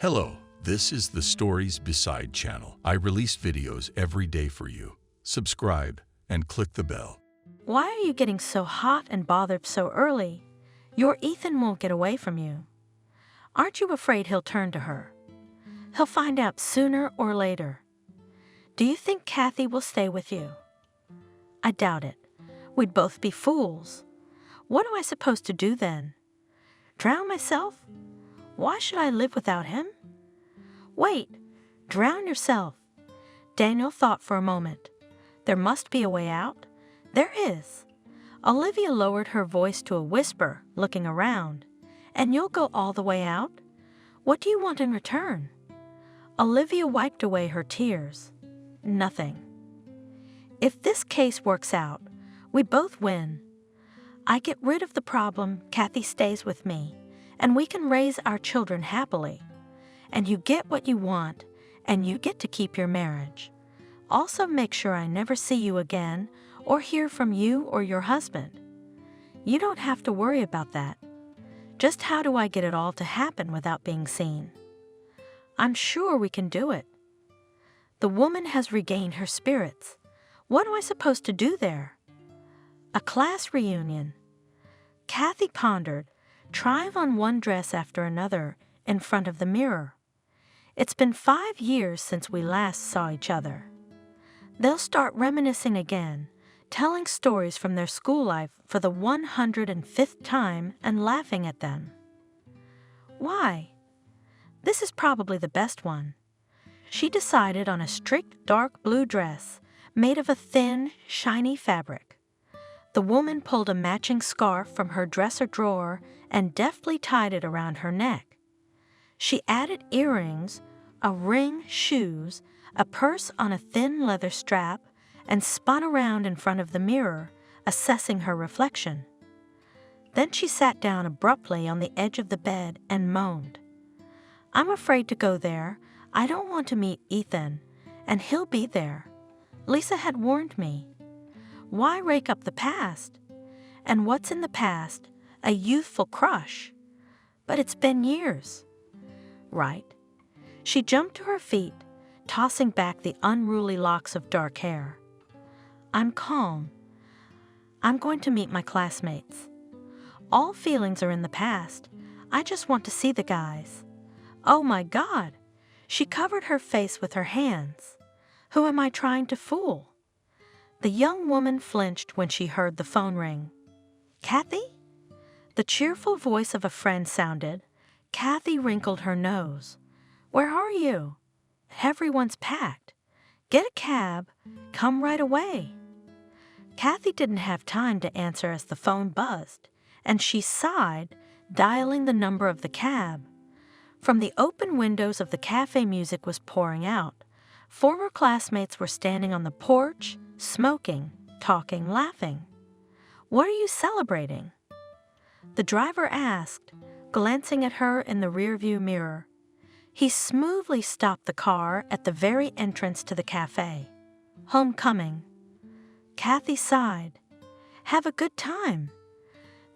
Hello, this is the Stories Beside channel. I release videos every day for you. Subscribe and click the bell. Why are you getting so hot and bothered so early? Your Ethan won't get away from you. Aren't you afraid he'll turn to her? He'll find out sooner or later. Do you think Kathy will stay with you? I doubt it. We'd both be fools. What am I supposed to do then? Drown myself? Why should I live without him? Wait, drown yourself. Daniel thought for a moment. There must be a way out. There is. Olivia lowered her voice to a whisper, looking around. And you'll go all the way out? What do you want in return? Olivia wiped away her tears. Nothing. If this case works out, we both win. I get rid of the problem, Kathy stays with me, and we can raise our children happily. And you get what you want, and you get to keep your marriage. Also make sure I never see you again or hear from you or your husband. You don't have to worry about that. Just how do I get it all to happen without being seen? I'm sure we can do it. The woman has regained her spirits. What am I supposed to do there? A class reunion. Kathy pondered, trying on one dress after another in front of the mirror. It's been 5 years since we last saw each other. They'll start reminiscing again, telling stories from their school life for the 105th time and laughing at them. Why? This is probably the best one. She decided on a strict dark blue dress made of a thin, shiny fabric. The woman pulled a matching scarf from her dresser drawer and deftly tied it around her neck. She added earrings, a ring, shoes, a purse on a thin leather strap, and spun around in front of the mirror, assessing her reflection. Then she sat down abruptly on the edge of the bed and moaned. I'm afraid to go there. I don't want to meet Ethan, and he'll be there. Lisa had warned me. Why rake up the past? And what's in the past? A youthful crush. But it's been years. Right. She jumped to her feet, tossing back the unruly locks of dark hair. I'm calm. I'm going to meet my classmates. All feelings are in the past. I just want to see the guys. Oh my God! She covered her face with her hands. Who am I trying to fool? The young woman flinched when she heard the phone ring. Kathy? The cheerful voice of a friend sounded. Kathy wrinkled her nose. Where are you? Everyone's packed. Get a cab. Come right away. Kathy didn't have time to answer as the phone buzzed, and she sighed, dialing the number of the cab. From the open windows of the cafe, music was pouring out. Former classmates were standing on the porch, smoking, talking, laughing. What are you celebrating? The driver asked, glancing at her in the rearview mirror. He smoothly stopped the car at the very entrance to the cafe. Homecoming. Kathy sighed. Have a good time.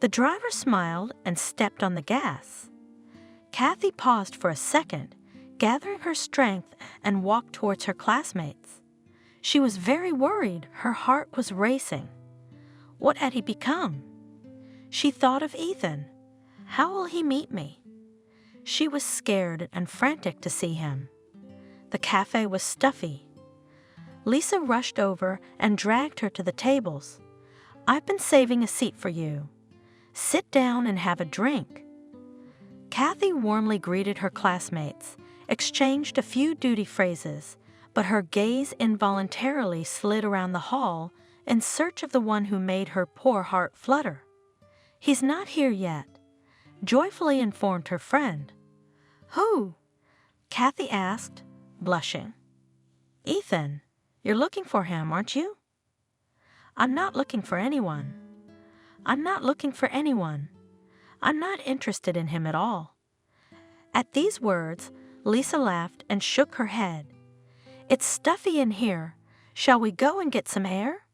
The driver smiled and stepped on the gas. Kathy paused for a second, gathering her strength, and walked towards her classmates. She was very worried. Her heart was racing. What had he become? She thought of Ethan. How will he meet me? She was scared and frantic to see him. The cafe was stuffy. Lisa rushed over and dragged her to the tables. I've been saving a seat for you. Sit down and have a drink. Kathy warmly greeted her classmates, exchanged a few duty phrases, but her gaze involuntarily slid around the hall in search of the one who made her poor heart flutter. He's not here yet, joyfully informed her friend. Who? Kathy asked, blushing. Ethan, you're looking for him, aren't you? I'm not looking for anyone. I'm not looking for anyone. I'm not interested in him at all. At these words, Lisa laughed and shook her head. It's stuffy in here. Shall we go and get some air?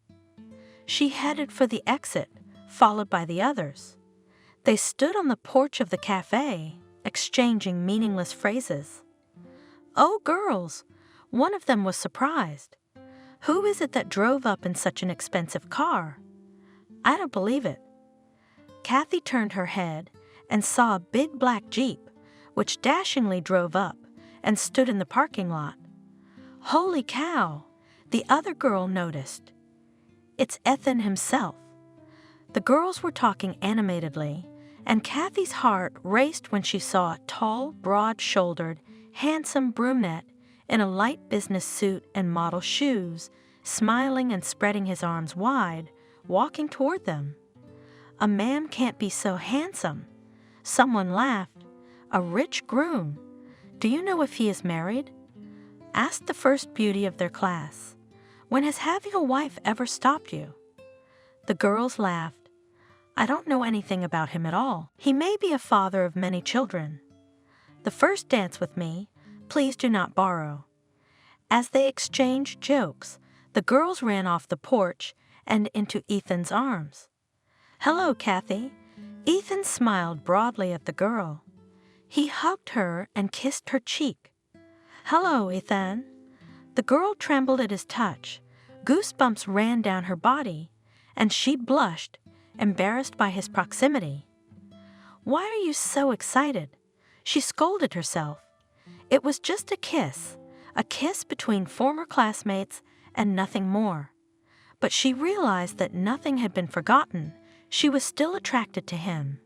She headed for the exit, followed by the others. They stood on the porch of the cafe, exchanging meaningless phrases. "Oh, girls," one of them was surprised. "Who is it that drove up in such an expensive car? I don't believe it." Kathy turned her head and saw a big black Jeep, which dashingly drove up and stood in the parking lot. "Holy cow," the other girl noticed. "It's Ethan himself." The girls were talking animatedly, and Kathy's heart raced when she saw a tall, broad-shouldered, handsome brunette in a light business suit and model shoes, smiling and spreading his arms wide, walking toward them. "A man can't be so handsome." Someone laughed. "A rich groom. Do you know if he is married?" asked the first beauty of their class. "When has having a wife ever stopped you?" The girls laughed. "I don't know anything about him at all. He may be a father of many children." "The first dance with me. Please do not borrow." As they exchanged jokes, the girls ran off the porch and into Ethan's arms. "Hello, Kathy." Ethan smiled broadly at the girl. He hugged her and kissed her cheek. "Hello, Ethan." The girl trembled at his touch. Goosebumps ran down her body, and she blushed, embarrassed by his proximity. "Why are you so excited?" She scolded herself. It was just a kiss between former classmates and nothing more. But she realized that nothing had been forgotten. She was still attracted to him.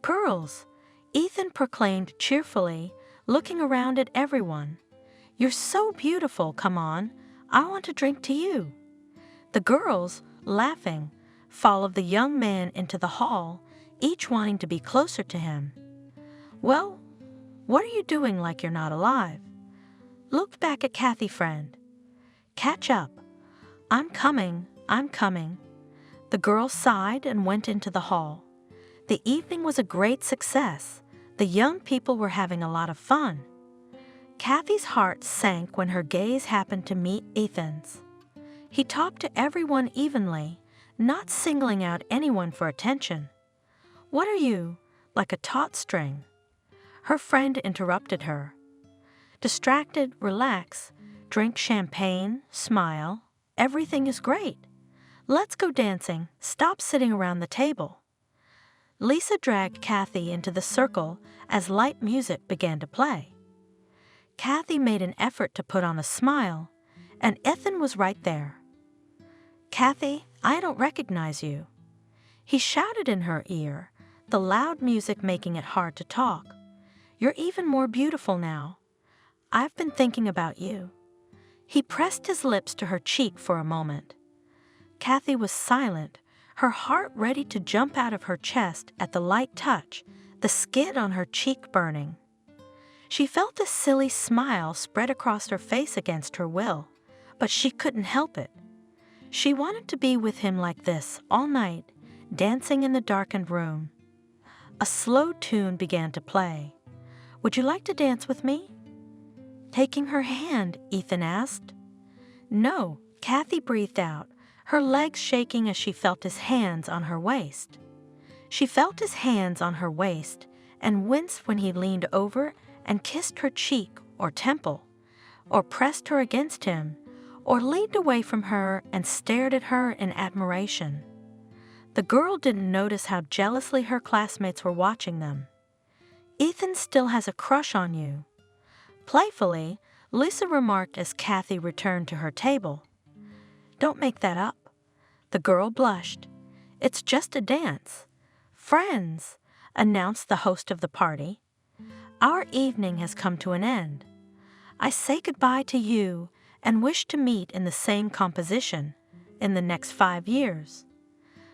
"Girls," Ethan proclaimed cheerfully, looking around at everyone. "You're so beautiful, come on. I want to drink to you." The girls, laughing, followed the young man into the hall, each wanting to be closer to him. "Well, what are you doing like you're not alive?" Looked back at Kathy, friend. "Catch up. I'm coming. The girl sighed and went into the hall. The evening was a great success. The young people were having a lot of fun. Kathy's heart sank when her gaze happened to meet Ethan's. He talked to everyone evenly, not singling out anyone for attention. "What are you, like a taut string?" Her friend interrupted her. "Distracted, relax, drink champagne, smile. Everything is great. Let's go dancing. Stop sitting around the table." Lisa dragged Kathy into the circle as light music began to play. Kathy made an effort to put on a smile, and Ethan was right there. "Kathy, I don't recognize you." He shouted in her ear, the loud music making it hard to talk. "You're even more beautiful now. I've been thinking about you." He pressed his lips to her cheek for a moment. Kathy was silent, her heart ready to jump out of her chest at the light touch, the skin on her cheek burning. She felt a silly smile spread across her face against her will, but she couldn't help it. She wanted to be with him like this all night, dancing in the darkened room. A slow tune began to play. "Would you like to dance with me?" Taking her hand, Ethan asked. "No," Kathy breathed out, her legs shaking as she felt his hands on her waist. She felt his hands on her waist and winced when he leaned over and kissed her cheek or temple, or pressed her against him, or leaned away from her and stared at her in admiration. The girl didn't notice how jealously her classmates were watching them. "Ethan still has a crush on you." Playfully, Lisa remarked as Kathy returned to her table. "Don't make that up." The girl blushed. "It's just a dance." "Friends," announced the host of the party, "our evening has come to an end. I say goodbye to you and wish to meet in the same composition in the next 5 years.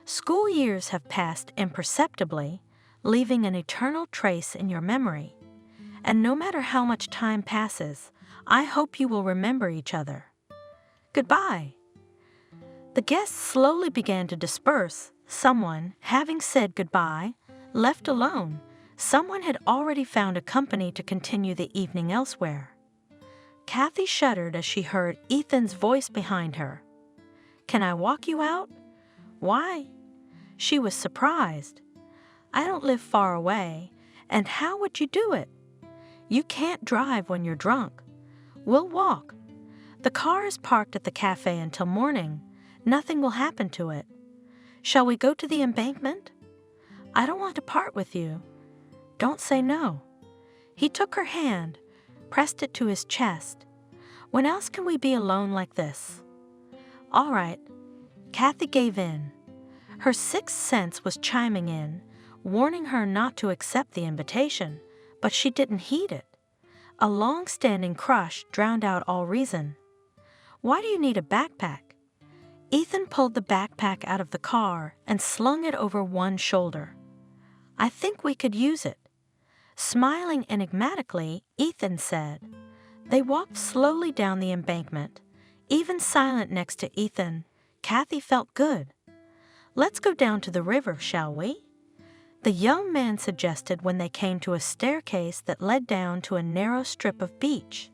School years have passed imperceptibly, leaving an eternal trace in your memory. And no matter how much time passes, I hope you will remember each other. Goodbye." The guests slowly began to disperse. Someone, having said goodbye, left alone. Someone had already found a company to continue the evening elsewhere. Kathy shuddered as she heard Ethan's voice behind her. "Can I walk you out?" "Why?" She was surprised. "I don't live far away, And how would you do it? You can't drive when you're drunk. We'll walk. The car is parked at the cafe until morning. Nothing will happen to it. Shall we go to the embankment? I don't want to part with you. Don't say no. He took her hand, pressed it to his chest. When else can we be alone like this? All right. Kathy gave in. Her sixth sense was chiming in, warning her not to accept the invitation, but she didn't heed it. A long-standing crush drowned out all reason. Why do you need a backpack? Ethan pulled the backpack out of the car and slung it over one shoulder. I think we could use it. Smiling enigmatically, Ethan said. They walked slowly down the embankment. Even silent next to Ethan, Kathy felt good. Let's go down to the river, shall we? The young man suggested when they came to a staircase that led down to a narrow strip of beach.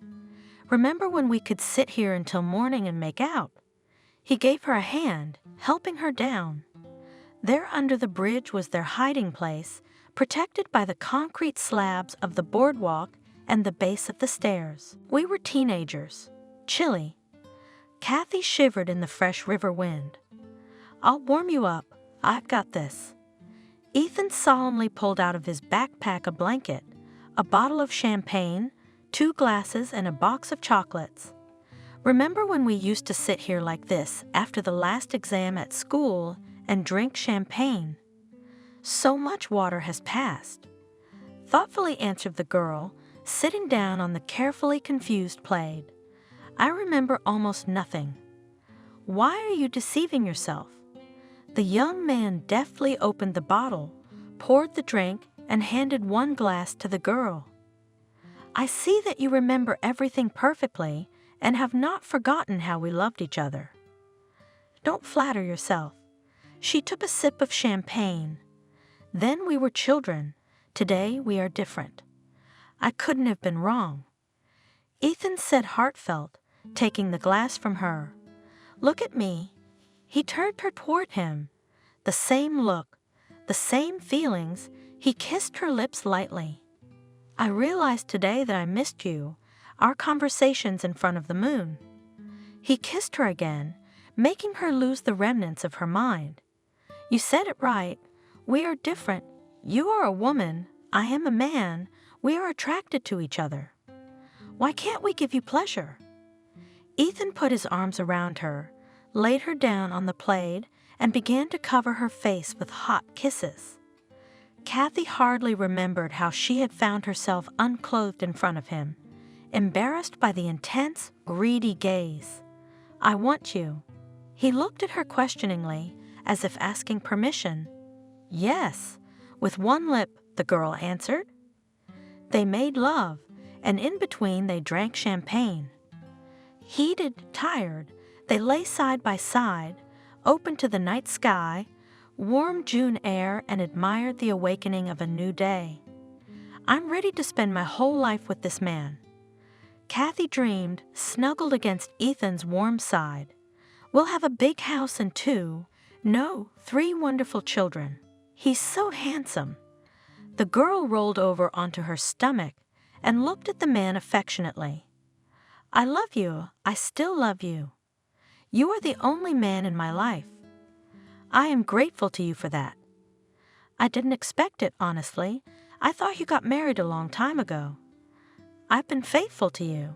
Remember when we could sit here until morning and make out? He gave her a hand, helping her down. There under the bridge was their hiding place, protected by the concrete slabs of the boardwalk and the base of the stairs. We were teenagers, chilly. Kathy shivered in the fresh river wind. I'll warm you up. I've got this. Ethan solemnly pulled out of his backpack a blanket, a bottle of champagne, 2 glasses, and a box of chocolates. Remember when we used to sit here like this after the last exam at school and drink champagne? So much water has passed. Thoughtfully answered the girl, sitting down on the carefully confused plaid. I remember almost nothing. Why are you deceiving yourself? The young man deftly opened the bottle, poured the drink, and handed 1 glass to the girl. I see that you remember everything perfectly and have not forgotten how we loved each other. Don't flatter yourself. She took a sip of champagne. Then we were children. Today we are different. I couldn't have been wrong. Ethan said heartfelt, taking the glass from her. Look at me. He turned her toward him. The same look, the same feelings. He kissed her lips lightly. I realized today that I missed you, our conversations in front of the moon. He kissed her again, making her lose the remnants of her mind. You said it right. We are different. You are a woman. I am a man. We are attracted to each other. Why can't we give you pleasure? Ethan put his arms around her, laid her down on the plaid, and began to cover her face with hot kisses. Kathy hardly remembered how she had found herself unclothed in front of him, embarrassed by the intense, greedy gaze. I want you. He looked at her questioningly, as if asking permission. Yes, with one lip, the girl answered. They made love, and in between they drank champagne. Heated, tired, they lay side by side, open to the night sky, warm June air, and admired the awakening of a new day. I'm ready to spend my whole life with this man. Kathy dreamed, snuggled against Ethan's warm side. We'll have a big house and 3 wonderful children. He's so handsome. The girl rolled over onto her stomach and looked at the man affectionately. I love you. I still love you. You are the only man in my life. I am grateful to you for that. I didn't expect it, honestly. I thought you got married a long time ago. I've been faithful to you.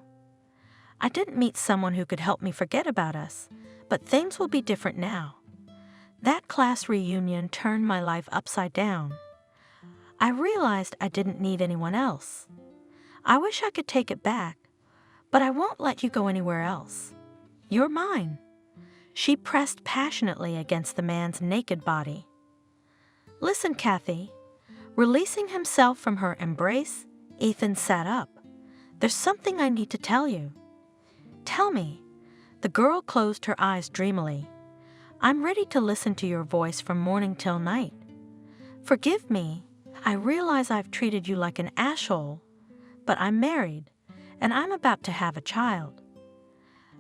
I didn't meet someone who could help me forget about us, but things will be different now. That class reunion turned my life upside down. I realized I didn't need anyone else. I wish I could take it back, but I won't let you go anywhere else. You're mine. She pressed passionately against the man's naked body. Listen, Kathy. Releasing himself from her embrace, Ethan sat up. There's something I need to tell you. Tell me. The girl closed her eyes dreamily. I'm ready to listen to your voice from morning till night. Forgive me. I realize I've treated you like an asshole, but I'm married, and I'm about to have a child.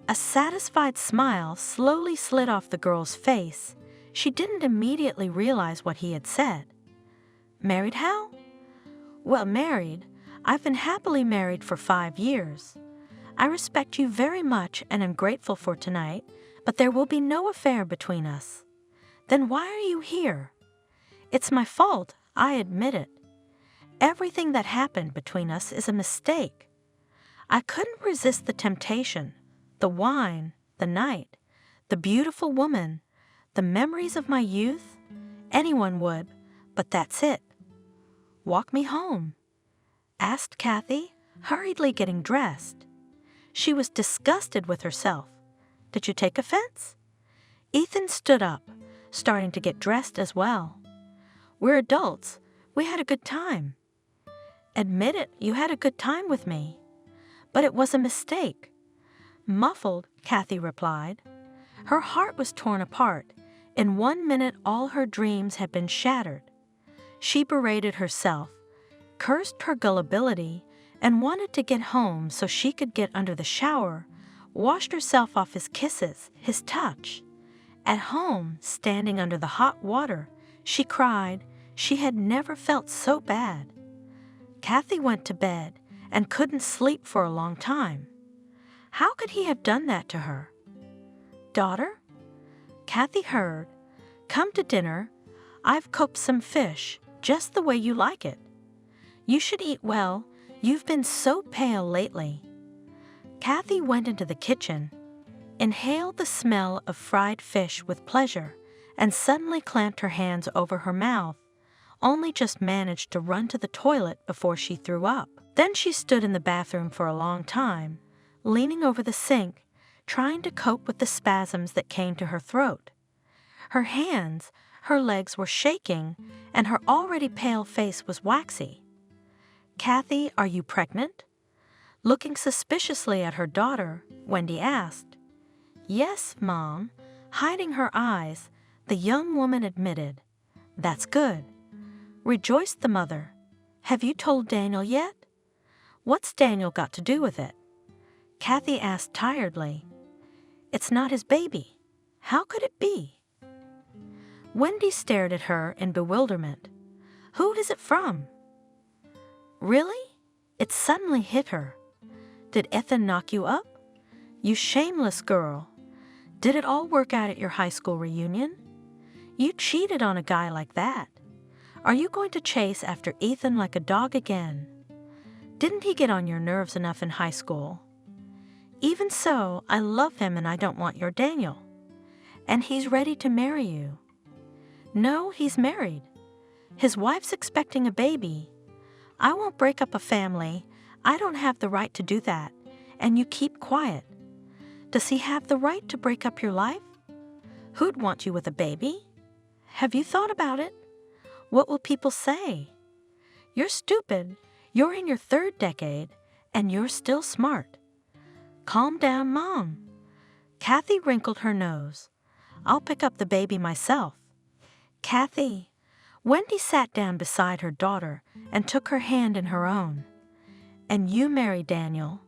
A satisfied smile slowly slid off the girl's face. She didn't immediately realize what he had said. Married how? Well, married. I've been happily married for 5 years. I respect you very much and am grateful for tonight, but there will be no affair between us. Then why are you here? It's my fault, I admit it. Everything that happened between us is a mistake. I couldn't resist the temptation, the wine, the night, the beautiful woman, the memories of my youth. Anyone would, but that's it. Walk me home, asked Kathy, hurriedly getting dressed. She was disgusted with herself. Did you take offense? Ethan stood up, starting to get dressed as well. We're adults. We had a good time. Admit it, you had a good time with me. But it was a mistake. Muffled, Kathy replied. Her heart was torn apart. In 1 minute, all her dreams had been shattered. She berated herself, cursed her gullibility, and wanted to get home so she could get under the shower, washed herself off his kisses, his touch. At home, standing under the hot water, she cried she had never felt so bad. Kathy went to bed and couldn't sleep for a long time. How could he have done that to her? Daughter? Kathy heard. Come to dinner. I've cooked some fish, just the way you like it. You should eat well. You've been so pale lately. Kathy went into the kitchen, inhaled the smell of fried fish with pleasure, and suddenly clamped her hands over her mouth, only just managed to run to the toilet before she threw up. Then she stood in the bathroom for a long time, leaning over the sink, trying to cope with the spasms that came to her throat. Her hands, her legs were shaking, and her already pale face was waxy. Kathy, are you pregnant? Looking suspiciously at her daughter, Wendy asked. Yes, Mom. Hiding her eyes, the young woman admitted. That's good. Rejoiced the mother. Have you told Daniel yet? What's Daniel got to do with it? Kathy asked tiredly. It's not his baby. How could it be? Wendy stared at her in bewilderment. Who is it from? Really? It suddenly hit her. Did Ethan knock you up? You shameless girl. Did it all work out at your high school reunion? You cheated on a guy like that. Are you going to chase after Ethan like a dog again? Didn't he get on your nerves enough in high school? Even so, I love him and I don't want your Daniel. And he's ready to marry you. No, he's married. His wife's expecting a baby. I won't break up a family. I don't have the right to do that. And you keep quiet. Does he have the right to break up your life? Who'd want you with a baby? Have you thought about it? What will people say? You're stupid. You're in your 3rd decade, and you're still smart. Calm down, Mom. Kathy wrinkled her nose. I'll pick up the baby myself. Kathy. Wendy sat down beside her daughter and took her hand in her own. And you marry Daniel.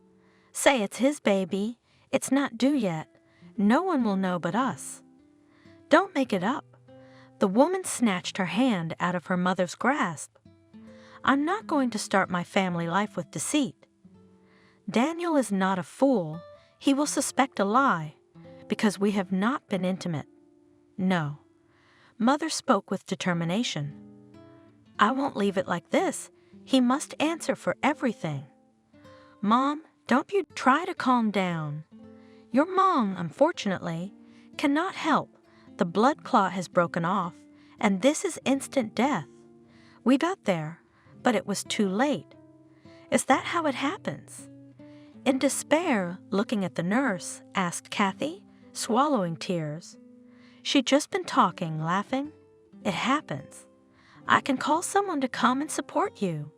Say it's his baby. It's not due yet. No one will know but us. Don't make it up. The woman snatched her hand out of her mother's grasp. I'm not going to start my family life with deceit. Daniel is not a fool. He will suspect a lie, because we have not been intimate. No. Mother spoke with determination. I won't leave it like this. He must answer for everything. Mom, don't you try to calm down. Your mom, unfortunately, cannot help. The blood clot has broken off, and this is instant death. We got there, but it was too late. Is that how it happens? In despair, looking at the nurse, asked Kathy, swallowing tears. She'd just been talking, laughing. It happens. I can call someone to come and support you.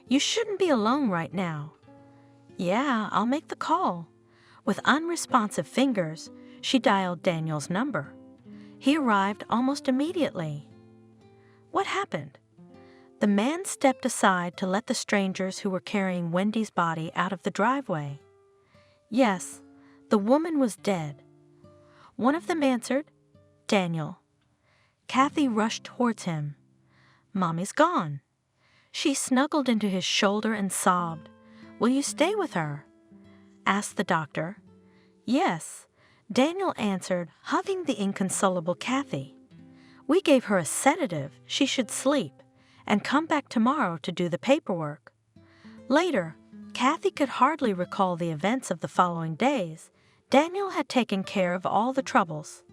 You shouldn't be alone right now. Yeah, I'll make the call. With unresponsive fingers, she dialed Daniel's number. He arrived almost immediately. What happened? The man stepped aside to let the strangers who were carrying Wendy's body out of the driveway. Yes, the woman was dead. One of them answered, Daniel. Kathy rushed towards him. Mommy's gone. She snuggled into his shoulder and sobbed. "Will you stay with her?" asked the doctor. "Yes," Daniel answered, hugging the inconsolable Kathy. "We gave her a sedative. She should sleep and come back tomorrow to do the paperwork." Later, Kathy could hardly recall the events of the following days. Daniel had taken care of all the troubles.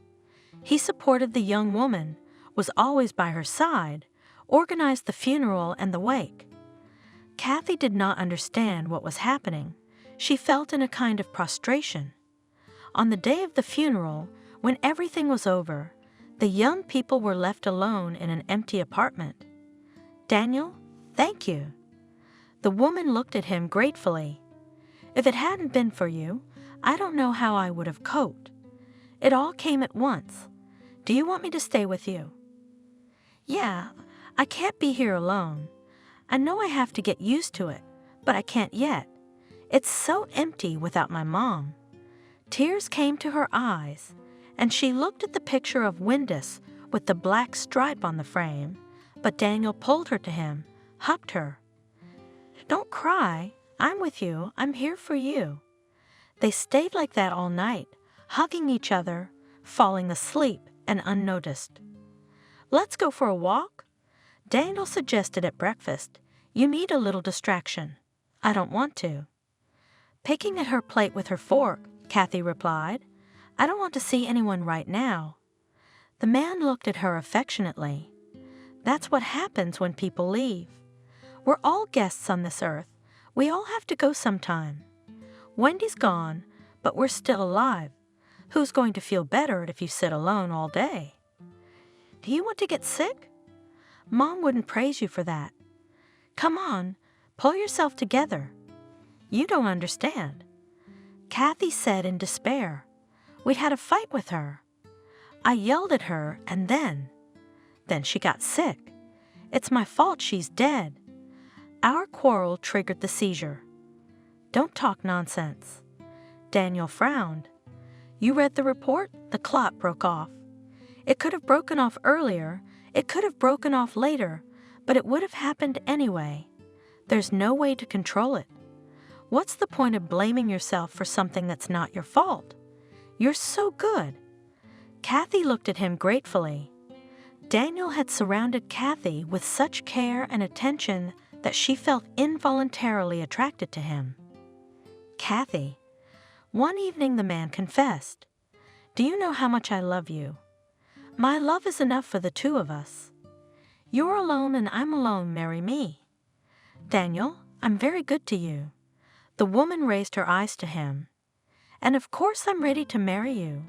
He supported the young woman, was always by her side, organized the funeral and the wake. Kathy did not understand what was happening. She felt in a kind of prostration. On the day of the funeral, when everything was over, the young people were left alone in an empty apartment. "Daniel, thank you." The woman looked at him gratefully. "If it hadn't been for you, I don't know how I would have coped. It all came at once. Do you want me to stay with you?" "Yeah, I can't be here alone. I know I have to get used to it, but I can't yet. It's so empty without my mom." Tears came to her eyes, and she looked at the picture of Windus with the black stripe on the frame, but Daniel pulled her to him, hugged her. "Don't cry. I'm with you. I'm here for you." They stayed like that all night, hugging each other, falling asleep and unnoticed. "Let's go for a walk?" Daniel suggested at breakfast. "You need a little distraction." "I don't want to." Picking at her plate with her fork, Kathy replied, "I don't want to see anyone right now." The man looked at her affectionately. "That's what happens when people leave. We're all guests on this earth. We all have to go sometime. Wendy's gone, but we're still alive. Who's going to feel better if you sit alone all day? Do you want to get sick? Mom wouldn't praise you for that. Come on, pull yourself together. You don't understand." Kathy said in despair. "We'd had a fight with her. I yelled at her, and then she got sick. It's my fault she's dead. Our quarrel triggered the seizure." "Don't talk nonsense." Daniel frowned. "You read the report? The clot broke off. It could have broken off earlier, it could have broken off later, but it would have happened anyway. There's no way to control it. What's the point of blaming yourself for something that's not your fault? You're so good." Kathy looked at him gratefully. Daniel had surrounded Kathy with such care and attention that she felt involuntarily attracted to him. "Kathy." One evening the man confessed, "Do you know how much I love you? My love is enough for the two of us. You're alone and I'm alone, marry me." "Daniel, I'm very good to you." The woman raised her eyes to him. "And of course I'm ready to marry you,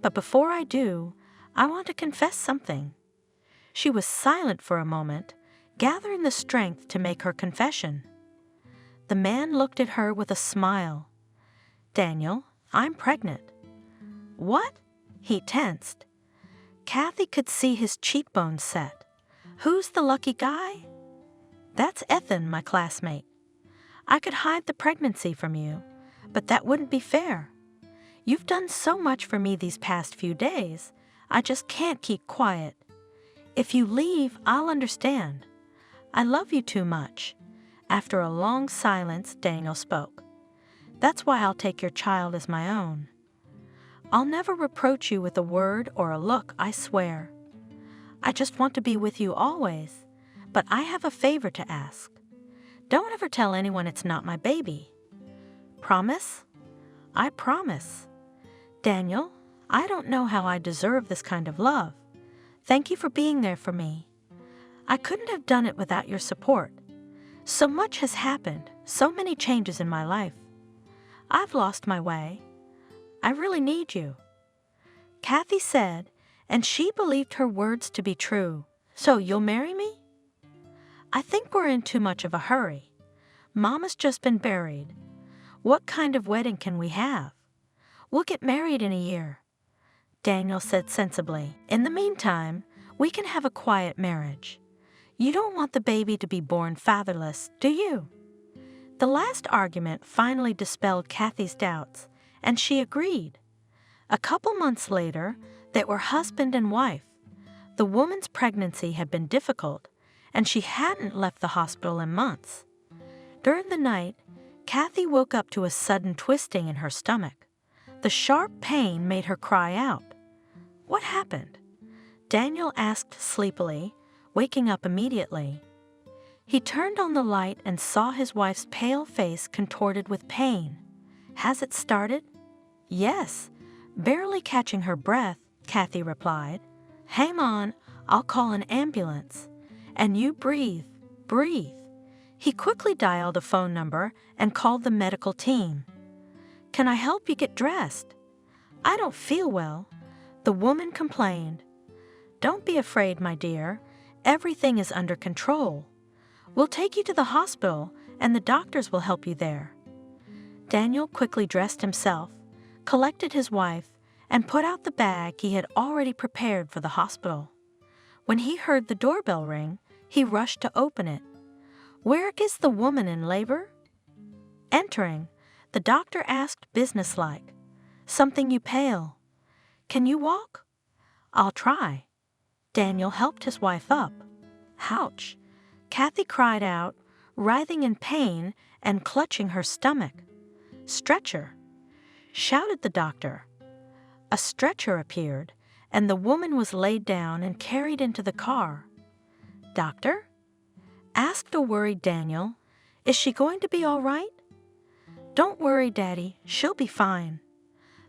but before I do, I want to confess something." She was silent for a moment, gathering the strength to make her confession. The man looked at her with a smile. "Daniel, I'm pregnant." "What?" He tensed. Kathy could see his cheekbones set. "Who's the lucky guy?" "That's Ethan, my classmate. I could hide the pregnancy from you, but that wouldn't be fair. You've done so much for me these past few days, I just can't keep quiet. If you leave, I'll understand. I love you too much." After a long silence, Daniel spoke. "That's why I'll take your child as my own. I'll never reproach you with a word or a look, I swear. I just want to be with you always, but I have a favor to ask. Don't ever tell anyone it's not my baby. Promise?" "I promise." "Daniel, I don't know how I deserve this kind of love. Thank you for being there for me. I couldn't have done it without your support. So much has happened, so many changes in my life. I've lost my way. I really need you." Kathy said, and she believed her words to be true. "So you'll marry me?" "I think we're in too much of a hurry. Mama's just been buried. What kind of wedding can we have? We'll get married in a year." Daniel said sensibly, "In the meantime, we can have a quiet marriage. You don't want the baby to be born fatherless, do you?" The last argument finally dispelled Kathy's doubts, and she agreed. A couple months later, they were husband and wife. The woman's pregnancy had been difficult, and she hadn't left the hospital in months. During the night, Kathy woke up to a sudden twisting in her stomach. The sharp pain made her cry out. "What happened?" Daniel asked sleepily, waking up immediately. He turned on the light and saw his wife's pale face contorted with pain. "Has it started?" "Yes." Barely catching her breath, Kathy replied. "Hang on, I'll call an ambulance. And you breathe, breathe." He quickly dialed a phone number and called the medical team. "Can I help you get dressed?" "I don't feel well," the woman complained. "Don't be afraid, my dear. Everything is under control. We'll take you to the hospital, and the doctors will help you there." Daniel quickly dressed himself, collected his wife, and put out the bag he had already prepared for the hospital. When he heard the doorbell ring, he rushed to open it. "Where is the woman in labor?" Entering, the doctor asked businesslike, "Something you pale. Can you walk?" "I'll try." Daniel helped his wife up. "Ouch!" Kathy cried out, writhing in pain and clutching her stomach. "Stretcher!" shouted the doctor. A stretcher appeared, and the woman was laid down and carried into the car. "Doctor?" asked a worried Daniel. "Is she going to be all right?" "Don't worry, Daddy. She'll be fine."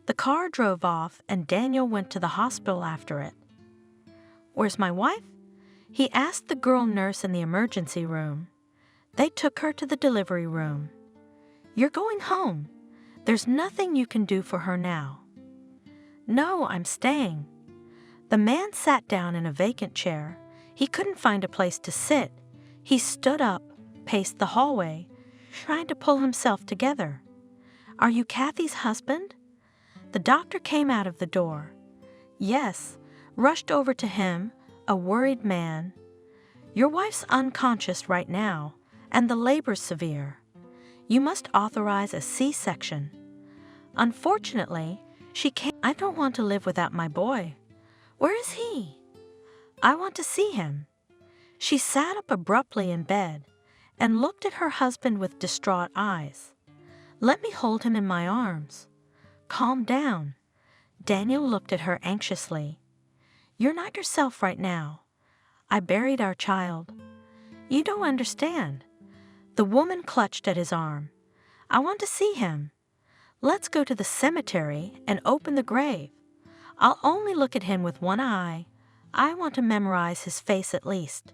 The car drove off, and Daniel went to the hospital after it. "Where's my wife?" he asked the girl nurse in the emergency room. They took her to the delivery room. "You're going home. There's nothing you can do for her now." "No, I'm staying." The man sat down in a vacant chair. He couldn't find a place to sit. He stood up, paced the hallway, trying to pull himself together. "Are you Kathy's husband?" The doctor came out of the door. "Yes," rushed over to him, a worried man. "Your wife's unconscious right now, and the labor's severe. You must authorize a C-section. Unfortunately, she can't. I don't want to live without my boy. Where is he? I want to see him." She sat up abruptly in bed and looked at her husband with distraught eyes. "Let me hold him in my arms." "Calm down." Daniel looked at her anxiously. "You're not yourself right now. I buried our child. You don't understand." The woman clutched at his arm. "I want to see him. Let's go to the cemetery and open the grave. I'll only look at him with one eye. I want to memorize his face at least.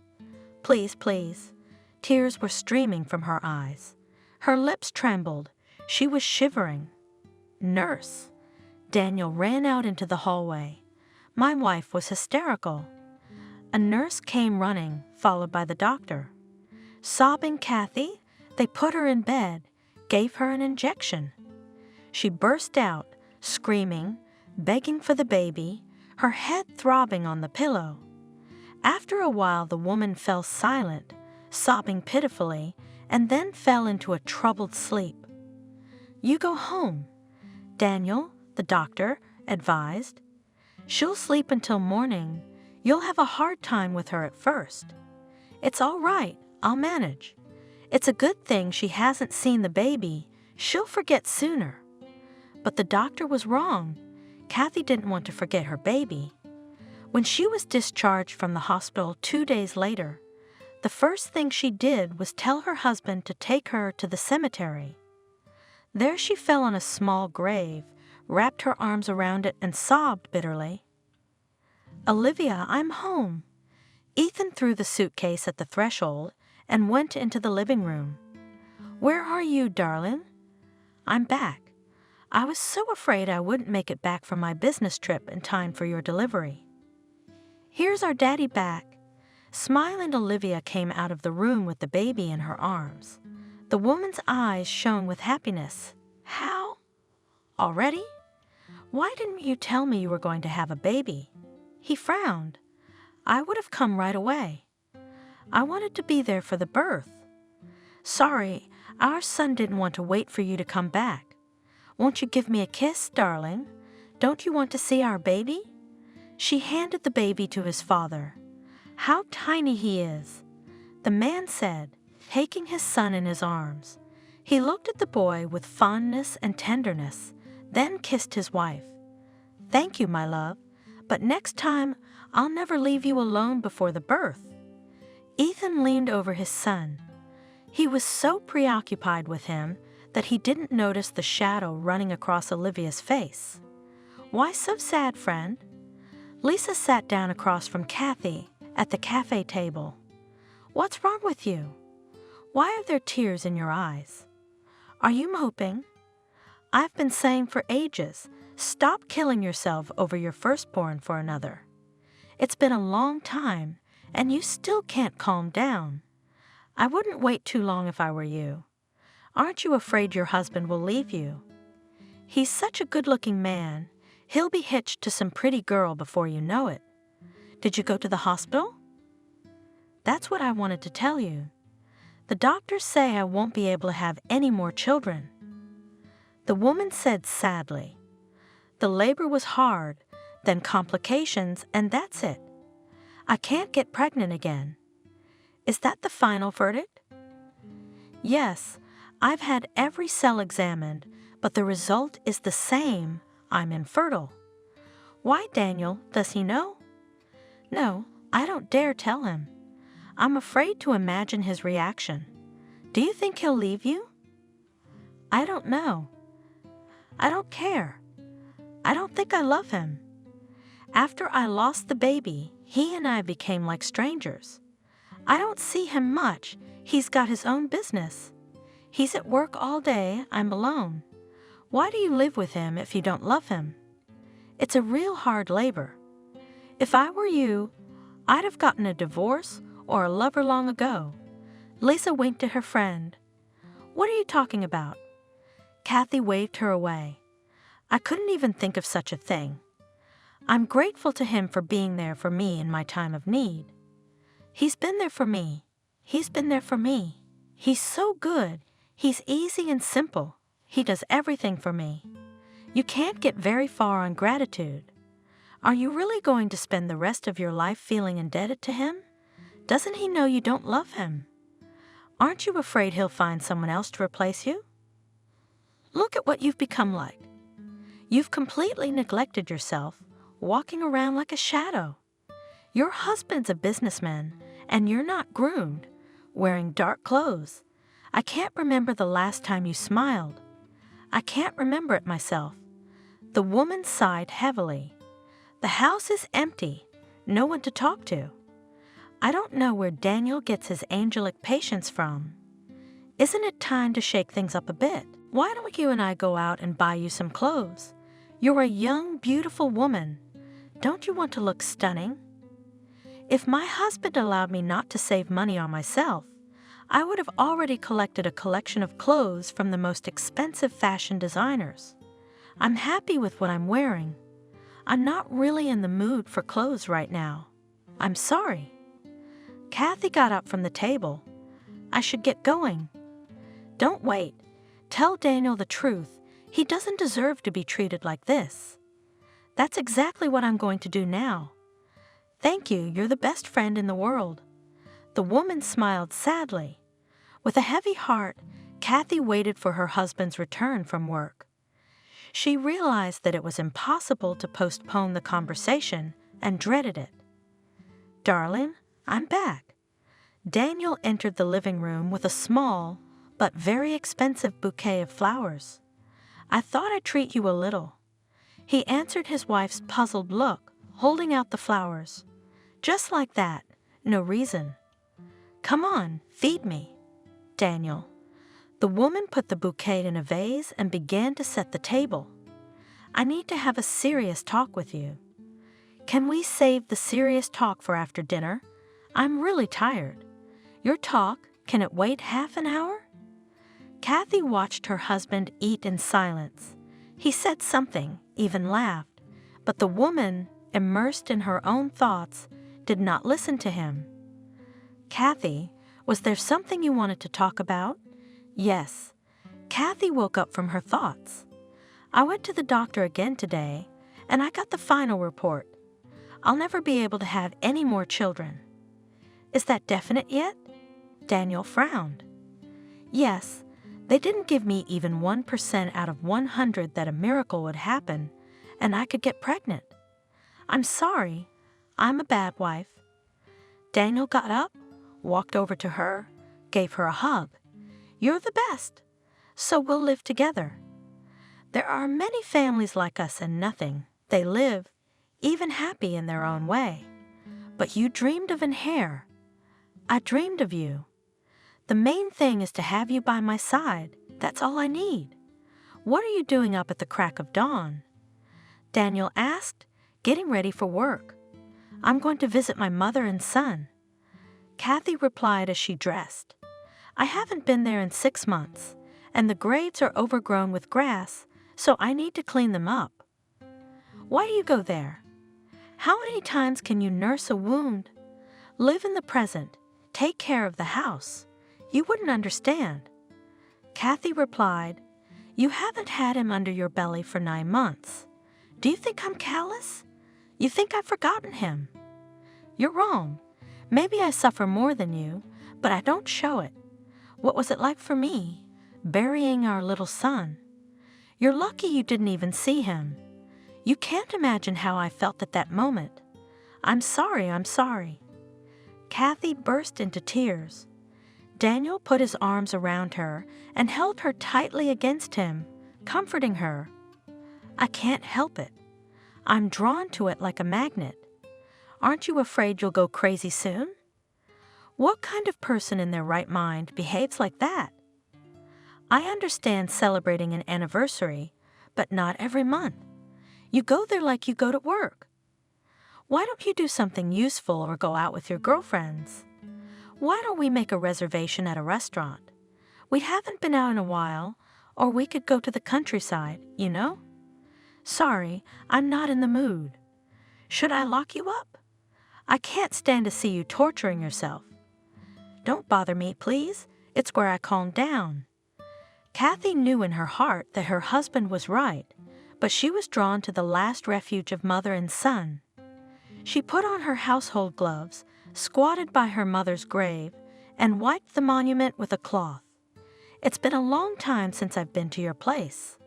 Please, please." Tears were streaming from her eyes. Her lips trembled. She was shivering. "Nurse." Daniel ran out into the hallway. My wife was hysterical. A nurse came running, followed by the doctor. Sobbing Kathy, they put her in bed, gave her an injection. She burst out, screaming, begging for the baby, her head throbbing on the pillow. After a while, the woman fell silent, sobbing pitifully, and then fell into a troubled sleep. "You go home," Daniel, the doctor, advised. "She'll sleep until morning. You'll have a hard time with her at first. It's all right, I'll manage. It's a good thing she hasn't seen the baby. She'll forget sooner." But the doctor was wrong. Kathy didn't want to forget her baby. When she was discharged from the hospital 2 days later, the first thing she did was tell her husband to take her to the cemetery. There she fell on a small grave, wrapped her arms around it, and sobbed bitterly. "Olivia, I'm home." Ethan threw the suitcase at the threshold and went into the living room. "Where are you, darling?" "I'm back. I was so afraid I wouldn't make it back from my business trip in time for your delivery." "Here's our daddy back." Smiling Olivia came out of the room with the baby in her arms. The woman's eyes shone with happiness. "How? Already? Why didn't you tell me you were going to have a baby?" He frowned. "I would have come right away. I wanted to be there for the birth." "Sorry, our son didn't want to wait for you to come back. Won't you give me a kiss, darling? Don't you want to see our baby?" She handed the baby to his father. "How tiny he is." the man said, taking his son in his arms. He looked at the boy with fondness and tenderness, then kissed his wife. "Thank you, my love, but next time I'll never leave you alone before the birth." Ethan leaned over his son. He was so preoccupied with him that he didn't notice the shadow running across Olivia's face. "Why so sad, friend?" Lisa sat down across from Kathy at the cafe table. "What's wrong with you? Why are there tears in your eyes? Are you moping? I've been saying for ages, stop killing yourself over your firstborn for another. It's been a long time, and you still can't calm down. I wouldn't wait too long if I were you. Aren't you afraid your husband will leave you? He's such a good-looking man. He'll be hitched to some pretty girl before you know it. Did you go to the hospital?" "That's what I wanted to tell you. The doctors say I won't be able to have any more children." The woman said sadly, "The labor was hard, then complications, and that's it. I can't get pregnant again." "Is that the final verdict?" "Yes, I've had every cell examined, but the result is the same. I'm infertile." "Why, Daniel? Does he know?" "No, I don't dare tell him. I'm afraid to imagine his reaction. Do you think he'll leave you?" "I don't know. I don't care. I don't think I love him. After I lost the baby, he and I became like strangers. I don't see him much. He's got his own business. He's at work all day. I'm alone. Why do you live with him if you don't love him? It's a real hard labor. If I were you, I'd have gotten a divorce or a lover long ago." Lisa winked at her friend. "What are you talking about?" Kathy waved her away. "I couldn't even think of such a thing. I'm grateful to him for being there for me in my time of need. He's been there for me. He's been there for me. He's so good. He's easy and simple. He does everything for me. You can't get very far on gratitude. Are you really going to spend the rest of your life feeling indebted to him? Doesn't he know you don't love him? Aren't you afraid he'll find someone else to replace you? Look at what you've become like. You've completely neglected yourself, walking around like a shadow. Your husband's a businessman, and you're not groomed, wearing dark clothes. I can't remember the last time you smiled. I can't remember it myself." The woman sighed heavily. "The house is empty, no one to talk to. I don't know where Daniel gets his angelic patience from. Isn't it time to shake things up a bit? Why don't you and I go out and buy you some clothes? You're a young, beautiful woman. Don't you want to look stunning? If my husband allowed me not to save money on myself, I would have already collected a collection of clothes from the most expensive fashion designers. I'm happy with what I'm wearing. I'm not really in the mood for clothes right now. I'm sorry." Kathy got up from the table. "I should get going." "Don't wait. Tell Daniel the truth. He doesn't deserve to be treated like this." "That's exactly what I'm going to do now." "Thank you. You're the best friend in the world." The woman smiled sadly. With a heavy heart, Kathy waited for her husband's return from work. She realized that it was impossible to postpone the conversation and dreaded it. "Darling, I'm back." Daniel entered the living room with a small but very expensive bouquet of flowers. "I thought I'd treat you a little." He answered his wife's puzzled look, holding out the flowers. Just like that, no reason. "Come on, feed me." "Daniel." The woman put the bouquet in a vase and began to set the table. "I need to have a serious talk with you." "Can we save the serious talk for after dinner? I'm really tired." "Your talk, can it wait half an hour?" Kathy watched her husband eat in silence. He said something, even laughed, but the woman, immersed in her own thoughts, did not listen to him. "Kathy, was there something you wanted to talk about?" "Yes." Kathy woke up from her thoughts. "I went to the doctor again today, and I got the final report. I'll never be able to have any more children." "Is that definite yet?" Daniel frowned. Yes, they didn't give me even 1% out of 100 that a miracle would happen and I could get pregnant. I'm sorry. I'm a bad wife. Daniel got up, walked over to her, gave her a hug. You're the best, so we'll live together. There are many families like us and nothing. They live, even happy in their own way. But you dreamed of an heir. I dreamed of you. The main thing is to have you by my side. That's all I need. What are you doing up at the crack of dawn? Daniel asked, getting ready for work. I'm going to visit my mother and son. Kathy replied as she dressed. I haven't been there in 6 months, and the graves are overgrown with grass, so I need to clean them up. Why do you go there? How many times can you nurse a wound? Live in the present. Take care of the house. You wouldn't understand. Kathy replied, You haven't had him under your belly for 9 months. Do you think I'm callous? You think I've forgotten him? You're wrong. Maybe I suffer more than you, but I don't show it. What was it like for me, burying our little son? You're lucky you didn't even see him. You can't imagine how I felt at that moment. I'm sorry. Kathy burst into tears. Daniel put his arms around her and held her tightly against him, comforting her. I can't help it. I'm drawn to it like a magnet. Aren't you afraid you'll go crazy soon? What kind of person in their right mind behaves like that? I understand celebrating an anniversary, but not every month. You go there like you go to work. Why don't you do something useful or go out with your girlfriends? Why don't we make a reservation at a restaurant? We haven't been out in a while, or we could go to the countryside, you know? Sorry, I'm not in the mood. Should I lock you up? I can't stand to see you torturing yourself. Don't bother me, please. It's where I calm down. Kathy knew in her heart that her husband was right, but she was drawn to the last refuge of mother and son. She put on her household gloves, squatted by her mother's grave, and wiped the monument with a cloth. It's been a long time since I've been to your place.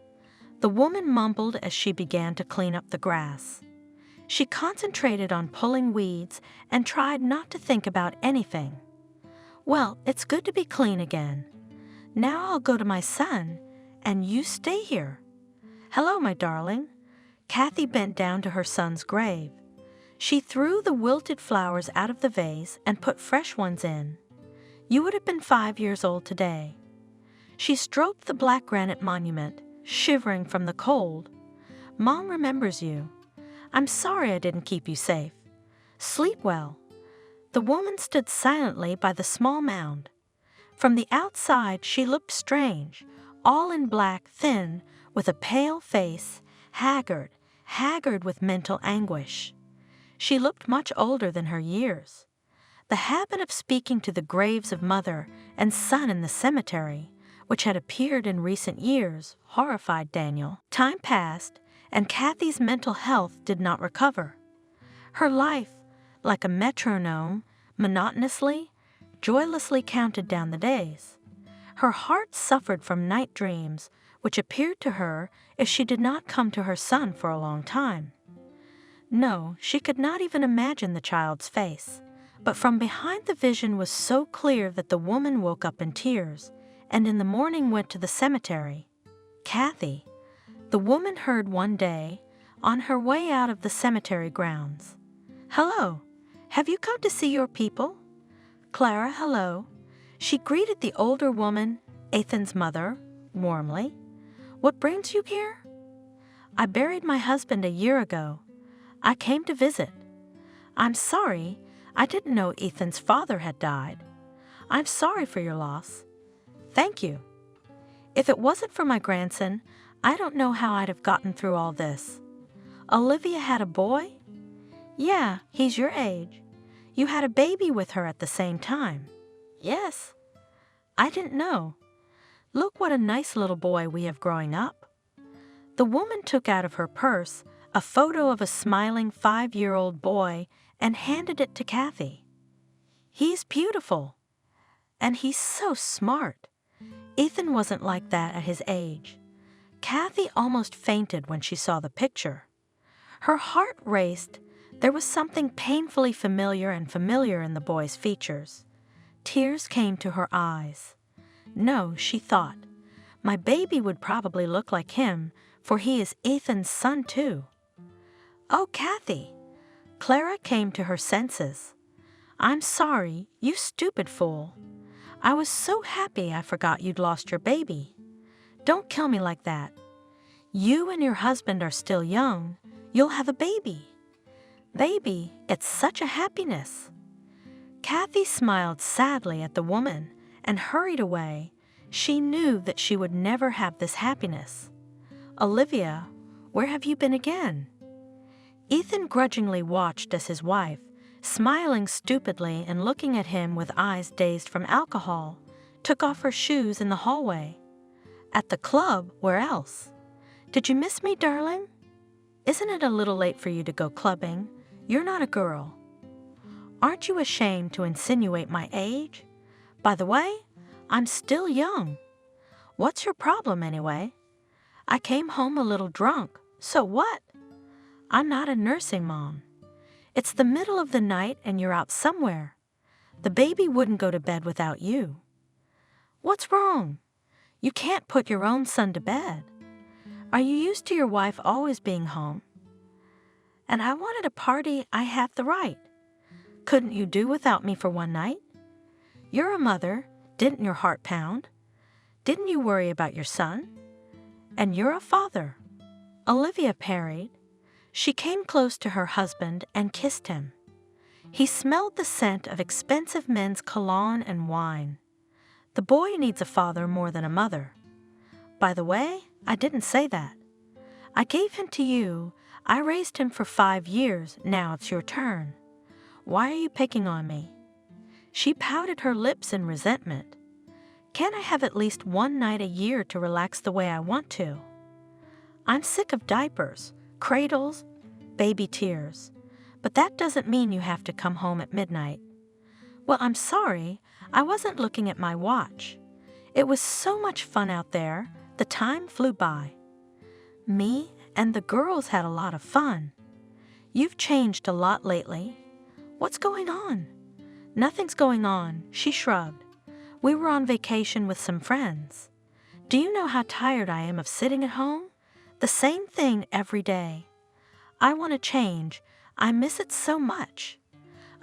The woman mumbled as she began to clean up the grass. She concentrated on pulling weeds and tried not to think about anything. Well, it's good to be clean again. Now I'll go to my son, and you stay here. Hello, my darling. Kathy bent down to her son's grave. She threw the wilted flowers out of the vase and put fresh ones in. You would have been 5 years old today. She stroked the black granite monument, shivering from the cold. Mom remembers you. I'm sorry I didn't keep you safe. Sleep well. The woman stood silently by the small mound. From the outside, she looked strange, all in black, thin, with a pale face, haggard with mental anguish. She looked much older than her years. The habit of speaking to the graves of mother and son in the cemetery, which had appeared in recent years, horrified Daniel. Time passed, and Kathy's mental health did not recover. Her life, like a metronome, monotonously, joylessly counted down the days. Her heart suffered from night dreams, which appeared to her if she did not come to her son for a long time. No, she could not even imagine the child's face, but from behind the vision was so clear that the woman woke up in tears, and in the morning went to the cemetery. Kathy, the woman heard one day, on her way out of the cemetery grounds. Hello, have you come to see your people? Clara, hello. She greeted the older woman, Ethan's mother, warmly. What brings you here? I buried my husband a year ago. I came to visit. I'm sorry, I didn't know Ethan's father had died. I'm sorry for your loss. Thank you. If it wasn't for my grandson, I don't know how I'd have gotten through all this. Olivia had a boy? Yeah, he's your age. You had a baby with her at the same time. Yes. I didn't know. Look what a nice little boy we have growing up. The woman took out of her purse a photo of a smiling 5-year-old boy and handed it to Kathy. He's beautiful. And he's so smart. Ethan wasn't like that at his age. Kathy almost fainted when she saw the picture. Her heart raced. There was something painfully familiar in the boy's features. Tears came to her eyes. No, she thought, my baby would probably look like him, for he is Ethan's son too. Oh, Kathy! Clara came to her senses. I'm sorry, you stupid fool. I was so happy I forgot you'd lost your baby. Don't kill me like that. You and your husband are still young. You'll have a baby. Baby, it's such a happiness. Kathy smiled sadly at the woman and hurried away. She knew that she would never have this happiness. Olivia, where have you been again? Ethan grudgingly watched as his wife, smiling stupidly and looking at him with eyes dazed from alcohol, took off her shoes in the hallway. At the club, where else? Did you miss me, darling? Isn't it a little late for you to go clubbing? You're not a girl. Aren't you ashamed to insinuate my age? By the way, I'm still young. What's your problem anyway? I came home a little drunk, so what? I'm not a nursing mom. It's the middle of the night and you're out somewhere. The baby wouldn't go to bed without you. What's wrong? You can't put your own son to bed. Are you used to your wife always being home? And I wanted a party, I have the right. Couldn't you do without me for one night? You're a mother, didn't your heart pound? Didn't you worry about your son? And you're a father. Olivia parried. She came close to her husband and kissed him. He smelled the scent of expensive men's cologne and wine. The boy needs a father more than a mother. By the way, I didn't say that. I gave him to you. I raised him for 5 years. Now it's your turn. Why are you picking on me? She pouted her lips in resentment. Can't I have at least one night a year to relax the way I want to? I'm sick of diapers, cradles, baby tears. But that doesn't mean you have to come home at midnight. Well, I'm sorry. I wasn't looking at my watch. It was so much fun out there. The time flew by. Me and the girls had a lot of fun. You've changed a lot lately. What's going on? Nothing's going on, she shrugged. We were on vacation with some friends. Do you know how tired I am of sitting at home? The same thing every day. I want to change. I miss it so much.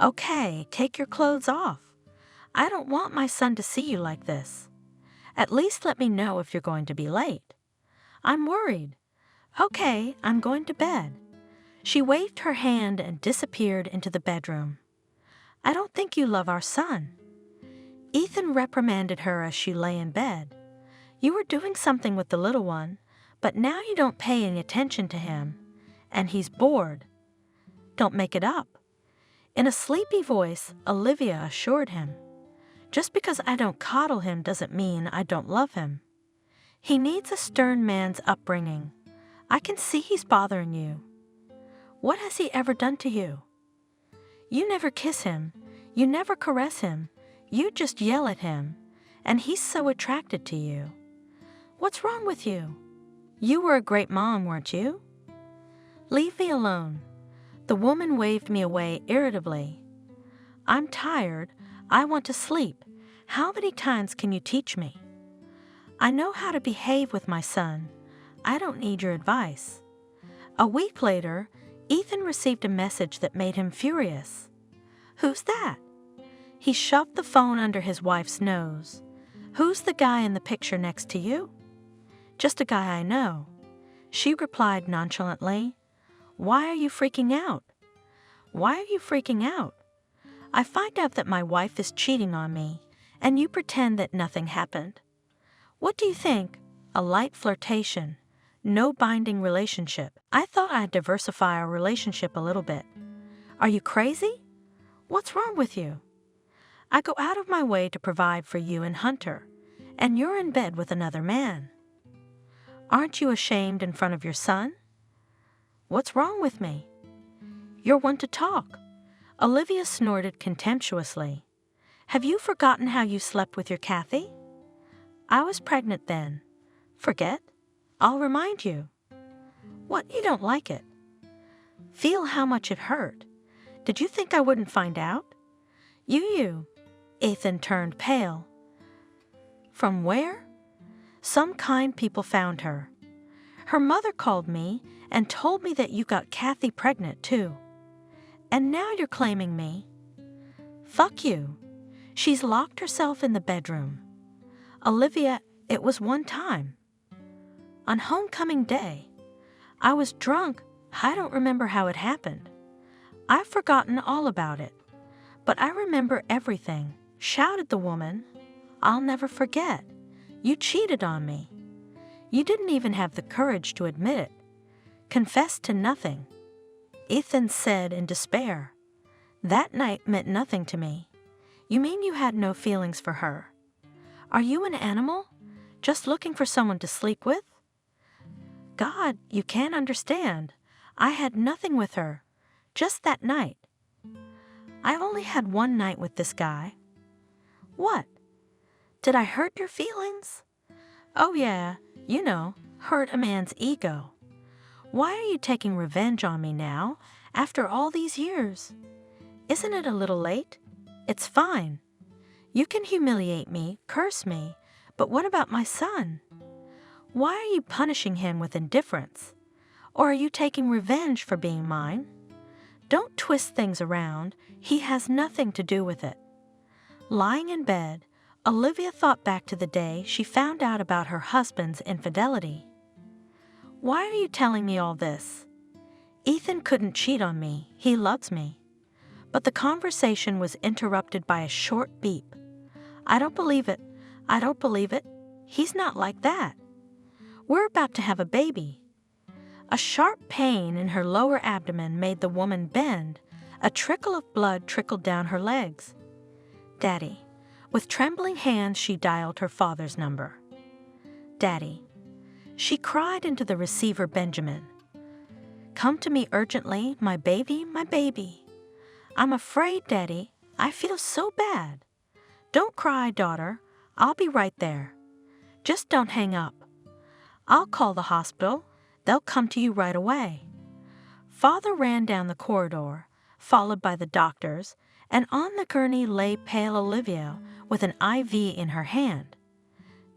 Okay, take your clothes off. I don't want my son to see you like this. At least let me know if you're going to be late. I'm worried. Okay, I'm going to bed. She waved her hand and disappeared into the bedroom. I don't think you love our son. Ethan reprimanded her as she lay in bed. You were doing something with the little one, but now you don't pay any attention to him, and he's bored. Don't make it up. In a sleepy voice, Olivia assured him. Just because I don't coddle him doesn't mean I don't love him. He needs a stern man's upbringing. I can see he's bothering you. What has he ever done to you? You never kiss him. You never caress him. You just yell at him, and he's so attracted to you. What's wrong with you? You were a great mom, weren't you? Leave me alone. The woman waved me away irritably. I'm tired. I want to sleep. How many times can you teach me? I know how to behave with my son. I don't need your advice. A week later, Ethan received a message that made him furious. Who's that? He shoved the phone under his wife's nose. Who's the guy in the picture next to you? Just a guy I know. She replied nonchalantly. Why are you freaking out? Why are you freaking out? I find out that my wife is cheating on me, and you pretend that nothing happened. What do you think? A light flirtation. No binding relationship. I thought I'd diversify our relationship a little bit. Are you crazy? What's wrong with you? I go out of my way to provide for you and Hunter, and you're in bed with another man. Aren't you ashamed in front of your son? What's wrong with me? You're one to talk. Olivia snorted contemptuously. Have you forgotten how you slept with your Kathy? I was pregnant then. Forget? I'll remind you. What, you don't like it? Feel how much it hurt. Did you think I wouldn't find out? You. Ethan turned pale. From where? Some kind people found her. Her mother called me and told me that you got Kathy pregnant too. And now you're claiming me. Fuck you. She's locked herself in the bedroom. Olivia, it was one time. On homecoming day. I was drunk. I don't remember how it happened. I've forgotten all about it. But I remember everything, shouted the woman. I'll never forget. You cheated on me. You didn't even have the courage to admit it. Confessed to nothing. Ethan said in despair. That night meant nothing to me. You mean you had no feelings for her? Are you an animal? Just looking for someone to sleep with? God, you can't understand. I had nothing with her. Just that night. I only had one night with this guy. What? Did I hurt your feelings? Oh yeah, you know, hurt a man's ego. Why are you taking revenge on me now, after all these years? Isn't it a little late? It's fine. You can humiliate me, curse me, but what about my son? Why are you punishing him with indifference? Or are you taking revenge for being mine? Don't twist things around. He has nothing to do with it. Lying in bed, Olivia thought back to the day she found out about her husband's infidelity. Why are you telling me all this? Ethan couldn't cheat on me. He loves me. But the conversation was interrupted by a short beep. I don't believe it. I don't believe it. He's not like that. We're about to have a baby. A sharp pain in her lower abdomen made the woman bend. A trickle of blood trickled down her legs. Daddy. With trembling hands, she dialed her father's number. Daddy. She cried into the receiver Benjamin. Come to me urgently, my baby, my baby. I'm afraid, Daddy. I feel so bad. Don't cry, daughter. I'll be right there. Just don't hang up. I'll call the hospital. They'll come to you right away. Father ran down the corridor, followed by the doctors, and on the gurney lay pale Olivia with an IV in her hand.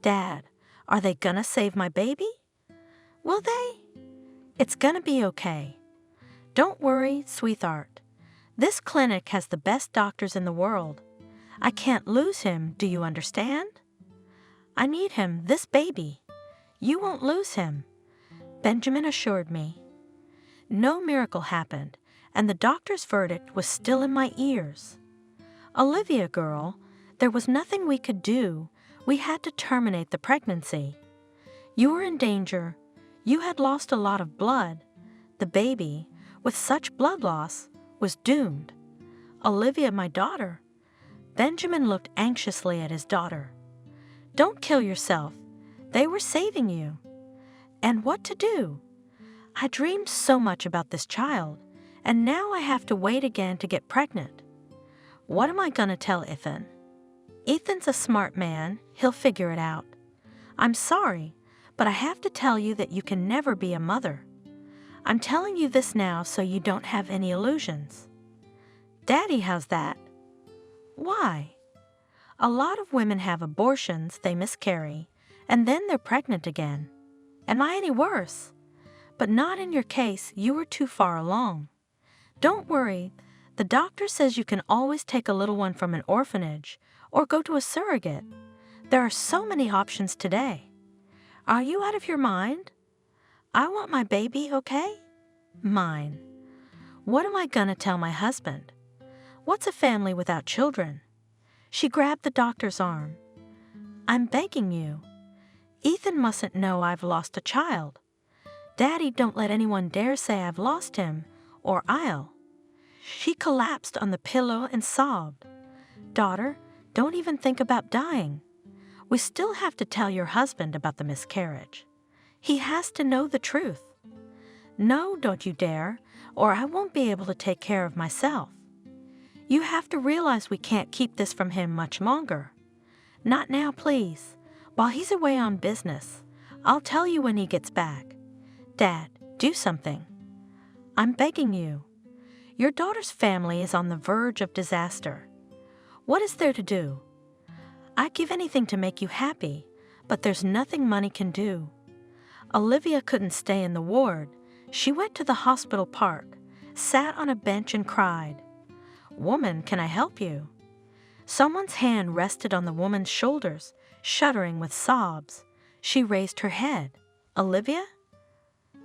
Dad, are they gonna save my baby? Will they? It's gonna be okay. Don't worry, sweetheart. This clinic has the best doctors in the world. I can't lose him, do you understand? I need him, this baby. You won't lose him, Benjamin assured me. No miracle happened, and the doctor's verdict was still in my ears. Olivia, girl, there was nothing we could do. We had to terminate the pregnancy. You were in danger. You had lost a lot of blood. The baby, with such blood loss, was doomed. Olivia, my daughter. Benjamin looked anxiously at his daughter. Don't kill yourself. They were saving you. And what to do? I dreamed so much about this child, and now I have to wait again to get pregnant. What am I gonna tell Ethan? Ethan's a smart man. He'll figure it out. I'm sorry, but I have to tell you that you can never be a mother. I'm telling you this now so you don't have any illusions. Daddy, how's that? Why? A lot of women have abortions, they miscarry, and then they're pregnant again. Am I any worse? But not in your case, you were too far along. Don't worry, the doctor says you can always take a little one from an orphanage or go to a surrogate. There are so many options today. Are you out of your mind? I want my baby, okay? Mine. What am I gonna tell my husband? What's a family without children? She grabbed the doctor's arm. I'm begging you. Ethan mustn't know I've lost a child. Daddy, don't let anyone dare say I've lost him, or I'll. She collapsed on the pillow and sobbed. Daughter, don't even think about dying. We still have to tell your husband about the miscarriage. He has to know the truth. No, don't you dare, or I won't be able to take care of myself. You have to realize we can't keep this from him much longer. Not now, please. While he's away on business, I'll tell you when he gets back. Dad, do something. I'm begging you. Your daughter's family is on the verge of disaster. What is there to do? I'd give anything to make you happy, but there's nothing money can do. Olivia couldn't stay in the ward. She went to the hospital park, sat on a bench and cried. Woman, can I help you? Someone's hand rested on the woman's shoulders, shuddering with sobs. She raised her head. Olivia?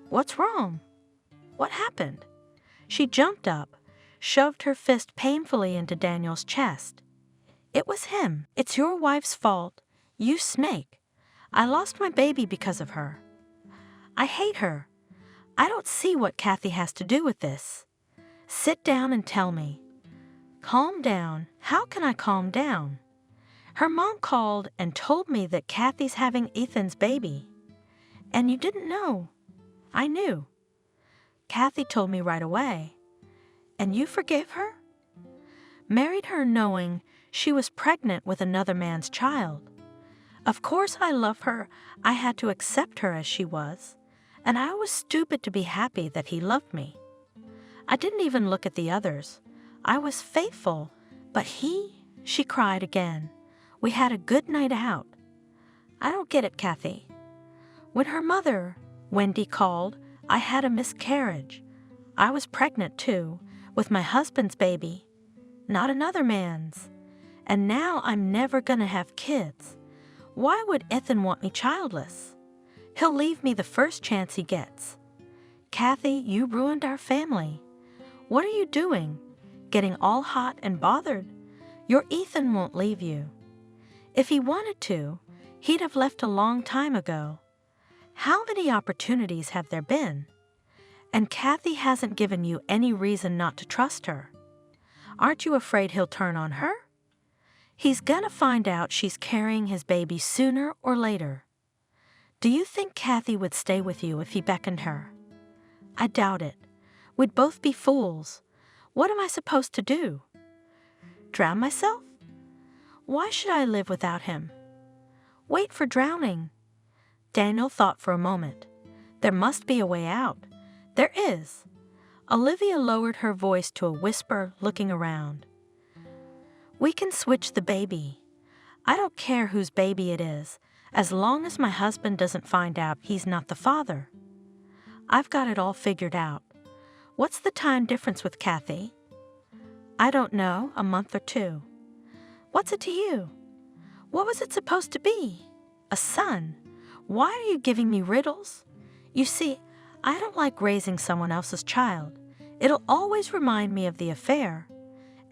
What's wrong? What happened? She jumped up, shoved her fist painfully into Daniel's chest. It was him. It's your wife's fault. You snake. I lost my baby because of her. I hate her. I don't see what Kathy has to do with this. Sit down and tell me. Calm down. How can I calm down? Her mom called and told me that Kathy's having Ethan's baby. And you didn't know. I knew. Kathy told me right away. And you forgave her? Married her knowing she was pregnant with another man's child. Of course I love her. I had to accept her as she was. And I was stupid to be happy that he loved me. I didn't even look at the others. I was faithful. But she cried again. We had a good night out. I don't get it, Kathy. When her mother, Wendy, called, I had a miscarriage. I was pregnant, too, with my husband's baby, not another man's. And now I'm never gonna have kids. Why would Ethan want me childless? He'll leave me the first chance he gets. Kathy, you ruined our family. What are you doing? Getting all hot and bothered? Your Ethan won't leave you. If he wanted to, he'd have left a long time ago. How many opportunities have there been? And Kathy hasn't given you any reason not to trust her. Aren't you afraid he'll turn on her? He's gonna find out she's carrying his baby sooner or later. Do you think Kathy would stay with you if he beckoned her? I doubt it. We'd both be fools. What am I supposed to do? Drown myself? Why should I live without him? Wait for drowning. Daniel thought for a moment. There must be a way out. There is. Olivia lowered her voice to a whisper, looking around. We can switch the baby. I don't care whose baby it is, as long as my husband doesn't find out he's not the father. I've got it all figured out. What's the time difference with Kathy? I don't know, a month or two. What's it to you? What was it supposed to be? A son? Why are you giving me riddles? You see, I don't like raising someone else's child. It'll always remind me of the affair.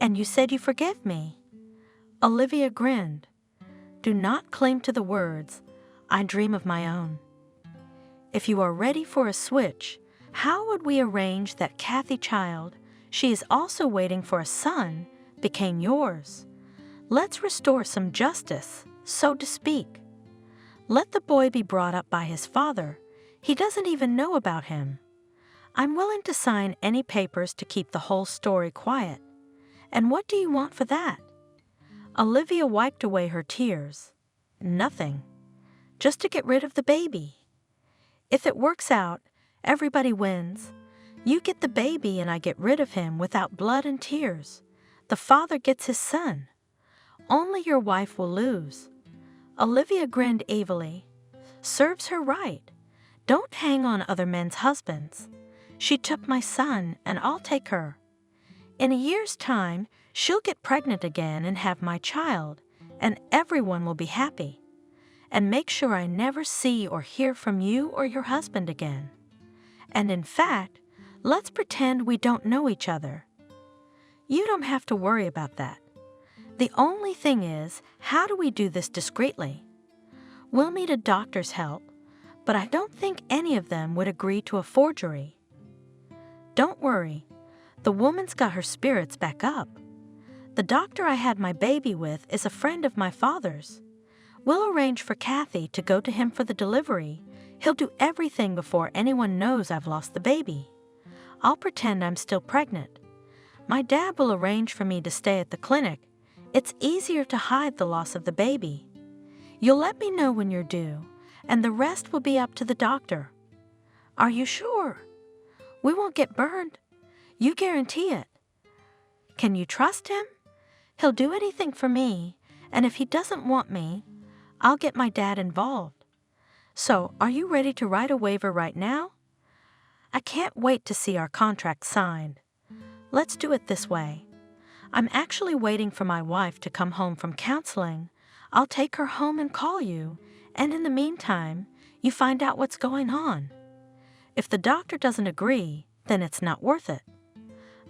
And you said you forgive me. Olivia grinned. Do not cling to the words. I dream of my own. If you are ready for a switch, how would we arrange that Kathy child, she is also waiting for a son, became yours? Let's restore some justice, so to speak. Let the boy be brought up by his father. He doesn't even know about him. I'm willing to sign any papers to keep the whole story quiet. And what do you want for that? Olivia wiped away her tears. Nothing. Just to get rid of the baby. If it works out, everybody wins. You get the baby and I get rid of him without blood and tears. The father gets his son. Only your wife will lose. Olivia grinned evilly. Serves her right. Don't hang on other men's husbands. She took my son, and I'll take her. In a year's time, she'll get pregnant again and have my child, and everyone will be happy. And make sure I never see or hear from you or your husband again. And in fact, let's pretend we don't know each other. You don't have to worry about that. The only thing is, how do we do this discreetly? We'll need a doctor's help, but I don't think any of them would agree to a forgery. Don't worry. The woman's got her spirits back up. The doctor I had my baby with is a friend of my father's. We'll arrange for Kathy to go to him for the delivery. He'll do everything before anyone knows I've lost the baby. I'll pretend I'm still pregnant. My dad will arrange for me to stay at the clinic. It's easier to hide the loss of the baby. You'll let me know when you're due, and the rest will be up to the doctor. Are you sure? We won't get burned. You guarantee it. Can you trust him? He'll do anything for me, and if he doesn't want me, I'll get my dad involved. So, are you ready to write a waiver right now? I can't wait to see our contract signed. Let's do it this way. I'm actually waiting for my wife to come home from counseling. I'll take her home and call you, and in the meantime, you find out what's going on. If the doctor doesn't agree, then it's not worth it.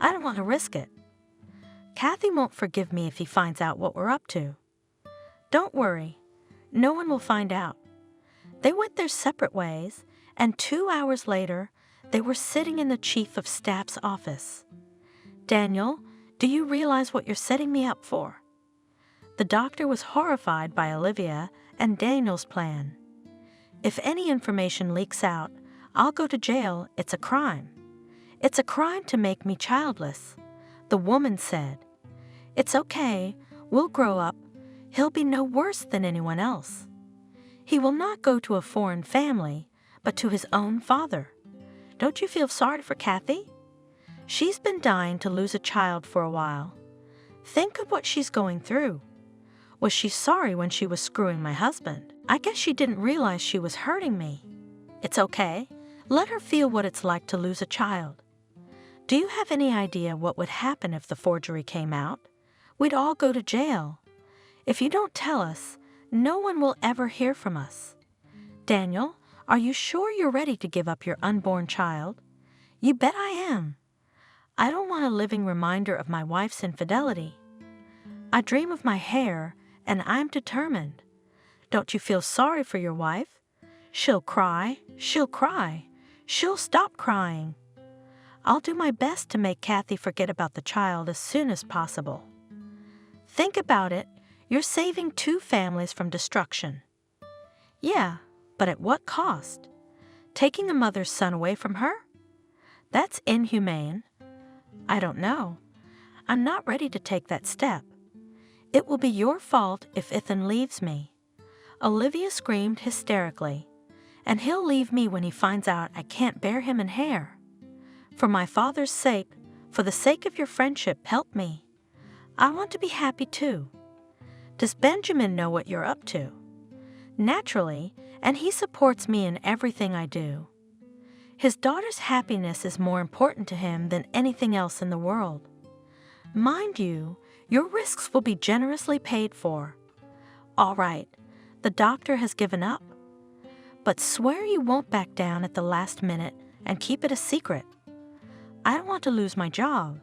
I don't want to risk it. Kathy won't forgive me if he finds out what we're up to. Don't worry, no one will find out. They went their separate ways, and 2 hours later, they were sitting in the chief of staff's office. Daniel, do you realize what you're setting me up for? The doctor was horrified by Olivia and Daniel's plan. If any information leaks out, I'll go to jail. It's a crime. It's a crime to make me childless. The woman said, "It's okay. We'll grow up. He'll be no worse than anyone else. He will not go to a foreign family, but to his own father." Don't you feel sorry for Kathy? She's been dying to lose a child for a while. Think of what she's going through. Was she sorry when she was screwing my husband? I guess she didn't realize she was hurting me. It's okay. Let her feel what it's like to lose a child. Do you have any idea what would happen if the forgery came out? We'd all go to jail. If you don't tell us, no one will ever hear from us. Daniel, are you sure you're ready to give up your unborn child? You bet I am. I don't want a living reminder of my wife's infidelity. I dream of my hair, and I'm determined. Don't you feel sorry for your wife? She'll cry, she'll cry, she'll stop crying. I'll do my best to make Kathy forget about the child as soon as possible. Think about it. You're saving 2 families from destruction. Yeah, but at what cost? Taking a mother's son away from her? That's inhumane. I don't know. I'm not ready to take that step. It will be your fault if Ethan leaves me. Olivia screamed hysterically, and he'll leave me when he finds out I can't bear him in hair. For my father's sake, for the sake of your friendship, help me. I want to be happy too. Does Benjamin know what you're up to? Naturally, and he supports me in everything I do. His daughter's happiness is more important to him than anything else in the world. Mind you, your risks will be generously paid for. All right, the doctor has given up. But swear you won't back down at the last minute and keep it a secret. I don't want to lose my job.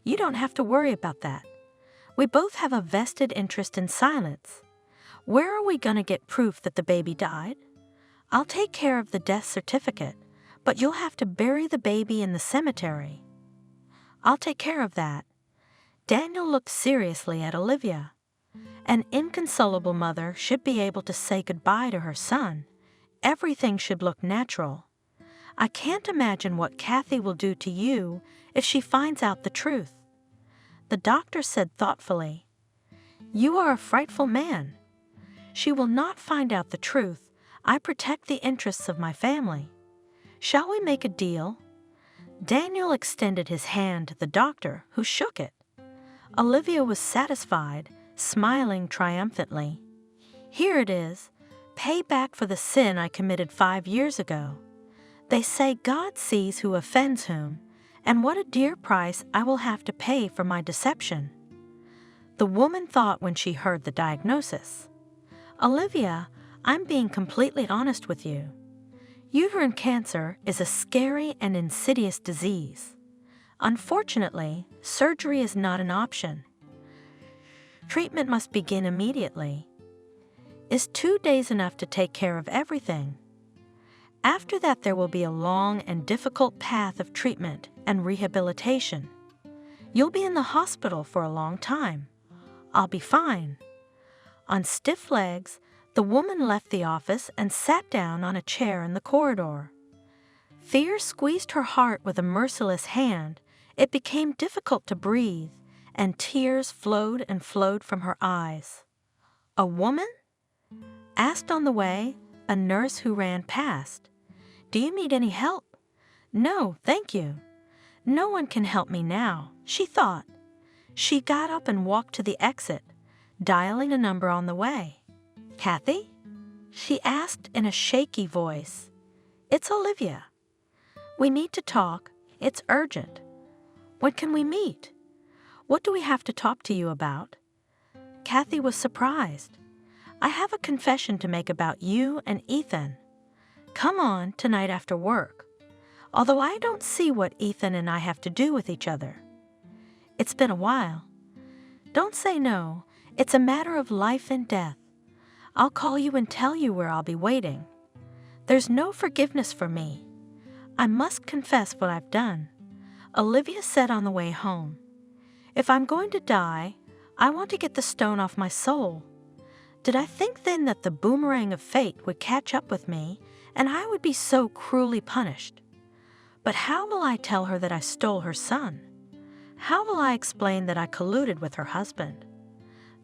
You don't have to worry about that. We both have a vested interest in silence. Where are we going to get proof that the baby died? I'll take care of the death certificate, but you'll have to bury the baby in the cemetery. I'll take care of that. Daniel looked seriously at Olivia. An inconsolable mother should be able to say goodbye to her son. Everything should look natural. I can't imagine what Kathy will do to you if she finds out the truth. The doctor said thoughtfully, "You are a frightful man. She will not find out the truth. I protect the interests of my family. Shall we make a deal?" Daniel extended his hand to the doctor, who shook it. Olivia was satisfied, smiling triumphantly. "Here it is. Pay back for the sin I committed 5 years ago. They say God sees who offends whom, and what a dear price I will have to pay for my deception." The woman thought when she heard the diagnosis. "Olivia, I'm being completely honest with you. Uterine cancer is a scary and insidious disease. Unfortunately, surgery is not an option. Treatment must begin immediately. Is 2 days enough to take care of everything? After that, there will be a long and difficult path of treatment and rehabilitation. You'll be in the hospital for a long time. I'll be fine." On stiff legs, the woman left the office and sat down on a chair in the corridor. Fear squeezed her heart with a merciless hand. It became difficult to breathe, and tears flowed and flowed from her eyes. "A woman?" asked on the way a nurse who ran past. "Do you need any help?" "No, thank you. No one can help me now," she thought. She got up and walked to the exit, dialing a number on the way. "Kathy?" she asked in a shaky voice. "It's Olivia. We need to talk. It's urgent. When can we meet? What do we have to talk to you about?" Kathy was surprised. "I have a confession to make about you and Ethan. Come on tonight after work. Although I don't see what Ethan and I have to do with each other. It's been a while. Don't say no. It's a matter of life and death. I'll call you and tell you where I'll be waiting. There's no forgiveness for me. I must confess what I've done," Olivia said on the way home. "If I'm going to die, I want to get the stone off my soul. Did I think then that the boomerang of fate would catch up with me and I would be so cruelly punished? But how will I tell her that I stole her son? How will I explain that I colluded with her husband?"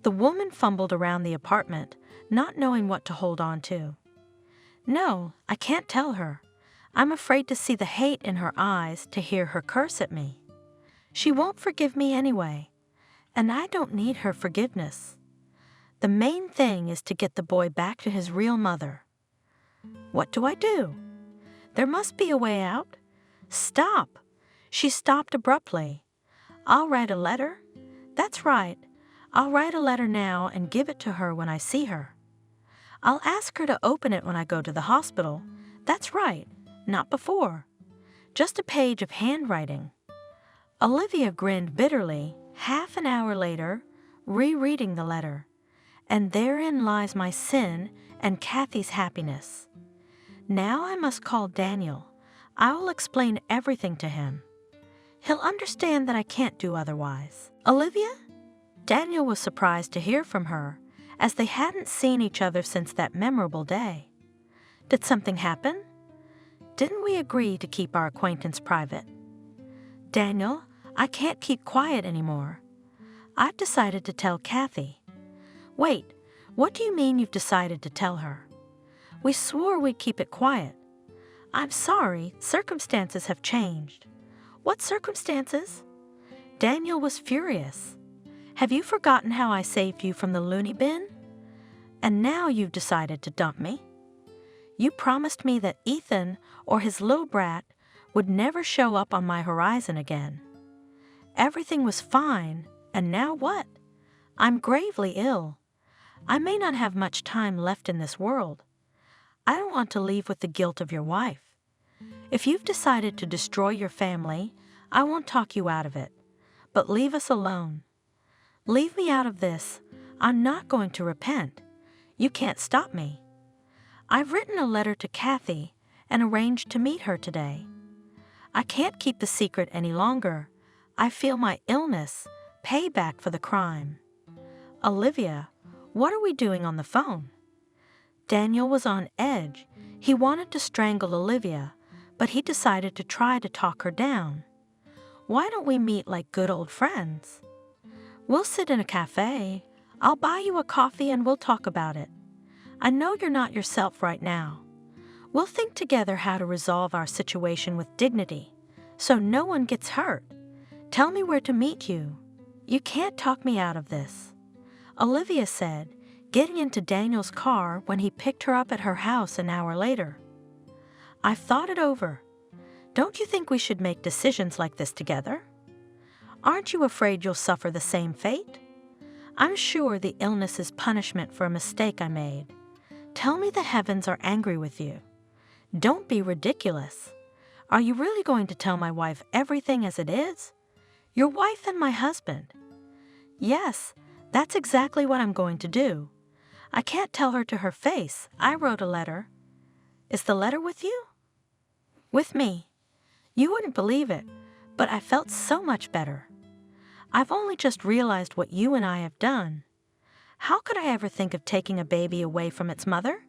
The woman fumbled around the apartment, not knowing what to hold on to. "No, I can't tell her. I'm afraid to see the hate in her eyes, to hear her curse at me. She won't forgive me anyway, and I don't need her forgiveness. The main thing is to get the boy back to his real mother. What do I do? There must be a way out. Stop!" She stopped abruptly. "I'll write a letter. That's right. I'll write a letter now and give it to her when I see her. I'll ask her to open it when I go to the hospital. That's right, not before. Just a page of handwriting." Olivia grinned bitterly, half an hour later, rereading the letter. "And therein lies my sin and Kathy's happiness. Now I must call Daniel. I will explain everything to him. He'll understand that I can't do otherwise." "Olivia?" Daniel was surprised to hear from her, as they hadn't seen each other since that memorable day. "Did something happen? Didn't we agree to keep our acquaintance private?" "Daniel, I can't keep quiet anymore. I've decided to tell Kathy." "Wait, what do you mean you've decided to tell her?" "We swore we'd keep it quiet." "I'm sorry, circumstances have changed." "What circumstances?" Daniel was furious. "Have you forgotten how I saved you from the loony bin? And now you've decided to dump me? You promised me that Ethan or his little brat would never show up on my horizon again. Everything was fine, and now what? I'm gravely ill. I may not have much time left in this world. I don't want to leave with the guilt of your wife. If you've decided to destroy your family, I won't talk you out of it. But leave us alone. Leave me out of this. I'm not going to repent. You can't stop me. I've written a letter to Kathy and arranged to meet her today. I can't keep the secret any longer. I feel my illness, payback for the crime. Olivia, what are we doing on the phone?" Daniel was on edge. He wanted to strangle Olivia, but he decided to try to talk her down. "Why don't we meet like good old friends? We'll sit in a cafe. I'll buy you a coffee and we'll talk about it. I know you're not yourself right now. We'll think together how to resolve our situation with dignity, so no one gets hurt. Tell me where to meet you. You can't talk me out of this," Olivia said, getting into Daniel's car when he picked her up at her house an hour later. "I've thought it over. Don't you think we should make decisions like this together? Aren't you afraid you'll suffer the same fate? I'm sure the illness is punishment for a mistake I made. Tell me the heavens are angry with you. Don't be ridiculous. Are you really going to tell my wife everything as it is? Your wife and my husband?" "Yes, that's exactly what I'm going to do. I can't tell her to her face. I wrote a letter." "Is the letter with you?" "With me. You wouldn't believe it, but I felt so much better. I've only just realized what you and I have done. How could I ever think of taking a baby away from its mother?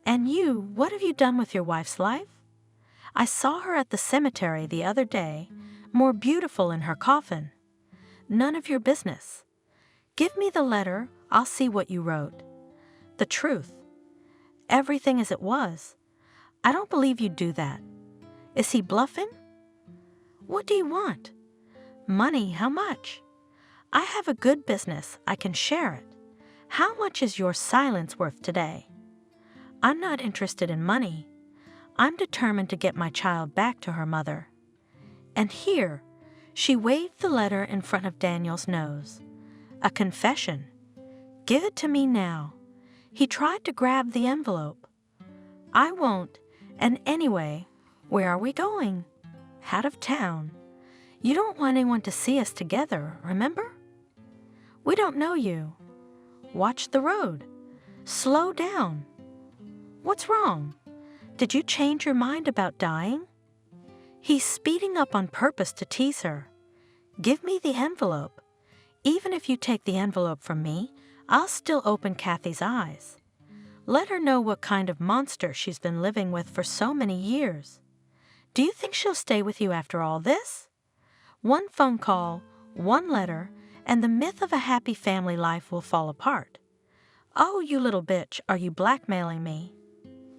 And you, what have you done with your wife's life? I saw her at the cemetery the other day, more beautiful in her coffin. None of your business. Give me the letter, I'll see what you wrote. The truth. Everything as it was. I don't believe you'd do that. Is he bluffing? What do you want? Money, how much? I have a good business, I can share it. How much is your silence worth today? I'm not interested in money. I'm determined to get my child back to her mother. And here, she waved the letter in front of Daniel's nose. A confession. Give it to me now. He tried to grab the envelope. I won't. And anyway, where are we going? Out of town. You don't want anyone to see us together, remember? We don't know you. Watch the road. Slow down. What's wrong? Did you change your mind about dying? He's speeding up on purpose to tease her. Give me the envelope. Even if you take the envelope from me, I'll still open Kathy's eyes. Let her know what kind of monster she's been living with for so many years. Do you think she'll stay with you after all this? One phone call, one letter, and the myth of a happy family life will fall apart. Oh, you little bitch, are you blackmailing me?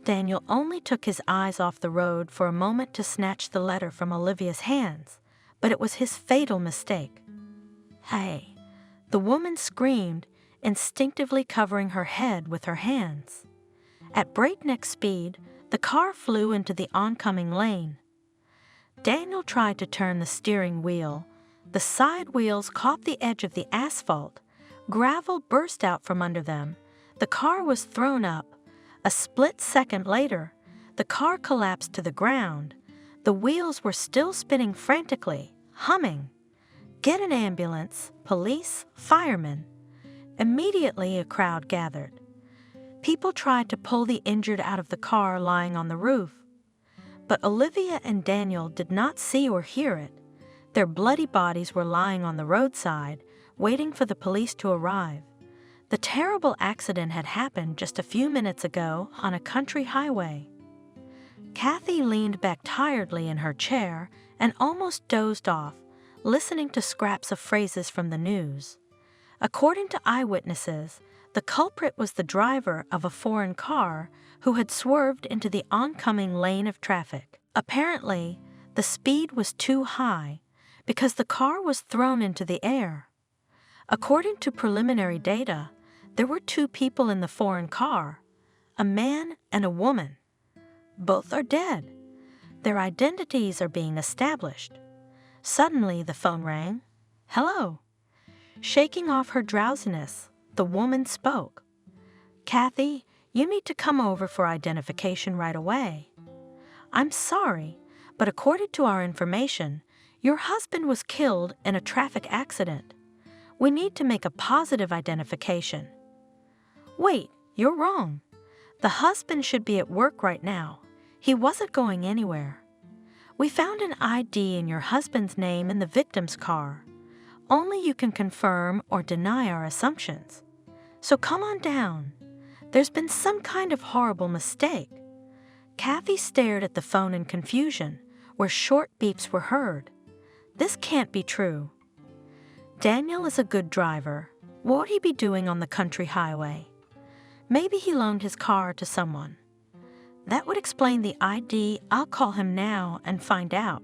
Daniel only took his eyes off the road for a moment to snatch the letter from Olivia's hands, but it was his fatal mistake. Hey, the woman screamed, instinctively covering her head with her hands. At breakneck speed, the car flew into the oncoming lane. Daniel tried to turn the steering wheel. The side wheels caught the edge of the asphalt. Gravel burst out from under them. The car was thrown up. A split second later, the car collapsed to the ground. The wheels were still spinning frantically, humming. Get an ambulance, police, firemen. Immediately a crowd gathered. People tried to pull the injured out of the car lying on the roof. But Olivia and Daniel did not see or hear it. Their bloody bodies were lying on the roadside, waiting for the police to arrive. The terrible accident had happened just a few minutes ago on a country highway. Kathy leaned back tiredly in her chair and almost dozed off, listening to scraps of phrases from the news. According to eyewitnesses, the culprit was the driver of a foreign car who had swerved into the oncoming lane of traffic. Apparently, the speed was too high because the car was thrown into the air. According to preliminary data, there were 2 people in the foreign car, a man and a woman. Both are dead. Their identities are being established. Suddenly, the phone rang. Hello. Shaking off her drowsiness, the woman spoke. Kathy, you need to come over for identification right away. I'm sorry, but according to our information, your husband was killed in a traffic accident. We need to make a positive identification. Wait, you're wrong. The husband should be at work right now. He wasn't going anywhere. We found an ID in your husband's name in the victim's car. Only you can confirm or deny our assumptions. So come on down. There's been some kind of horrible mistake. Kathy stared at the phone in confusion, where short beeps were heard. This can't be true. Daniel is a good driver. What would he be doing on the country highway? Maybe he loaned his car to someone. That would explain the ID. I'll call him now and find out.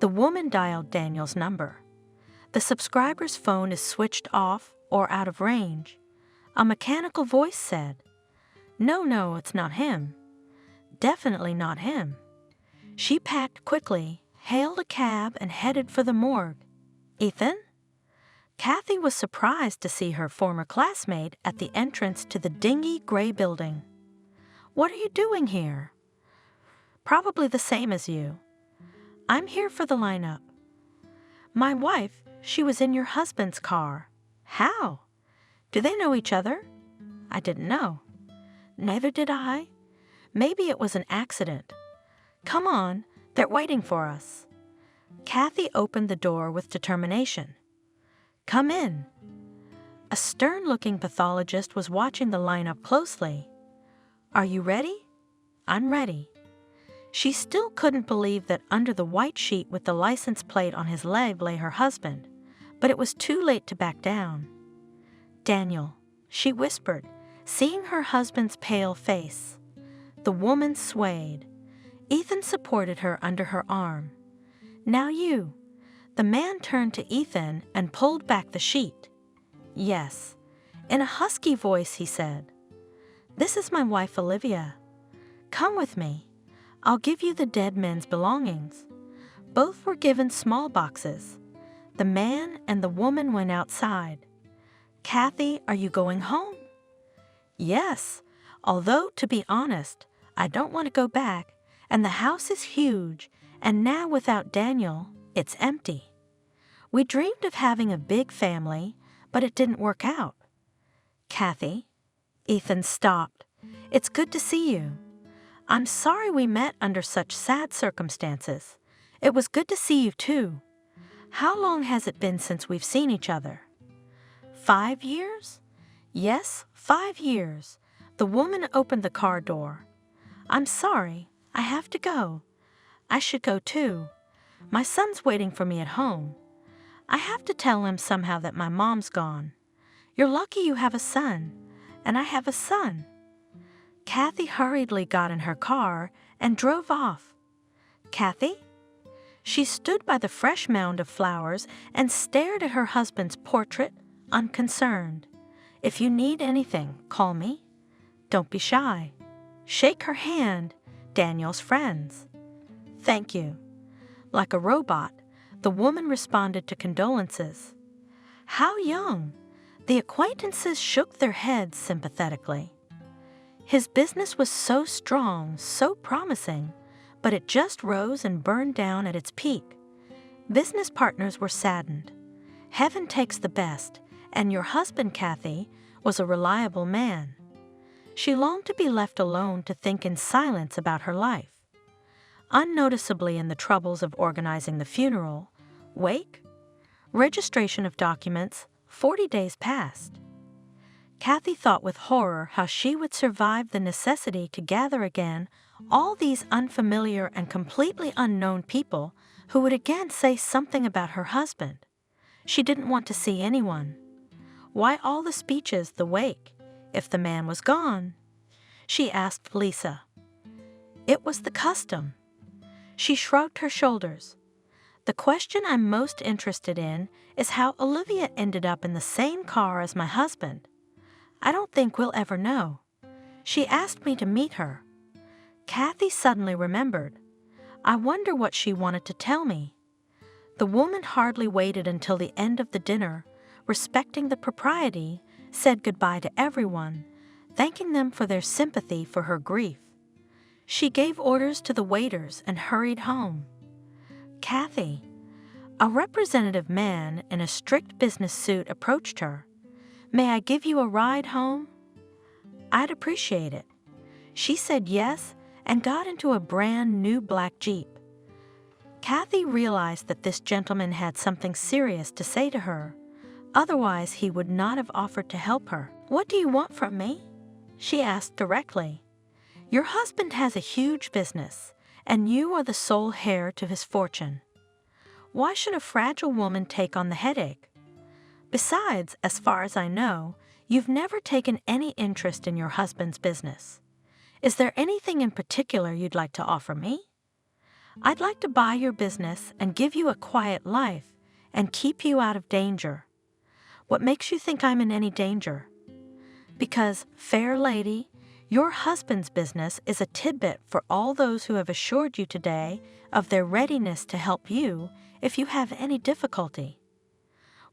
The woman dialed Daniel's number. The subscriber's phone is switched off or out of range. A mechanical voice said, No, it's not him. Definitely not him. She packed quickly, hailed a cab, and headed for the morgue. Ethan? Kathy was surprised to see her former classmate at the entrance to the dingy gray building. What are you doing here? Probably the same as you. I'm here for the lineup. My wife, she was in your husband's car. How? Do they know each other? I didn't know. Neither did I. Maybe it was an accident. Come on, they're waiting for us. Kathy opened the door with determination. Come in. A stern-looking pathologist was watching the lineup closely. Are you ready? I'm ready. She still couldn't believe that under the white sheet with the license plate on his leg lay her husband, but it was too late to back down. "Daniel," she whispered, seeing her husband's pale face. The woman swayed. Ethan supported her under her arm. "Now you." The man turned to Ethan and pulled back the sheet. "Yes." In a husky voice he said, "This is my wife Olivia. Come with me. I'll give you the dead men's belongings." Both were given small boxes. The man and the woman went outside. "Kathy, are you going home?" "Yes, although, to be honest, I don't want to go back, and the house is huge, and now without Daniel, it's empty. We dreamed of having a big family, but it didn't work out." "Kathy," Ethan stopped. "It's good to see you. I'm sorry we met under such sad circumstances. It was good to see you, too. How long has it been since we've seen each other?" 5 years? "Yes, 5 years." The woman opened the car door. "I'm sorry. I have to go. I should go, too. My son's waiting for me at home. I have to tell him somehow that my mom's gone. You're lucky you have a son, and I have a son." Kathy hurriedly got in her car and drove off. "Kathy?" She stood by the fresh mound of flowers and stared at her husband's portrait, unconcerned. "If you need anything, call me. Don't be shy. Shake her hand, Daniel's friends." "Thank you." Like a robot, the woman responded to condolences. "How young?" The acquaintances shook their heads sympathetically. His business was so strong, so promising, but it just rose and burned down at its peak. Business partners were saddened. Heaven takes the best, and your husband, Kathy, was a reliable man. She longed to be left alone to think in silence about her life. Unnoticeably in the troubles of organizing the funeral, wake, registration of documents, 40 days passed. Kathy thought with horror how she would survive the necessity to gather again all these unfamiliar and completely unknown people who would again say something about her husband. She didn't want to see anyone. Why all the speeches, the wake, if the man was gone? She asked Lisa. It was the custom. She shrugged her shoulders. The question I'm most interested in is how Olivia ended up in the same car as my husband. I don't think we'll ever know. She asked me to meet her. Kathy suddenly remembered. I wonder what she wanted to tell me. The woman hardly waited until the end of the dinner, respecting the propriety, said goodbye to everyone, thanking them for their sympathy for her grief. She gave orders to the waiters and hurried home. Kathy, a representative man in a strict business suit approached her. May I give you a ride home? I'd appreciate it. She said yes and got into a brand new black Jeep. Kathy realized that this gentleman had something serious to say to her. Otherwise, he would not have offered to help her. What do you want from me? She asked directly. Your husband has a huge business, and you are the sole heir to his fortune. Why should a fragile woman take on the headache? Besides, as far as I know, you've never taken any interest in your husband's business. Is there anything in particular you'd like to offer me? I'd like to buy your business and give you a quiet life and keep you out of danger. What makes you think I'm in any danger? Because, fair lady, your husband's business is a tidbit for all those who have assured you today of their readiness to help you if you have any difficulty.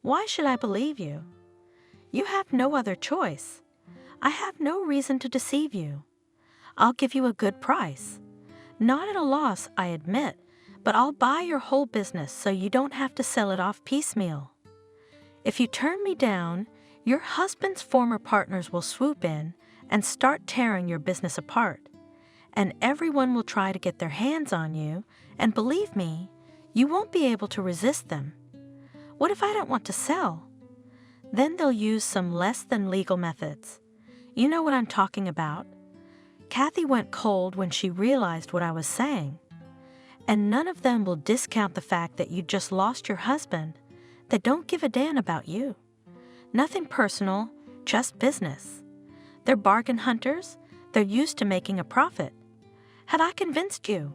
Why should I believe you? You have no other choice. I have no reason to deceive you. I'll give you a good price. Not at a loss, I admit, but I'll buy your whole business so you don't have to sell it off piecemeal. If you turn me down, your husband's former partners will swoop in and start tearing your business apart, and everyone will try to get their hands on you, and believe me, you won't be able to resist them. What if I don't want to sell? Then they'll use some less than legal methods. You know what I'm talking about. Kathy went cold when she realized what I was saying. And none of them will discount the fact that you just lost your husband. They don't give a damn about you. Nothing personal, just business. They're bargain hunters. They're used to making a profit. Had I convinced you?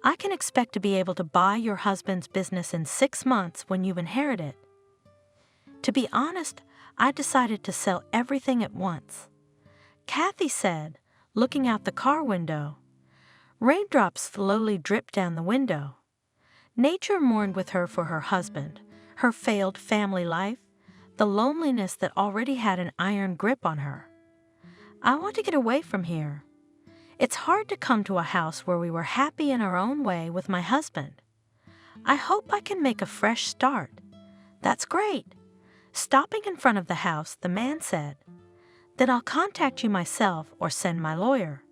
I can expect to be able to buy your husband's business in 6 months when you inherit it. To be honest, I decided to sell everything at once. Kathy said, looking out the car window. Raindrops slowly dripped down the window. Nature mourned with her for her husband, her failed family life, the loneliness that already had an iron grip on her. I want to get away from here. It's hard to come to a house where we were happy in our own way with my husband. I hope I can make a fresh start. That's great. Stopping in front of the house, the man said, Then I'll contact you myself or send my lawyer.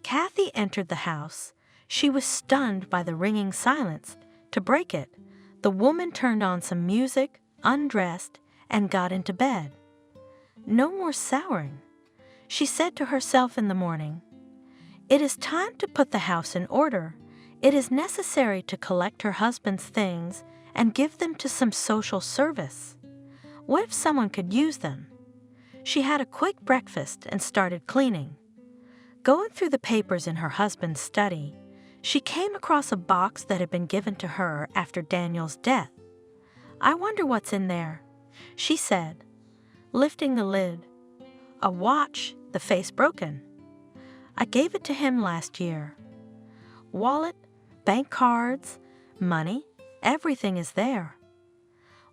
Kathy entered the house. She was stunned by the ringing silence. To break it, the woman turned on some music, undressed, and got into bed. No more souring. She said to herself in the morning, It is time to put the house in order. It is necessary to collect her husband's things and give them to some social service. What if someone could use them? She had a quick breakfast and started cleaning. Going through the papers in her husband's study, she came across a box that had been given to her after Daniel's death. I wonder what's in there, she said, lifting the lid. A watch, the face broken. I gave it to him last year. Wallet, bank cards, money, everything is there.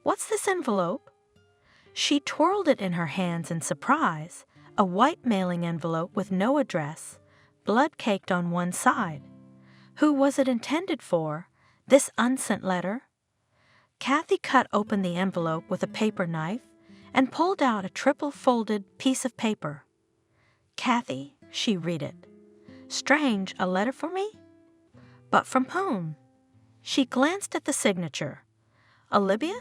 What's this envelope? She twirled it in her hands in surprise, a white mailing envelope with no address, blood caked on one side. Who was it intended for, this unsent letter? Kathy cut open the envelope with a paper knife and pulled out a triple-folded piece of paper. Kathy, she read it. Strange, a letter for me? But from whom? She glanced at the signature. Olivia?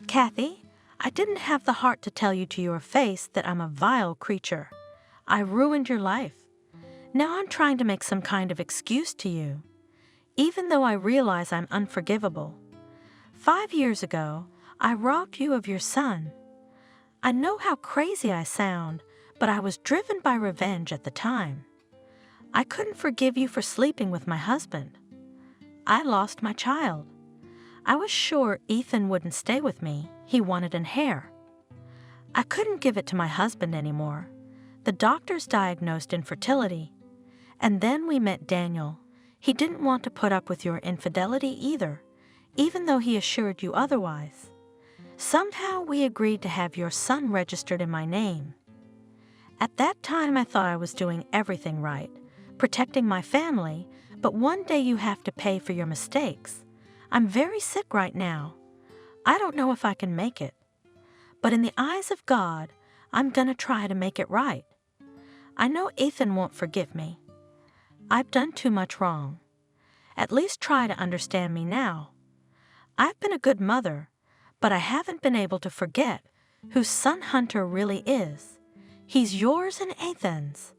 Kathy, I didn't have the heart to tell you to your face that I'm a vile creature. I ruined your life. Now I'm trying to make some kind of excuse to you, even though I realize I'm unforgivable. 5 years ago, I robbed you of your son. I know how crazy I sound, but I was driven by revenge at the time. I couldn't forgive you for sleeping with my husband. I lost my child. I was sure Ethan wouldn't stay with me. He wanted an heir. I couldn't give it to my husband anymore. The doctors diagnosed infertility. And then we met Daniel. He didn't want to put up with your infidelity either, even though he assured you otherwise. Somehow we agreed to have your son registered in my name. At that time I thought I was doing everything right, protecting my family, but one day you have to pay for your mistakes. I'm very sick right now. I don't know if I can make it. But in the eyes of God, I'm gonna try to make it right. I know Ethan won't forgive me. I've done too much wrong. At least try to understand me now. I've been a good mother, but I haven't been able to forget who son Hunter really is. He's yours and Ethan's.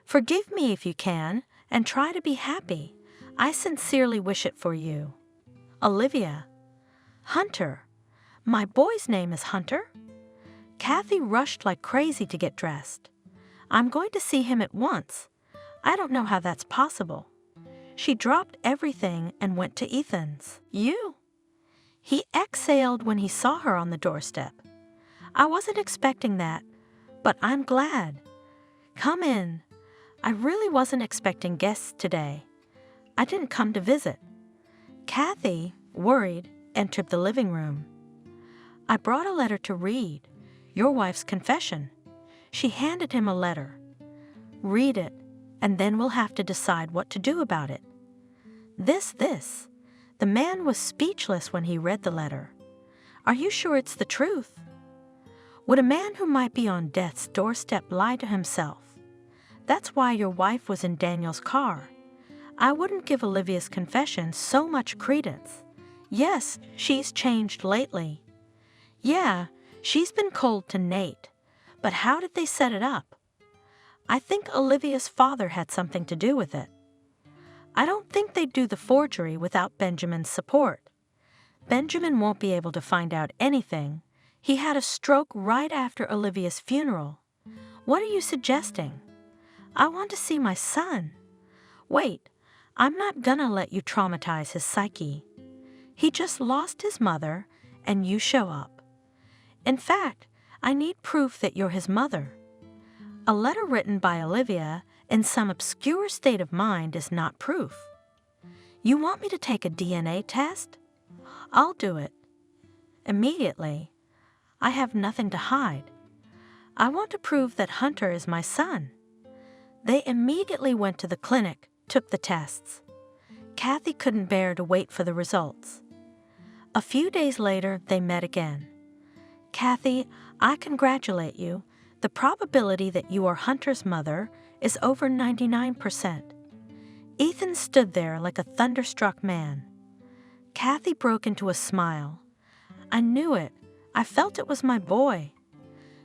Forgive me if you can, and try to be happy. I sincerely wish it for you. Olivia. Hunter. My boy's name is Hunter? Kathy rushed like crazy to get dressed. I'm going to see him at once. I don't know how that's possible. She dropped everything and went to Ethan's. You? He exhaled when he saw her on the doorstep. I wasn't expecting that, but I'm glad. Come in. I really wasn't expecting guests today. I didn't come to visit. Kathy, worried, entered the living room. I brought a letter to read, your wife's confession. She handed him a letter. Read it, and then we'll have to decide what to do about it. This. The man was speechless when he read the letter. Are you sure it's the truth? Would a man who might be on death's doorstep lie to himself? That's why your wife was in Daniel's car. I wouldn't give Olivia's confession so much credence. Yes, she's changed lately. Yeah, she's been cold to Nate. But how did they set it up? I think Olivia's father had something to do with it. I don't think they'd do the forgery without Benjamin's support. Benjamin won't be able to find out anything. He had a stroke right after Olivia's funeral. What are you suggesting? I want to see my son. Wait, I'm not gonna let you traumatize his psyche. He just lost his mother, and you show up. In fact, I need proof that you're his mother. A letter written by Olivia in some obscure state of mind is not proof. You want me to take a DNA test? I'll do it. Immediately. I have nothing to hide. I want to prove that Hunter is my son. They immediately went to the clinic, took the tests. Kathy couldn't bear to wait for the results. A few days later, they met again. Kathy, I congratulate you. The probability that you are Hunter's mother is over 99%. Ethan stood there like a thunderstruck man. Kathy broke into a smile. I knew it. I felt it was my boy.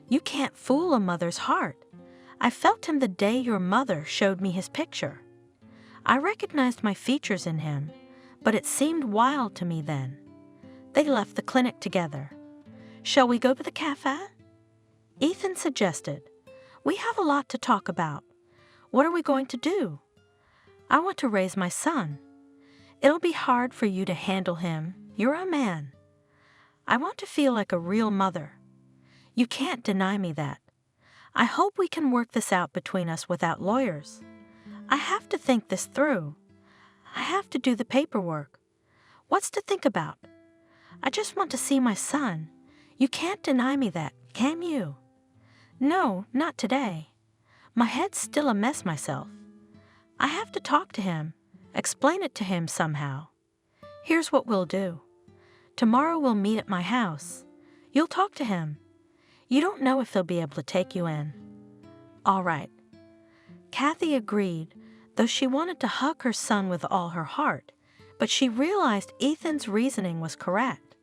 You can't fool a mother's heart. I felt him the day your mother showed me his picture. I recognized my features in him, but it seemed wild to me then. They left the clinic together. Shall we go to the cafe? Ethan suggested. We have a lot to talk about. What are we going to do? I want to raise my son. It'll be hard for you to handle him. You're a man. I want to feel like a real mother. You can't deny me that. I hope we can work this out between us without lawyers. I have to think this through. I have to do the paperwork. What's to think about? I just want to see my son. You can't deny me that, can you? No, not today. My head's still a mess myself. I have to talk to him, explain it to him somehow. Here's what we'll do. Tomorrow we'll meet at my house. You'll talk to him. You don't know if he'll be able to take you in. All right. Kathy agreed, though she wanted to hug her son with all her heart, but she realized Ethan's reasoning was correct.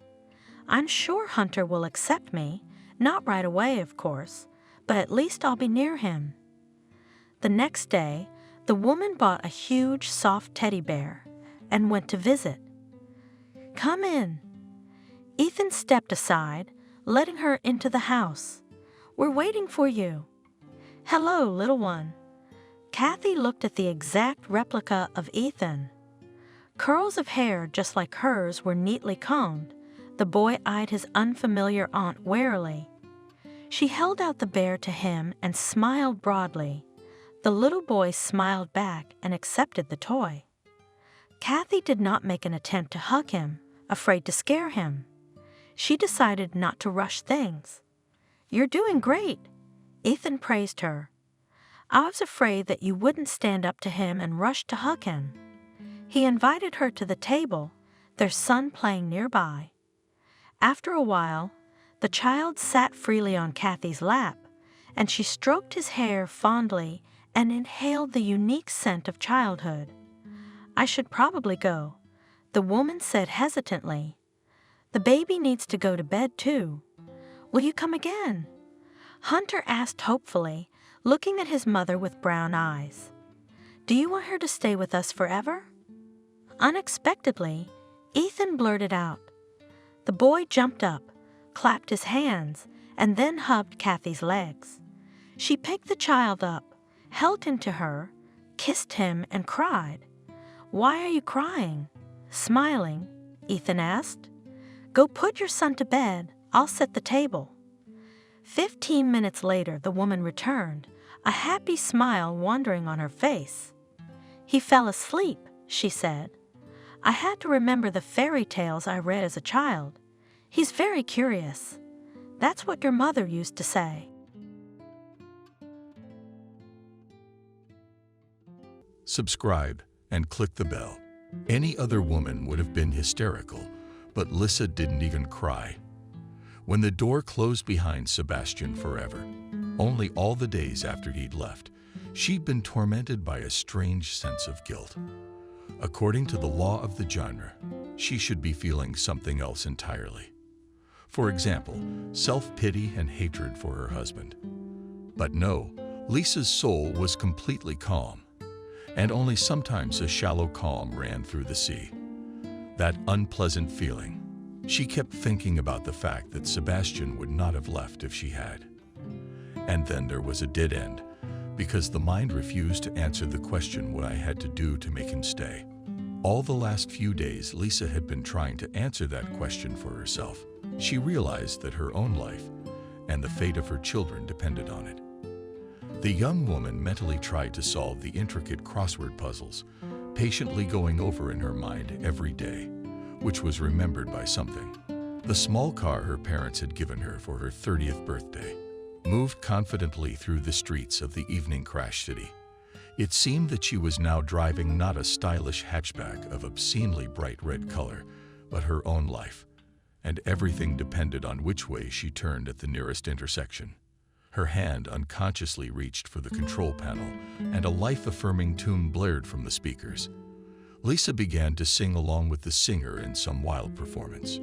I'm sure Hunter will accept me, not right away, of course, but at least I'll be near him. The next day, the woman bought a huge, soft teddy bear and went to visit. Come in. Ethan stepped aside, letting her into the house. We're waiting for you. Hello, little one. Kathy looked at the exact replica of Ethan. Curls of hair just like hers were neatly combed. The boy eyed his unfamiliar aunt warily. She held out the bear to him and smiled broadly. The little boy smiled back and accepted the toy. Kathy did not make an attempt to hug him, afraid to scare him. She decided not to rush things. You're doing great. Ethan praised her. I was afraid that you wouldn't stand up to him and rush to hug him. He invited her to the table, their son playing nearby. After a while, the child sat freely on Kathy's lap, and she stroked his hair fondly and inhaled the unique scent of childhood. I should probably go, the woman said hesitantly. The baby needs to go to bed too. Will you come again? Hunter asked hopefully, looking at his mother with brown eyes. Do you want her to stay with us forever? Unexpectedly, Ethan blurted out. The boy jumped up, clapped his hands, and then hugged Kathy's legs. She picked the child up, held him to her, kissed him, and cried. Why are you crying? Smiling, Ethan asked. Go put your son to bed. I'll set the table. 15 minutes later, the woman returned, a happy smile wandering on her face. He fell asleep, she said. I had to remember the fairy tales I read as a child. He's very curious. That's what your mother used to say. Subscribe and click the bell. Any other woman would have been hysterical, but Lissa didn't even cry. When the door closed behind Sebastian forever, only all the days after he'd left, she'd been tormented by a strange sense of guilt. According to the law of the genre, she should be feeling something else entirely. For example, self-pity and hatred for her husband. But no, Lisa's soul was completely calm, and only sometimes a shallow calm ran through the sea. That unpleasant feeling. She kept thinking about the fact that Sebastian would not have left if she had. And then there was a dead end, because the mind refused to answer the question what I had to do to make him stay. All the last few days, Lisa had been trying to answer that question for herself. She realized that her own life and the fate of her children depended on it. The young woman mentally tried to solve the intricate crossword puzzles, patiently going over in her mind every day, which was remembered by something. The small car her parents had given her for her 30th birthday moved confidently through the streets of the evening crash city. It seemed that she was now driving not a stylish hatchback of obscenely bright red color, but her own life, and everything depended on which way she turned at the nearest intersection. Her hand unconsciously reached for the control panel, and a life-affirming tune blared from the speakers. Lisa began to sing along with the singer in some wild performance.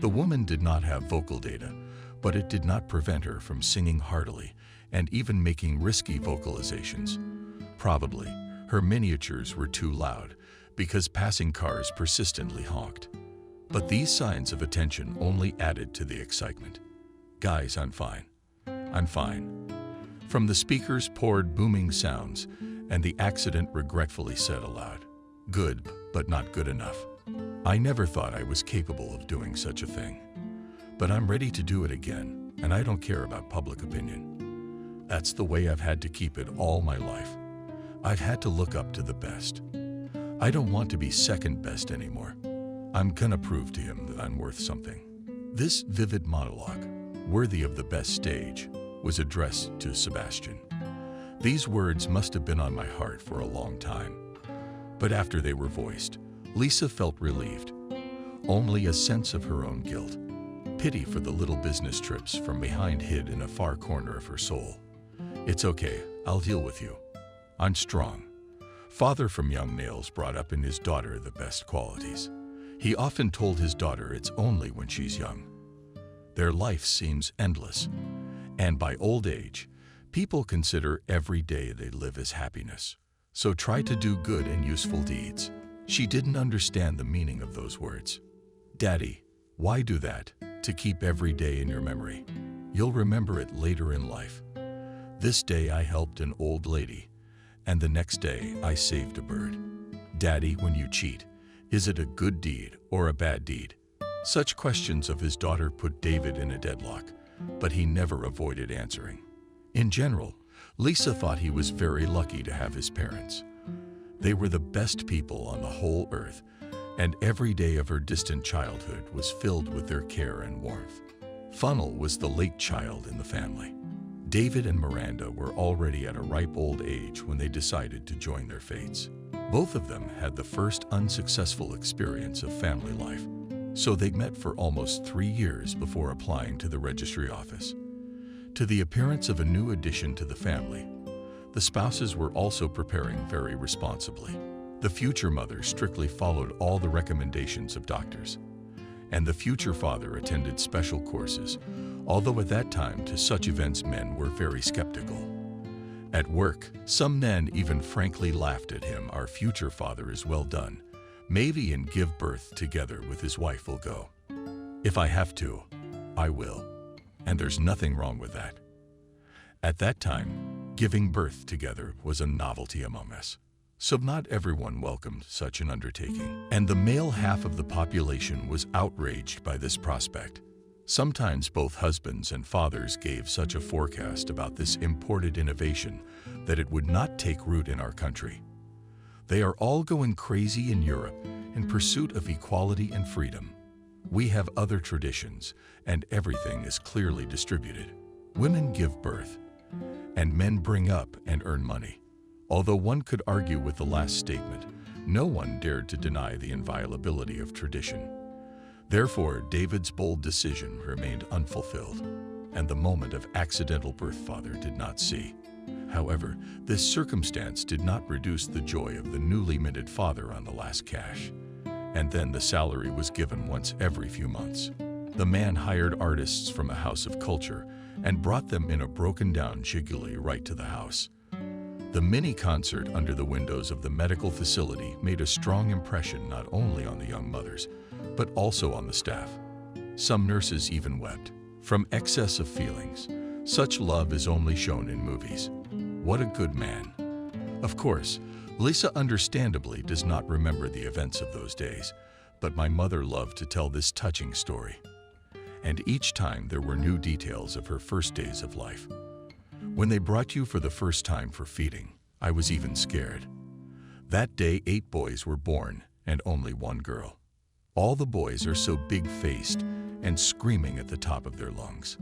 The woman did not have vocal data, but it did not prevent her from singing heartily and even making risky vocalizations. Probably, her miniatures were too loud because passing cars persistently honked. But these signs of attention only added to the excitement. "Guys, I'm fine. I'm fine." From the speakers poured booming sounds, and the accident regretfully said aloud, "Good, but not good enough. I never thought I was capable of doing such a thing. But I'm ready to do it again, and I don't care about public opinion. That's the way I've had to keep it all my life. I've had to look up to the best. I don't want to be second best anymore. I'm gonna prove to him that I'm worth something." This vivid monologue, worthy of the best stage, was addressed to Sebastian. These words must have been on my heart for a long time. But after they were voiced, Lisa felt relieved. Only a sense of her own guilt, pity for the little business trips from behind hid in a far corner of her soul. "It's okay, I'll deal with you. I'm strong." Father from young Nails brought up in his daughter the best qualities. He often told his daughter it's only when she's young. Their life seems endless, and by old age, people consider every day they live as happiness. So try to do good and useful deeds. She didn't understand the meaning of those words. "Daddy, why do that? To keep every day in your memory. You'll remember it later in life. This day I helped an old lady, and the next day I saved a bird. Daddy, when you cheat, is it a good deed or a bad deed?" Such questions of his daughter put David in a deadlock, but he never avoided answering. In general, Lisa thought he was very lucky to have his parents. They were the best people on the whole earth, and every day of her distant childhood was filled with their care and warmth. Funnel was the late child in the family. David and Miranda were already at a ripe old age when they decided to join their fates. Both of them had the first unsuccessful experience of family life, so they met for almost 3 years before applying to the registry office. To the appearance of a new addition to the family, the spouses were also preparing very responsibly. The future mother strictly followed all the recommendations of doctors, and the future father attended special courses, although at that time to such events men were very skeptical. At work, some men even frankly laughed at him. "Our future father is well done. Maybe and give birth together with his wife will go. If I have to, I will. And there's nothing wrong with that." At that time, giving birth together was a novelty among us. So not everyone welcomed such an undertaking, and the male half of the population was outraged by this prospect. Sometimes both husbands and fathers gave such a forecast about this imported innovation that it would not take root in our country. They are all going crazy in Europe in pursuit of equality and freedom. We have other traditions, and everything is clearly distributed. Women give birth, and men bring up and earn money. Although one could argue with the last statement, no one dared to deny the inviolability of tradition. Therefore, David's bold decision remained unfulfilled, and the moment of accidental birth father did not see. However, this circumstance did not reduce the joy of the newly minted father on the last cash. And then the salary was given once every few months. The man hired artists from a house of culture and brought them in a broken-down Zhiguli right to the house. The mini concert under the windows of the medical facility made a strong impression not only on the young mothers, but also on the staff. Some nurses even wept. From excess of feelings, such love is only shown in movies. What a good man. Of course, Lisa understandably does not remember the events of those days, but my mother loved to tell this touching story. And each time there were new details of her first days of life. When they brought you for the first time for feeding, I was even scared. That day 8 boys were born and only 1 girl. All the boys are so big-faced and screaming at the top of their lungs.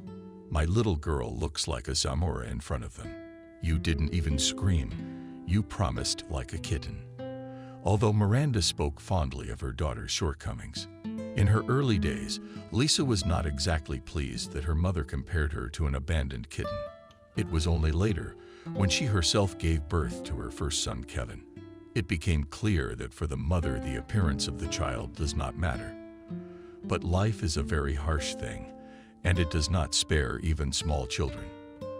My little girl looks like a Zamora in front of them. You didn't even scream. You promised like a kitten. Although Miranda spoke fondly of her daughter's shortcomings. In her early days, Lisa was not exactly pleased that her mother compared her to an abandoned kitten. It was only later, when she herself gave birth to her first son, Kevin, it became clear that for the mother the appearance of the child does not matter. But life is a very harsh thing, and it does not spare even small children.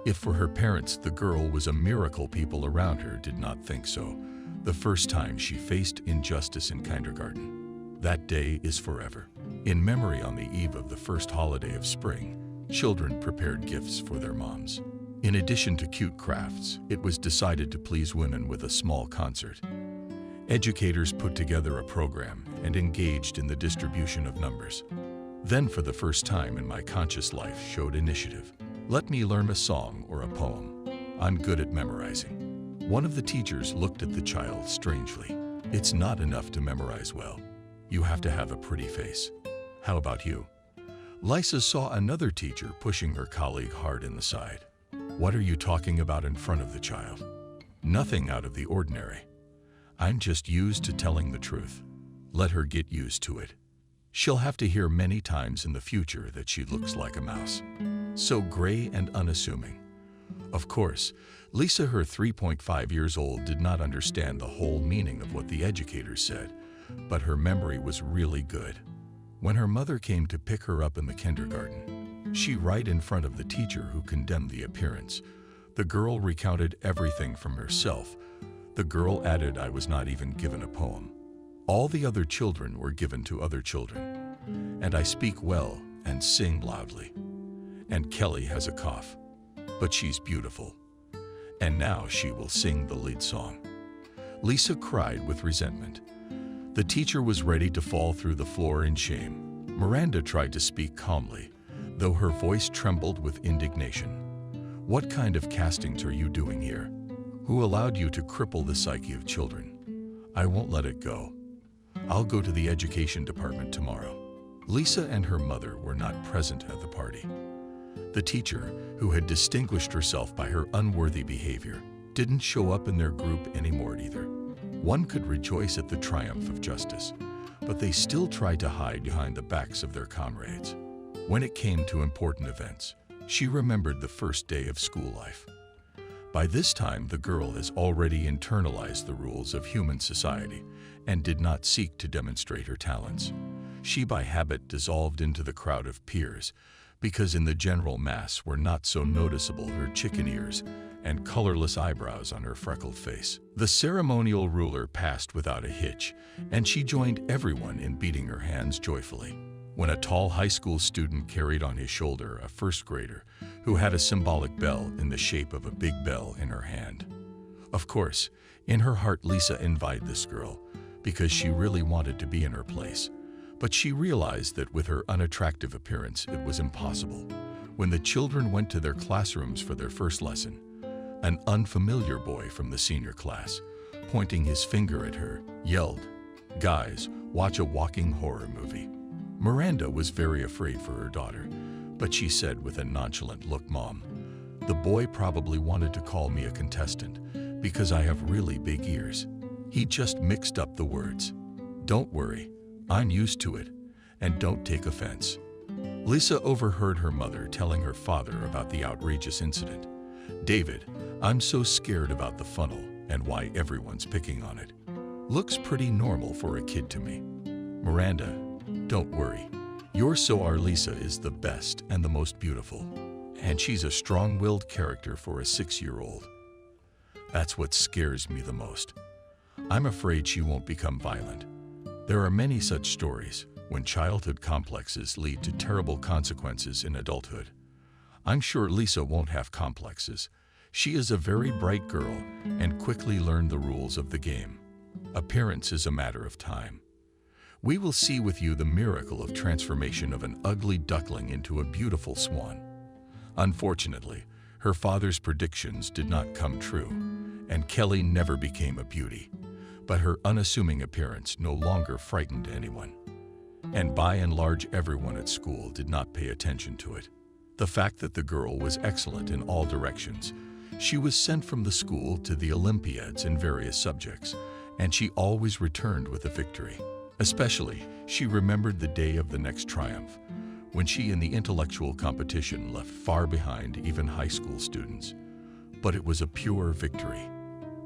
If for her parents the girl was a miracle, people around her did not think so. The first time she faced injustice in kindergarten. That day is forever. In memory, on the eve of the first holiday of spring, children prepared gifts for their moms. In addition to cute crafts, it was decided to please women with a small concert. Educators put together a program and engaged in the distribution of numbers. Then, for the first time in my conscious life, showed initiative. Let me learn a song or a poem. I'm good at memorizing. One of the teachers looked at the child strangely. It's not enough to memorize well. You have to have a pretty face. How about you? Lisa saw another teacher pushing her colleague hard in the side. What are you talking about in front of the child? Nothing out of the ordinary. I'm just used to telling the truth. Let her get used to it. She'll have to hear many times in the future that she looks like a mouse. So gray and unassuming. Of course, Lisa, her 3.5 years old, did not understand the whole meaning of what the educators said, but her memory was really good. When her mother came to pick her up in the kindergarten, she right in front of the teacher who condemned the appearance. The girl recounted everything from herself. The girl added, I was not even given a poem. All the other children were given to other children. And I speak well and sing loudly. And Kelly has a cough. But she's beautiful. And now she will sing the lead song. Lisa cried with resentment. The teacher was ready to fall through the floor in shame. Miranda tried to speak calmly, though her voice trembled with indignation. What kind of castings are you doing here? Who allowed you to cripple the psyche of children? I won't let it go. I'll go to the education department tomorrow. Lisa and her mother were not present at the party. The teacher, who had distinguished herself by her unworthy behavior, didn't show up in their group anymore either. One could rejoice at the triumph of justice, but they still tried to hide behind the backs of their comrades. When it came to important events, she remembered the first day of school life. By this time, the girl has already internalized the rules of human society and did not seek to demonstrate her talents. She by habit dissolved into the crowd of peers, because in the general mass were not so noticeable her chicken ears and colorless eyebrows on her freckled face. The ceremonial ruler passed without a hitch, and she joined everyone in beating her hands joyfully. When a tall high school student carried on his shoulder a first grader who had a symbolic bell in the shape of a big bell in her hand. Of course, in her heart, Lisa envied this girl because she really wanted to be in her place. But she realized that with her unattractive appearance, it was impossible. When the children went to their classrooms for their first lesson, an unfamiliar boy from the senior class, pointing his finger at her, yelled, "Guys, watch a walking horror movie." Miranda was very afraid for her daughter, but she said with a nonchalant look, "Mom, the boy probably wanted to call me a contestant because I have really big ears. He just mixed up the words. Don't worry, I'm used to it, and don't take offense." Lisa overheard her mother telling her father about the outrageous incident. "David, I'm so scared about the funnel and why everyone's picking on it. Looks pretty normal for a kid to me." Miranda, "Don't worry. Your Lisa is the best and the most beautiful. and she's a strong-willed character for a 6-year-old. That's what scares me the most. I'm afraid she won't become violent. There are many such stories when childhood complexes lead to terrible consequences in adulthood. I'm sure Lisa won't have complexes. She is a very bright girl and quickly learned the rules of the game. Appearance is a matter of time. We will see with you the miracle of transformation of an ugly duckling into a beautiful swan. Unfortunately, her father's predictions did not come true, and Kelly never became a beauty. But her unassuming appearance no longer frightened anyone. And by and large, everyone at school did not pay attention to it. The fact that the girl was excellent in all directions. She was sent from the school to the Olympiads in various subjects, and she always returned with a victory. Especially, she remembered the day of the next triumph, when she in the intellectual competition left far behind even high school students. But it was a pure victory.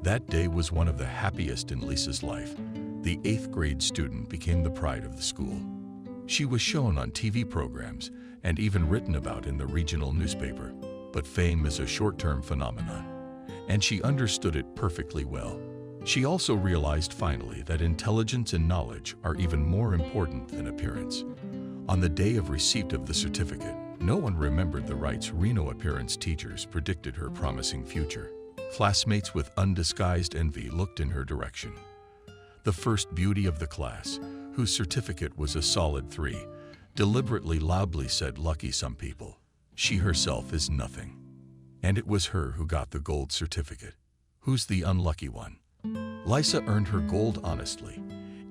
That day was one of the happiest in Lisa's life. The 8th grade student became the pride of the school. She was shown on TV programs and even written about in the regional newspaper. But fame is a short-term phenomenon, and she understood it perfectly well. She also realized finally that intelligence and knowledge are even more important than appearance. On the day of receipt of the certificate, no one remembered the Wrights Reno appearance teachers predicted her promising future. Classmates with undisguised envy looked in her direction. The first beauty of the class, whose certificate was a solid 3, deliberately loudly said, "Lucky some people. She herself is nothing." And it was her who got the gold certificate. Who's the unlucky one? Lisa earned her gold honestly,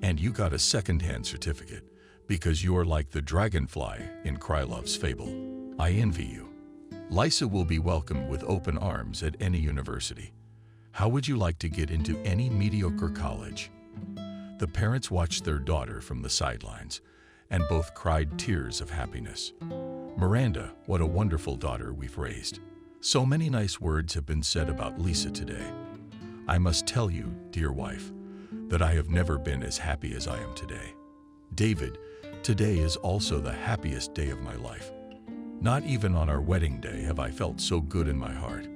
and you got a second-hand certificate because you're like the dragonfly in Krylov's fable. I envy you. Lisa will be welcomed with open arms at any university. How would you like to get into any mediocre college? The parents watched their daughter from the sidelines, and both cried tears of happiness. Miranda, what a wonderful daughter we've raised. So many nice words have been said about Lisa today. I must tell you, dear wife, that I have never been as happy as I am today. David, today is also the happiest day of my life. Not even on our wedding day have I felt so good in my heart.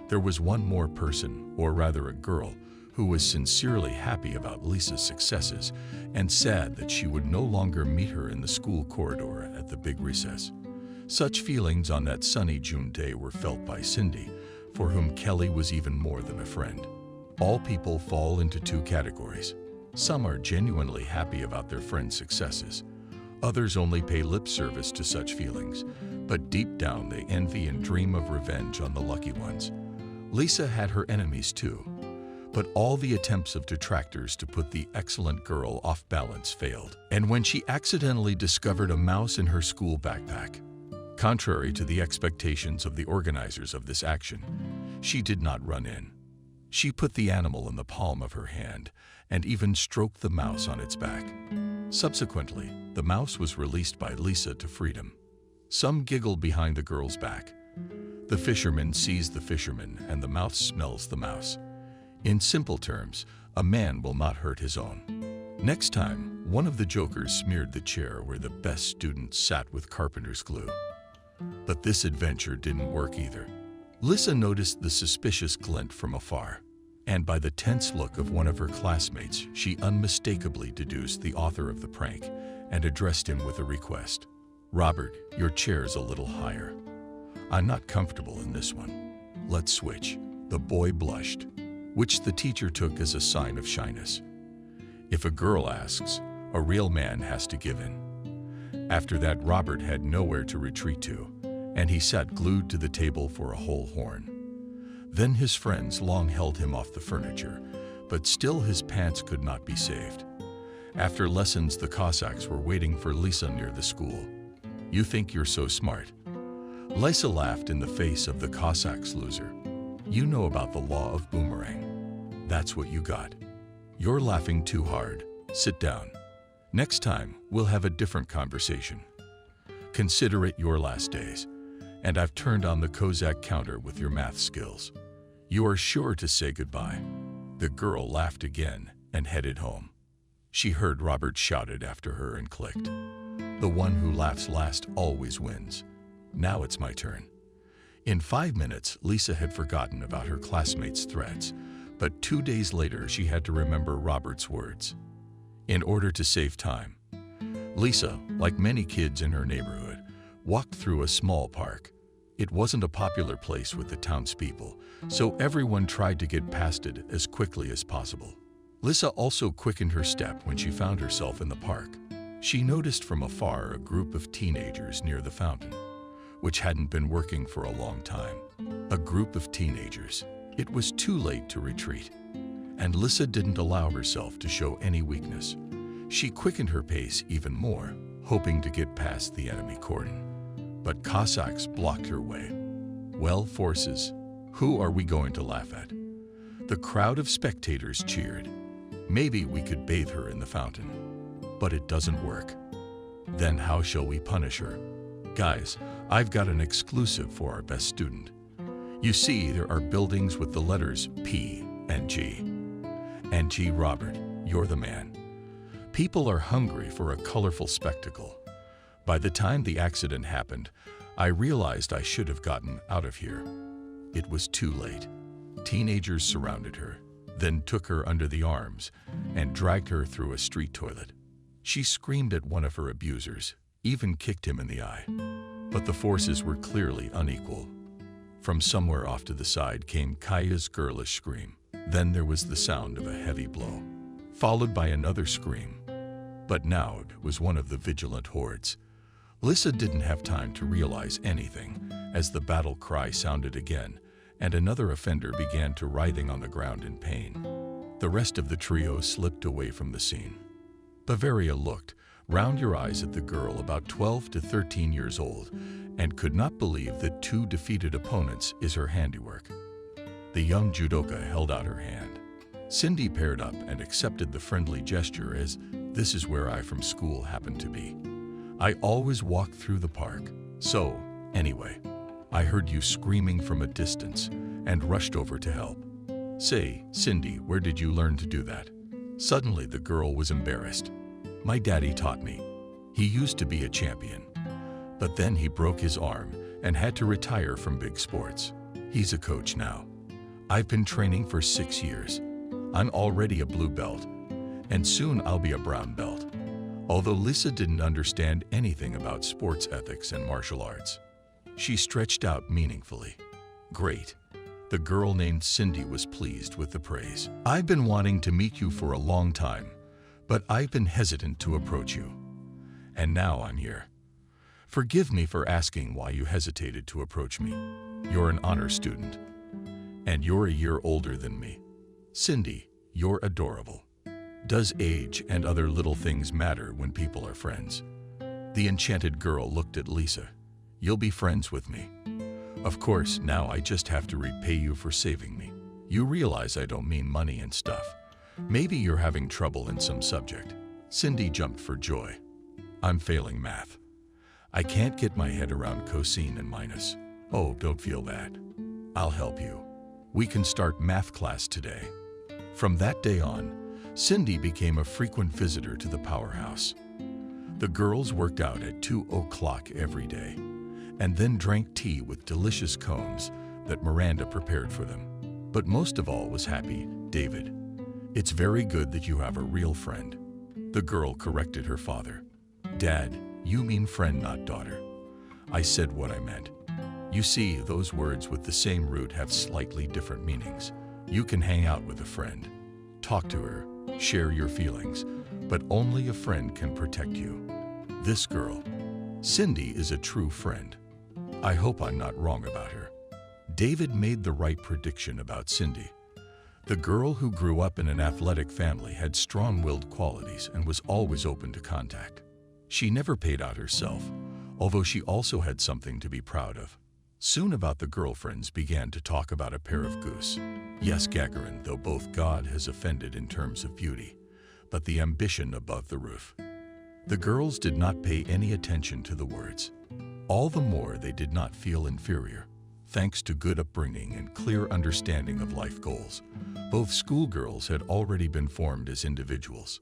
There was one more person, or rather a girl, who was sincerely happy about Lisa's successes and sad that she would no longer meet her in the school corridor at the big recess. Such feelings on that sunny June day were felt by Cindy, for whom Kelly was even more than a friend. All people fall into 2 categories. Some are genuinely happy about their friends' successes. Others only pay lip service to such feelings, but deep down they envy and dream of revenge on the lucky ones. Lisa had her enemies too, but all the attempts of detractors to put the excellent girl off balance failed. And when she accidentally discovered a mouse in her school backpack, contrary to the expectations of the organizers of this action, she did not run in. She put the animal in the palm of her hand and even stroked the mouse on its back. Subsequently, the mouse was released by Lisa to freedom. Some giggled behind the girl's back. The fisherman sees the fisherman and the mouse smells the mouse. In simple terms, a man will not hurt his own. Next time, one of the jokers smeared the chair where the best students sat with carpenter's glue. But this adventure didn't work either. Lisa noticed the suspicious glint from afar, and by the tense look of one of her classmates, she unmistakably deduced the author of the prank and addressed him with a request. "Robert, your chair's a little higher. I'm not comfortable in this one. Let's switch." The boy blushed, which the teacher took as a sign of shyness. If a girl asks, a real man has to give in. After that, Robert had nowhere to retreat to, and he sat glued to the table for a whole horn. Then his friends long held him off the furniture, but still his pants could not be saved. After lessons, the Cossacks were waiting for Lisa near the school. "You think you're so smart." Lisa laughed in the face of the Cossacks' loser. "You know about the law of boomerang. That's what you got. You're laughing too hard. Sit down. Next time, we'll have a different conversation. Consider it your last days, and I've turned on the Kozak counter with your math skills. You are sure to say goodbye." The girl laughed again and headed home. She heard Robert shouted after her and clicked. "The one who laughs last always wins. Now it's my turn." In 5 minutes, Lisa had forgotten about her classmates' threats, but 2 days later she had to remember Robert's words. In order to save time, Lisa, like many kids in her neighborhood, walked through a small park. It wasn't a popular place with the townspeople, so everyone tried to get past it as quickly as possible. Lisa also quickened her step when she found herself in the park. She noticed from afar a group of teenagers near the fountain, which hadn't been working for a long time. A group of teenagers. It was too late to retreat, and Lisa didn't allow herself to show any weakness. She quickened her pace even more, hoping to get past the enemy cordon. But Cossacks blocked her way. Well, forces, who are we going to laugh at? The crowd of spectators cheered. Maybe we could bathe her in the fountain. But it doesn't work. Then how shall we punish her? Guys, I've got an exclusive for our best student. You see, there are buildings with the letters P and G. And G, Robert, you're the man. People are hungry for a colorful spectacle. By the time the accident happened, I realized I should have gotten out of here. It was too late. Teenagers surrounded her, then took her under the arms and dragged her through a street toilet. She screamed at one of her abusers, even kicked him in the eye. But the forces were clearly unequal. From somewhere off to the side came Kaya's girlish scream. Then there was the sound of a heavy blow, followed by another scream. But now it was one of the vigilant hordes. Lisa didn't have time to realize anything as the battle cry sounded again, and another offender began to writhing on the ground in pain. The rest of the trio slipped away from the scene. Bavaria looked, round your eyes at the girl about 12 to 13 years old, and could not believe that 2 defeated opponents is her handiwork. The young judoka held out her hand. Cindy paired up and accepted the friendly gesture as, "This is where I from school happen to be. I always walk through the park. So, anyway, I heard you screaming from a distance and rushed over to help. Say, Cindy, where did you learn to do that?" Suddenly the girl was embarrassed. "My daddy taught me. He used to be a champion. But then he broke his arm and had to retire from big sports. He's a coach now. I've been training for 6 years. I'm already a blue belt, and soon I'll be a brown belt." Although Lisa didn't understand anything about sports ethics and martial arts, she stretched out meaningfully. "Great." The girl named Cindy was pleased with the praise. "I've been wanting to meet you for a long time, but I've been hesitant to approach you. And now I'm here. Forgive me for asking why you hesitated to approach me. You're an honor student, and you're a year older than me. Cindy, you're adorable. Does age and other little things matter when people are friends?" The enchanted girl looked at Lisa. "You'll be friends with me. Of course, now I just have to repay you for saving me. You realize I don't mean money and stuff. Maybe you're having trouble in some subject." Cindy jumped for joy. "I'm failing math. I can't get my head around cosine and minus." "Oh, don't feel bad. I'll help you. We can start math class today." From that day on, Cindy became a frequent visitor to the powerhouse. The girls worked out at 2 o'clock every day, and then drank tea with delicious cones that Miranda prepared for them. But most of all was happy, David. "It's very good that you have a real friend." The girl corrected her father. "Dad, you mean friend, not daughter. I said what I meant. You see, those words with the same root have slightly different meanings. You can hang out with a friend, talk to her, share your feelings, but only a friend can protect you. This girl, Cindy, is a true friend. I hope I'm not wrong about her." David made the right prediction about Cindy. The girl who grew up in an athletic family had strong-willed qualities and was always open to contact. She never paid out herself, although she also had something to be proud of. Soon about the girlfriends began to talk about a pair of goose. Yes, Gagarin, though both God has offended in terms of beauty, but the ambition above the roof. The girls did not pay any attention to the words. All the more they did not feel inferior. Thanks to good upbringing and clear understanding of life goals, both schoolgirls had already been formed as individuals.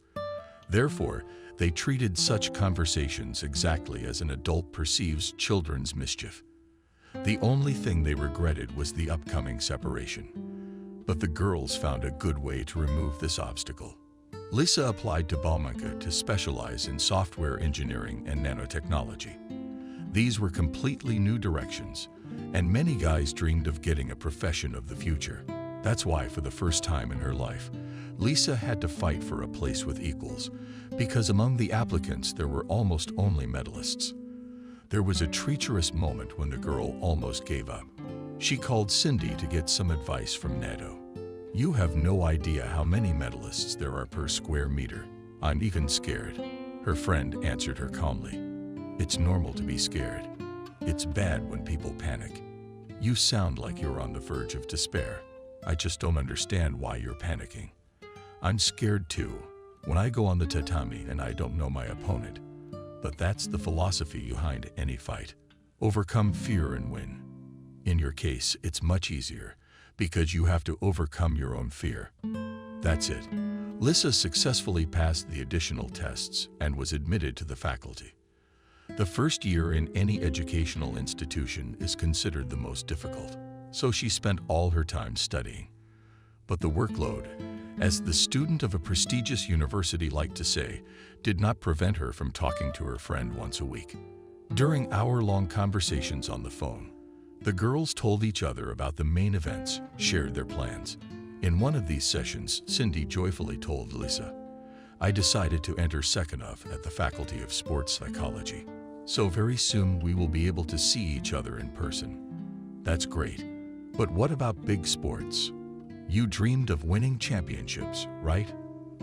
Therefore, they treated such conversations exactly as an adult perceives children's mischief. The only thing they regretted was the upcoming separation. But the girls found a good way to remove this obstacle. Lisa applied to Baumenkes to specialize in software engineering and nanotechnology. These were completely new directions, and many guys dreamed of getting a profession of the future. That's why, for the first time in her life, Lisa had to fight for a place with equals, because among the applicants there were almost only medalists. There was a treacherous moment when the girl almost gave up. She called Cindy to get some advice from NATO. "You have no idea how many medalists there are per square meter. I'm even scared." Her friend answered her calmly. "It's normal to be scared. It's bad when people panic. You sound like you're on the verge of despair. I just don't understand why you're panicking. I'm scared too, when I go on the tatami and I don't know my opponent. But that's the philosophy behind any fight. Overcome fear and win. In your case, it's much easier, because you have to overcome your own fear." That's it. Lisa successfully passed the additional tests and was admitted to the faculty. The first year in any educational institution is considered the most difficult, so she spent all her time studying. But the workload, as the student of a prestigious university liked to say, did not prevent her from talking to her friend once a week. During hour-long conversations on the phone, the girls told each other about the main events, shared their plans. In one of these sessions, Cindy joyfully told Lisa, "I decided to enter Sekhanov at the Faculty of Sports Psychology. So very soon we will be able to see each other in person." "That's great. But what about big sports? You dreamed of winning championships, right?"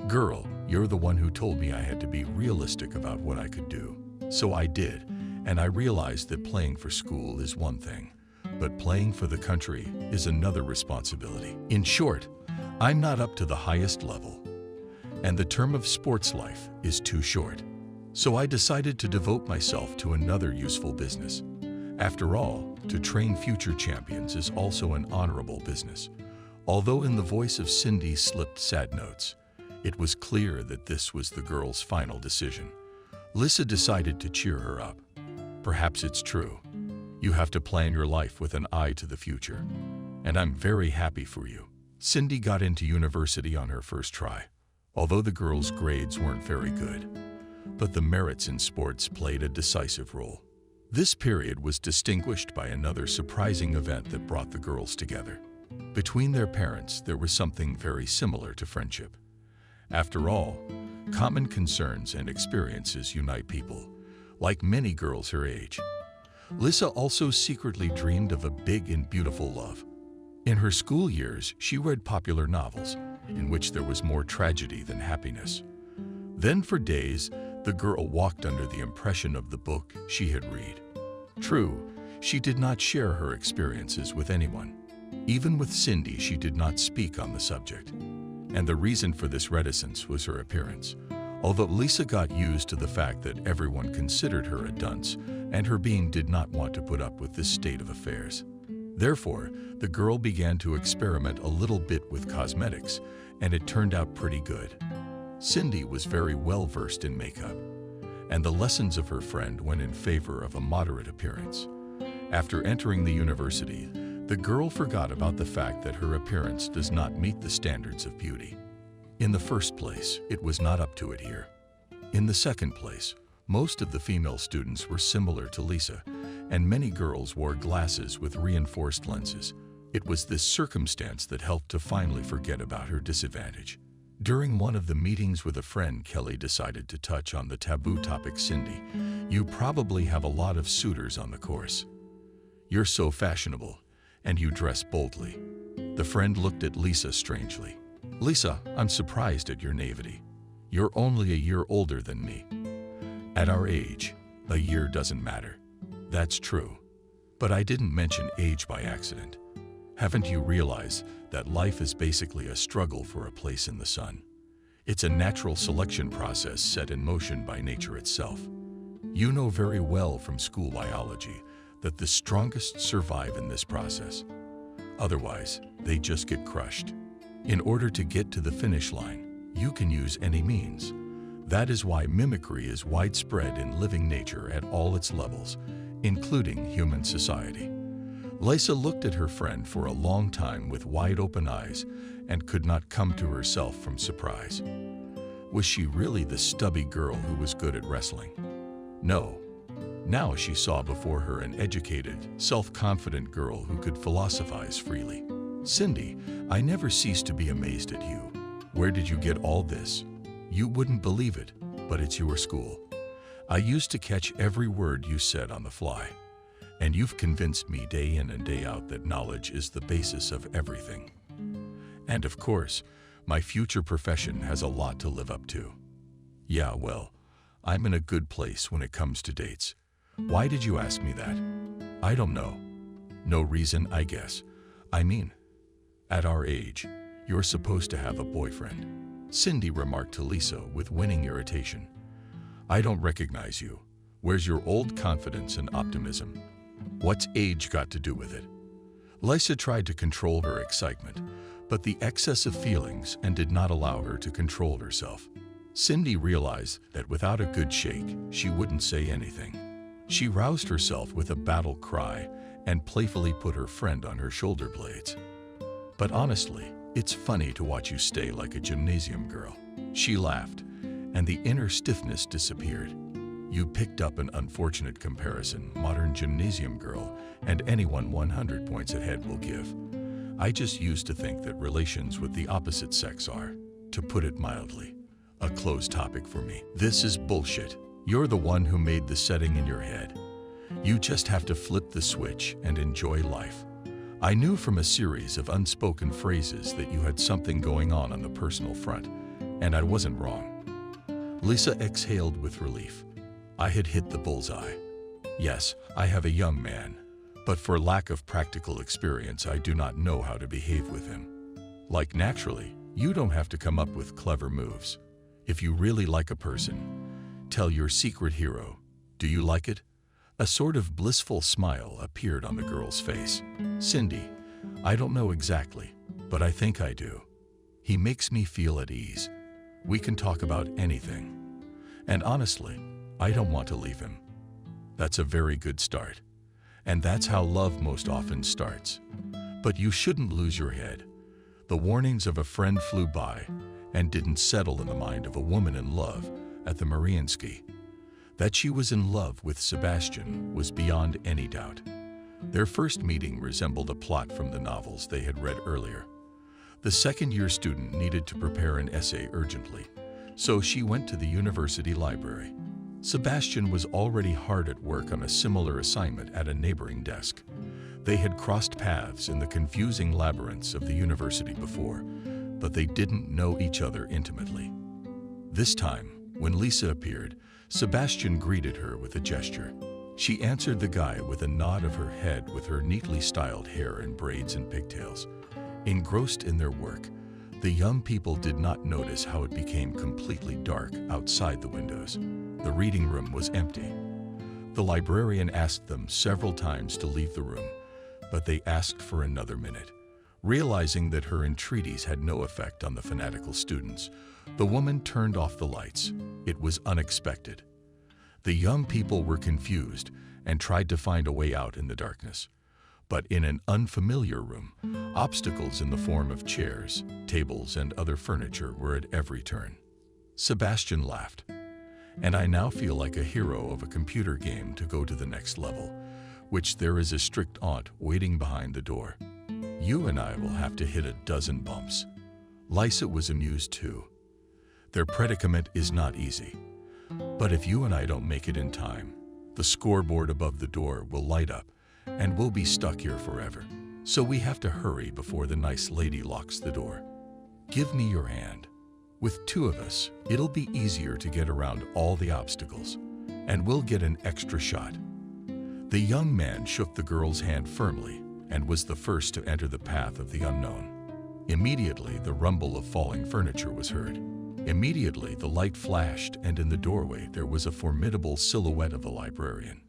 "Girl, you're the one who told me I had to be realistic about what I could do. So I did, and I realized that playing for school is one thing, but playing for the country is another responsibility. In short, I'm not up to the highest level, and the term of sports life is too short. So I decided to devote myself to another useful business. After all, to train future champions is also an honorable business." Although in the voice of Cindy slipped sad notes, it was clear that this was the girl's final decision. Lisa decided to cheer her up. "Perhaps it's true. You have to plan your life with an eye to the future. And I'm very happy for you." Cindy got into university on her first try, although the girls' grades weren't very good. But the merits in sports played a decisive role. This period was distinguished by another surprising event that brought the girls together. Between their parents, there was something very similar to friendship. After all, common concerns and experiences unite people, like many girls her age. Lisa also secretly dreamed of a big and beautiful love. In her school years, she read popular novels, in which there was more tragedy than happiness. Then for days, the girl walked under the impression of the book she had read. True, she did not share her experiences with anyone. Even with Cindy, she did not speak on the subject. And the reason for this reticence was her appearance. Although Lisa got used to the fact that everyone considered her a dunce, and her being did not want to put up with this state of affairs. Therefore, the girl began to experiment a little bit with cosmetics, and it turned out pretty good. Cindy was very well versed in makeup, and the lessons of her friend went in favor of a moderate appearance. After entering the university, the girl forgot about the fact that her appearance does not meet the standards of beauty. In the first place, it was not up to it here. In the second place, most of the female students were similar to Lisa, and many girls wore glasses with reinforced lenses. It was this circumstance that helped to finally forget about her disadvantage. During one of the meetings with a friend, Kelly decided to touch on the taboo topic. "Cindy, you probably have a lot of suitors on the course. You're so fashionable, and you dress boldly." The friend looked at Lisa strangely. "Lisa, I'm surprised at your naivety. You're only a year older than me. At our age, a year doesn't matter." "That's true. But I didn't mention age by accident. Haven't you realized that life is basically a struggle for a place in the sun? It's a natural selection process set in motion by nature itself. You know very well from school biology that the strongest survive in this process. Otherwise, they just get crushed. In order to get to the finish line, you can use any means. That is why mimicry is widespread in living nature at all its levels, including human society. Lisa looked at her friend for a long time with wide-open eyes and could not come to herself from surprise. Was she really the stubby girl who was good at wrestling? No. Now she saw before her an educated, self-confident girl who could philosophize freely. "Cindy, I never cease to be amazed at you. Where did you get all this? You wouldn't believe it, but it's your school. I used to catch every word you said on the fly. And you've convinced me day in and day out that knowledge is the basis of everything. And of course, my future profession has a lot to live up to. Yeah, well, I'm in a good place when it comes to dates. Why did you ask me that? I don't know. No reason, I guess. I mean, at our age, you're supposed to have a boyfriend," Cindy remarked to Lisa with winning irritation. "I don't recognize you. Where's your old confidence and optimism? What's age got to do with it?" Lisa tried to control her excitement, but the excess of feelings and did not allow her to control herself. Cindy realized that without a good shake, she wouldn't say anything. She roused herself with a battle cry and playfully put her friend on her shoulder blades. "But honestly, it's funny to watch you stay like a gymnasium girl." She laughed, and the inner stiffness disappeared. "You picked up an unfortunate comparison, modern gymnasium girl, and anyone 100 points ahead will give. I just used to think that relations with the opposite sex are, to put it mildly, a closed topic for me. This is bullshit. You're the one who made the setting in your head. You just have to flip the switch and enjoy life. I knew from a series of unspoken phrases that you had something going on the personal front, and I wasn't wrong." Lisa exhaled with relief. I had hit the bullseye. Yes, I have a young man, but for lack of practical experience, I do not know how to behave with him. Like naturally, you don't have to come up with clever moves. If you really like a person, tell your secret hero. Do you like it? A sort of blissful smile appeared on the girl's face. "Cindy, I don't know exactly, but I think I do. He makes me feel at ease. We can talk about anything. And honestly, I don't want to leave him." That's a very good start. And that's how love most often starts. But you shouldn't lose your head. The warnings of a friend flew by and didn't settle in the mind of a woman in love at the Mariinsky. That she was in love with Sebastian was beyond any doubt. Their first meeting resembled a plot from the novels they had read earlier. The second-year student needed to prepare an essay urgently, so she went to the university library. Sebastian was already hard at work on a similar assignment at a neighboring desk. They had crossed paths in the confusing labyrinths of the university before, but they didn't know each other intimately. This time, when Lisa appeared, Sebastian greeted her with a gesture. She answered the guy with a nod of her head with her neatly styled hair in braids and pigtails. Engrossed in their work, the young people did not notice how it became completely dark outside the windows. The reading room was empty. The librarian asked them several times to leave the room, but they asked for another minute. Realizing that her entreaties had no effect on the fanatical students, the woman turned off the lights. It was unexpected. The young people were confused and tried to find a way out in the darkness. But in an unfamiliar room, obstacles in the form of chairs, tables, and other furniture were at every turn. Sebastian laughed. "And I now feel like a hero of a computer game to go to the next level, which there is a strict aunt waiting behind the door. You and I will have to hit a dozen bumps." Lisa was amused too. Their predicament is not easy. But if you and I don't make it in time, the scoreboard above the door will light up and we'll be stuck here forever. So we have to hurry before the nice lady locks the door. Give me your hand. With two of us, it'll be easier to get around all the obstacles, and we'll get an extra shot. The young man shook the girl's hand firmly and was the first to enter the path of the unknown. Immediately, the rumble of falling furniture was heard. Immediately, the light flashed, and in the doorway there was a formidable silhouette of the librarian.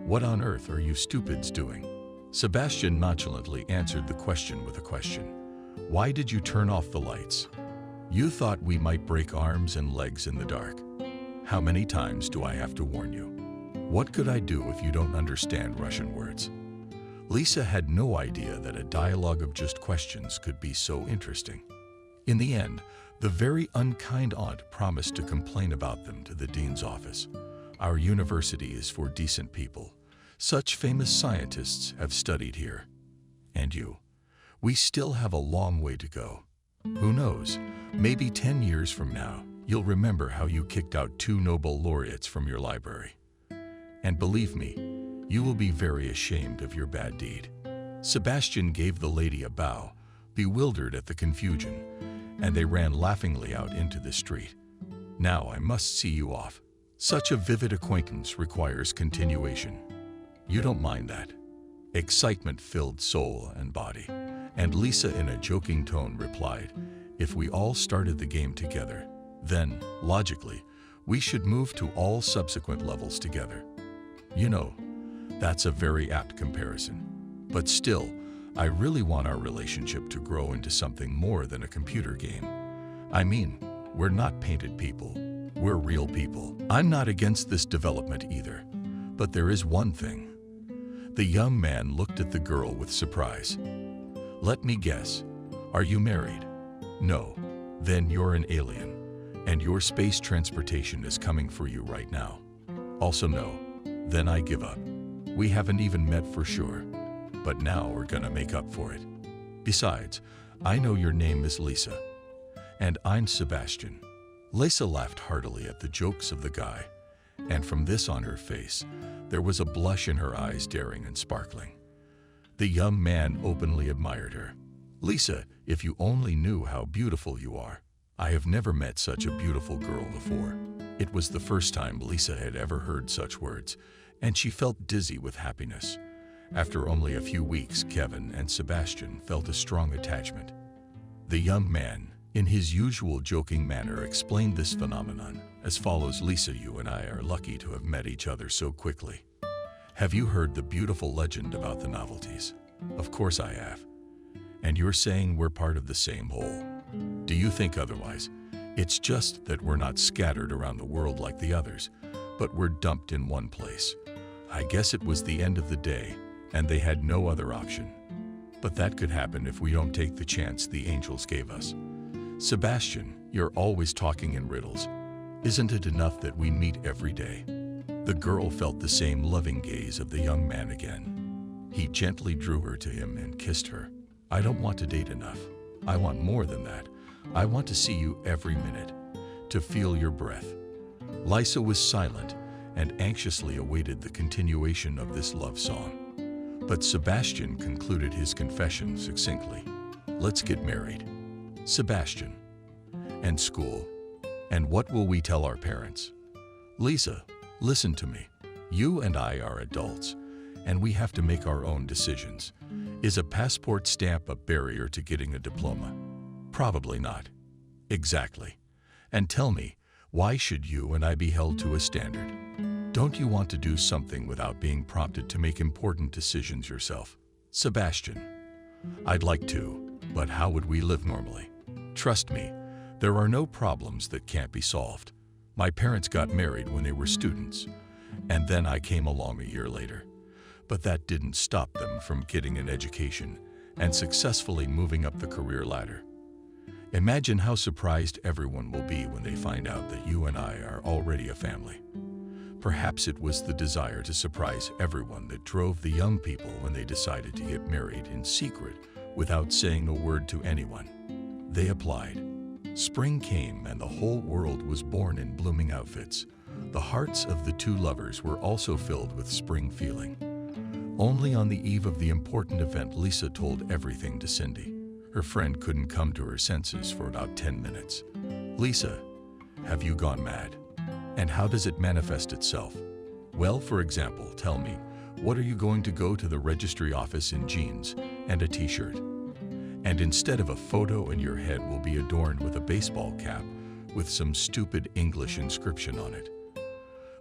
"What on earth are you stupids doing?" Sebastian nonchalantly answered the question with a question. "Why did you turn off the lights? You thought we might break arms and legs in the dark. How many times do I have to warn you? What could I do if you don't understand Russian words?" Lisa had no idea that a dialogue of just questions could be so interesting. In the end, the very unkind aunt promised to complain about them to the dean's office. Our university is for decent people. Such famous scientists have studied here. And you. We still have a long way to go. Who knows, maybe 10 years from now, you'll remember how you kicked out 2 Nobel laureates from your library. And believe me, you will be very ashamed of your bad deed. Sebastian gave the lady a bow, bewildered at the confusion, and they ran laughingly out into the street. Now I must see you off. Such a vivid acquaintance requires continuation. You don't mind that? Excitement filled soul and body, and Lisa in a joking tone replied, if we all started the game together, then, logically, we should move to all subsequent levels together. You know, that's a very apt comparison. But still, I really want our relationship to grow into something more than a computer game. I mean, we're not painted people. We're real people. I'm not against this development either. But there is one thing. The young man looked at the girl with surprise. Let me guess. Are you married? No. Then you're an alien. And your space transportation is coming for you right now. Also no. Then I give up. We haven't even met for sure. But now we're gonna make up for it. Besides, I know your name is Lisa. And I'm Sebastian. Lisa laughed heartily at the jokes of the guy, and from this on her face, there was a blush in her eyes, daring and sparkling. The young man openly admired her. Lisa, if you only knew how beautiful you are. I have never met such a beautiful girl before. It was the first time Lisa had ever heard such words, and she felt dizzy with happiness. After only a few weeks, Kevin and Sebastian felt a strong attachment. The young man, in his usual joking manner, explained this phenomenon as follows. Lisa, you and I are lucky to have met each other so quickly. Have you heard the beautiful legend about the novelties? Of course I have. And you're saying we're part of the same whole. Do you think otherwise? It's just that we're not scattered around the world like the others, but we're dumped in one place. I guess it was the end of the day, and they had no other option. But that could happen if we don't take the chance the angels gave us. Sebastian, you're always talking in riddles. Isn't it enough that we meet every day? The girl felt the same loving gaze of the young man again. He gently drew her to him and kissed her. I don't want to date enough. I want more than that. I want to see you every minute, to feel your breath. Lisa was silent and anxiously awaited the continuation of this love song. But Sebastian concluded his confession succinctly. Let's get married. Sebastian. And school. And what will we tell our parents? Lisa, listen to me. You and I are adults, and we have to make our own decisions. Is a passport stamp a barrier to getting a diploma? Probably not. Exactly. And tell me, why should you and I be held to a standard? Don't you want to do something without being prompted to make important decisions yourself? Sebastian. I'd like to, but how would we live normally? Trust me, there are no problems that can't be solved. My parents got married when they were students, and then I came along a year later. But that didn't stop them from getting an education and successfully moving up the career ladder. Imagine how surprised everyone will be when they find out that you and I are already a family. Perhaps it was the desire to surprise everyone that drove the young people when they decided to get married in secret without saying a word to anyone. They applied. Spring came and the whole world was born in blooming outfits. The hearts of the two lovers were also filled with spring feeling. Only on the eve of the important event, Lisa told everything to Cindy. Her friend couldn't come to her senses for about 10 minutes. Lisa, have you gone mad? And how does it manifest itself? Well, for example, tell me, what are you going to go to the registry office in jeans and a t-shirt? And instead of a photo in your head will be adorned with a baseball cap with some stupid English inscription on it.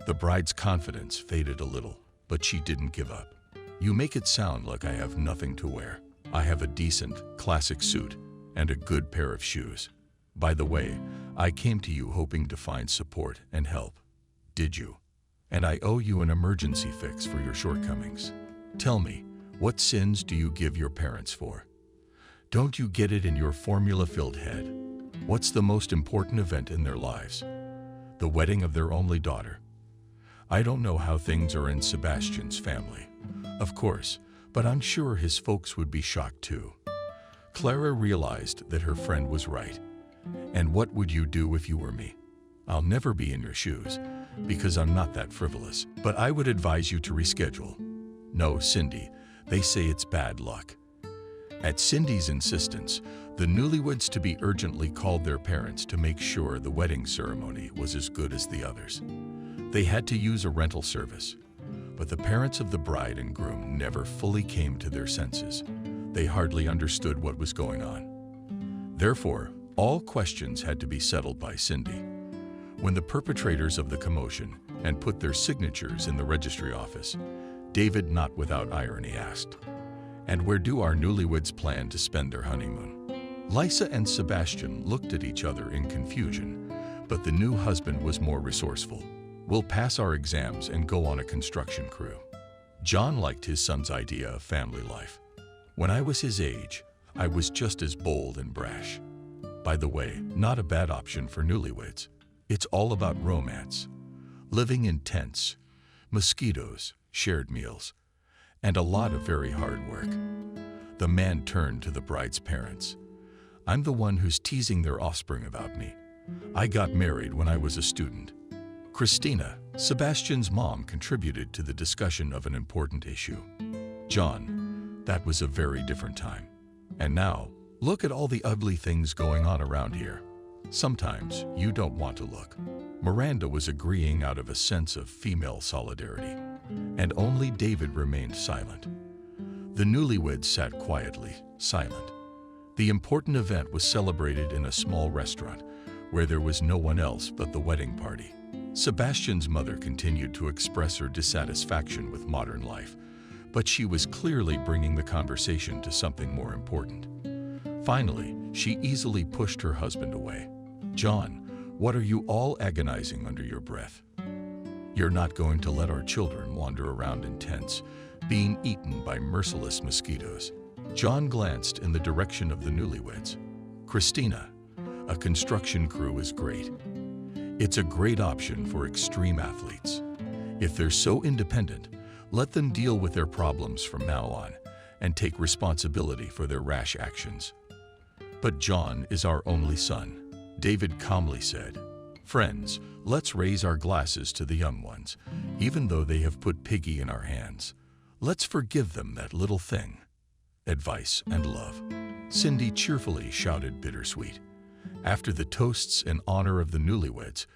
The bride's confidence faded a little, but she didn't give up. You make it sound like I have nothing to wear. I have a decent, classic suit and a good pair of shoes. By the way, I came to you hoping to find support and help. Did you? And I owe you an emergency fix for your shortcomings. Tell me, What sins do you give your parents for? Don't you get it in your formula-filled head? What's the most important event in their lives? The wedding of their only daughter. I don't know how things are in Sebastian's family, of course, but I'm sure his folks would be shocked too. Clara realized that her friend was right. And what would you do if you were me? I'll never be in your shoes, because I'm not that frivolous, but I would advise you to reschedule. No, Cindy, they say it's bad luck. At Cindy's insistence, the newlyweds-to-be urgently called their parents to make sure the wedding ceremony was as good as the others. They had to use a rental service, but the parents of the bride and groom never fully came to their senses. They hardly understood what was going on. Therefore, all questions had to be settled by Cindy. When the perpetrators of the commotion and put their signatures in the registry office, David, not without irony, asked, "And where do our newlyweds plan to spend their honeymoon?" Lisa and Sebastian looked at each other in confusion, but the new husband was more resourceful. "We'll pass our exams and go on a construction crew." John liked his son's idea of family life. "When I was his age, I was just as bold and brash." By the way, not a bad option for newlyweds. It's all about romance, living in tents, mosquitoes, shared meals, and a lot of very hard work. The man turned to the bride's parents. "I'm the one who's teasing their offspring about me. I got married when I was a student." Christina, Sebastian's mom, contributed to the discussion of an important issue. "John, that was a very different time. And now, look at all the ugly things going on around here. Sometimes you don't want to look." Miranda was agreeing out of a sense of female solidarity, and only David remained silent. The newlyweds sat quietly, silent. The important event was celebrated in a small restaurant where there was no one else but the wedding party. Sebastian's mother continued to express her dissatisfaction with modern life, but she was clearly bringing the conversation to something more important. Finally, she easily pushed her husband away. "John, what are you all agonizing under your breath? You're not going to let our children wander around in tents, being eaten by merciless mosquitoes." John glanced in the direction of the newlyweds. "Christina, a construction crew is great. It's a great option for extreme athletes. If they're so independent, let them deal with their problems from now on and take responsibility for their rash actions." "But John is our only son," David calmly said. "Friends, let's raise our glasses to the young ones, even though they have put Piggy in our hands. Let's forgive them that little thing. Advice and love." Cindy cheerfully shouted bittersweet. After the toasts in honor of the newlyweds,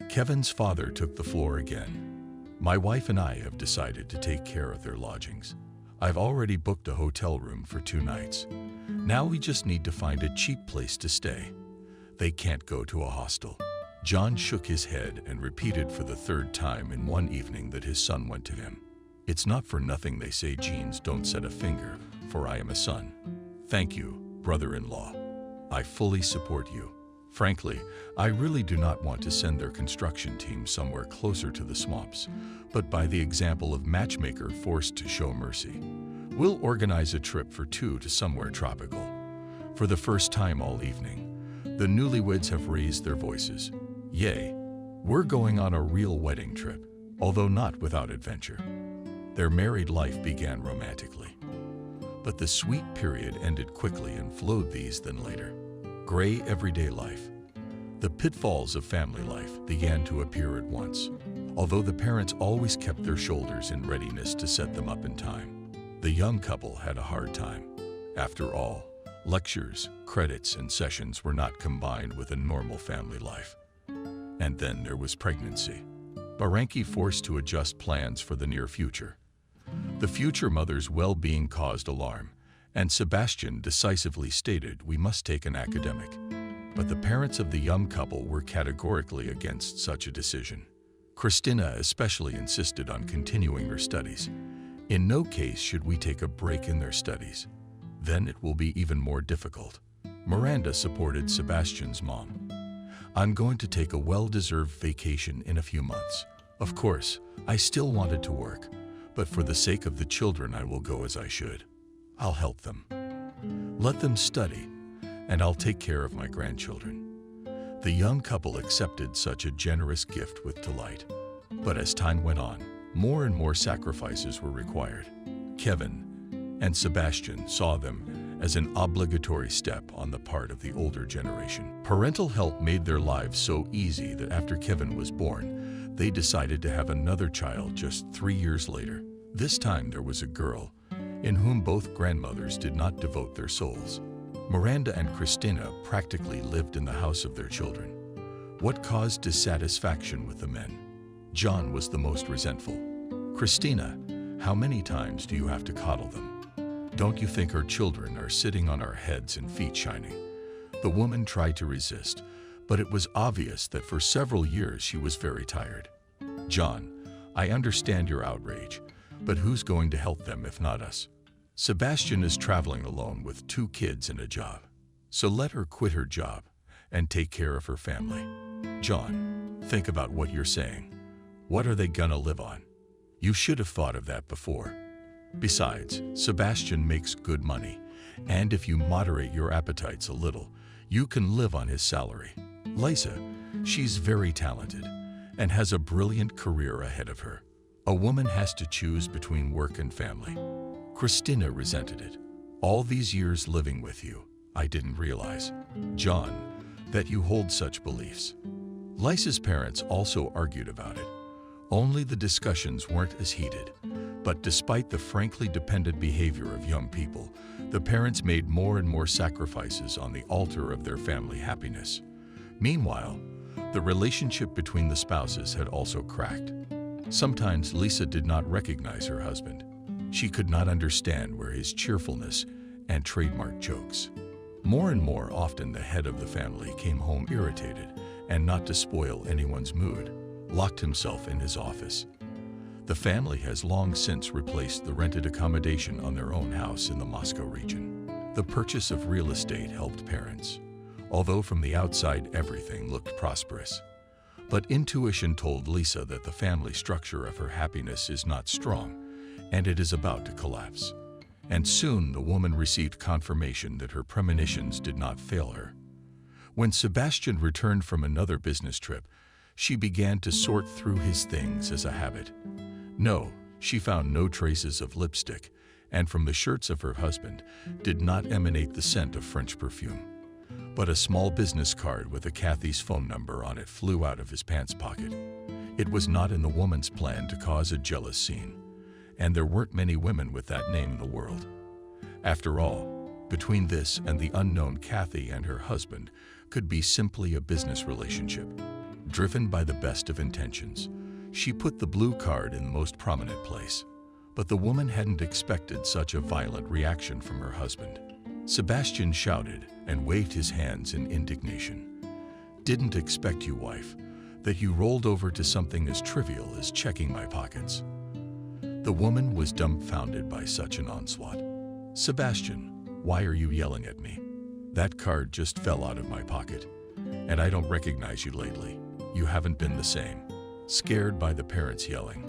Kevin's father took the floor again. "My wife and I have decided to take care of their lodgings. I've already booked a hotel room for 2 nights. Now we just need to find a cheap place to stay. They can't go to a hostel." John shook his head and repeated for the 3rd time in one evening that his son went to him. "It's not for nothing they say genes don't set a finger, for I am a son. Thank you, brother-in-law. I fully support you. Frankly, I really do not want to send their construction team somewhere closer to the swamps, but by the example of matchmaker forced to show mercy, we'll organize a trip for 2 to somewhere tropical." For the first time all evening, the newlyweds have raised their voices. "Yay, we're going on a real wedding trip, although not without adventure." Their married life began romantically, but the sweet period ended quickly and flowed these than later. Gray everyday life. The pitfalls of family life began to appear at once, although the parents always kept their shoulders in readiness to set them up in time. The young couple had a hard time. After all, lectures, credits, and sessions were not combined with a normal family life. And then there was pregnancy. Baranki forced to adjust plans for the near future. The future mother's well-being caused alarm, and Sebastian decisively stated, "We must take an academic." But the parents of the young couple were categorically against such a decision. Christina especially insisted on continuing her studies. "In no case should we take a break in their studies. Then it will be even more difficult." Miranda supported Sebastian's mom. "I'm going to take a well-deserved vacation in a few months. Of course, I still wanted to work, but for the sake of the children I will go as I should. I'll help them. Let them study, and I'll take care of my grandchildren." The young couple accepted such a generous gift with delight. But as time went on, more and more sacrifices were required. Kevin and Sebastian saw them as an obligatory step on the part of the older generation. Parental help made their lives so easy that after Kevin was born, they decided to have another child just 3 years later. This time there was a girl, in whom both grandmothers did not devote their souls. Miranda and Christina practically lived in the house of their children. What caused dissatisfaction with the men? John was the most resentful. "Christina, how many times do you have to coddle them? Don't you think our children are sitting on our heads and feet shining?" The woman tried to resist, but it was obvious that for several years she was very tired. "John, I understand your outrage, but who's going to help them if not us? Sebastian is traveling alone with 2 kids and a job, so let her quit her job and take care of her family." "John, think about what you're saying. What are they gonna live on? You should have thought of that before. Besides, Sebastian makes good money, and if you moderate your appetites a little, you can live on his salary. Lisa, she's very talented and has a brilliant career ahead of her. A woman has to choose between work and family." Christina resented it. "All these years living with you, I didn't realize, John, that you hold such beliefs." Lisa's parents also argued about it. Only the discussions weren't as heated. But despite the frankly dependent behavior of young people, the parents made more and more sacrifices on the altar of their family happiness. Meanwhile, the relationship between the spouses had also cracked. Sometimes Lisa did not recognize her husband. She could not understand where his cheerfulness and trademark jokes. More and more often the head of the family came home irritated and, not to spoil anyone's mood, locked himself in his office. The family has long since replaced the rented accommodation on their own house in the Moscow region. The purchase of real estate helped parents, although from the outside everything looked prosperous. But intuition told Lisa that the family structure of her happiness is not strong, and it is about to collapse. And soon the woman received confirmation that her premonitions did not fail her. When Sebastian returned from another business trip, she began to sort through his things as a habit. No, she found no traces of lipstick, and from the shirts of her husband did not emanate the scent of French perfume. But a small business card with a Kathy's phone number on it flew out of his pants pocket. It was not in the woman's plan to cause a jealous scene, and there weren't many women with that name in the world. After all, between this and the unknown Kathy and her husband could be simply a business relationship. Driven by the best of intentions, she put the blue card in the most prominent place. But the woman hadn't expected such a violent reaction from her husband. Sebastian shouted and waved his hands in indignation. "Didn't expect you, wife, that you rolled over to something as trivial as checking my pockets." The woman was dumbfounded by such an onslaught. "Sebastian, why are you yelling at me? That card just fell out of my pocket, and I don't recognize you lately. You haven't been the same." Scared by the parents yelling,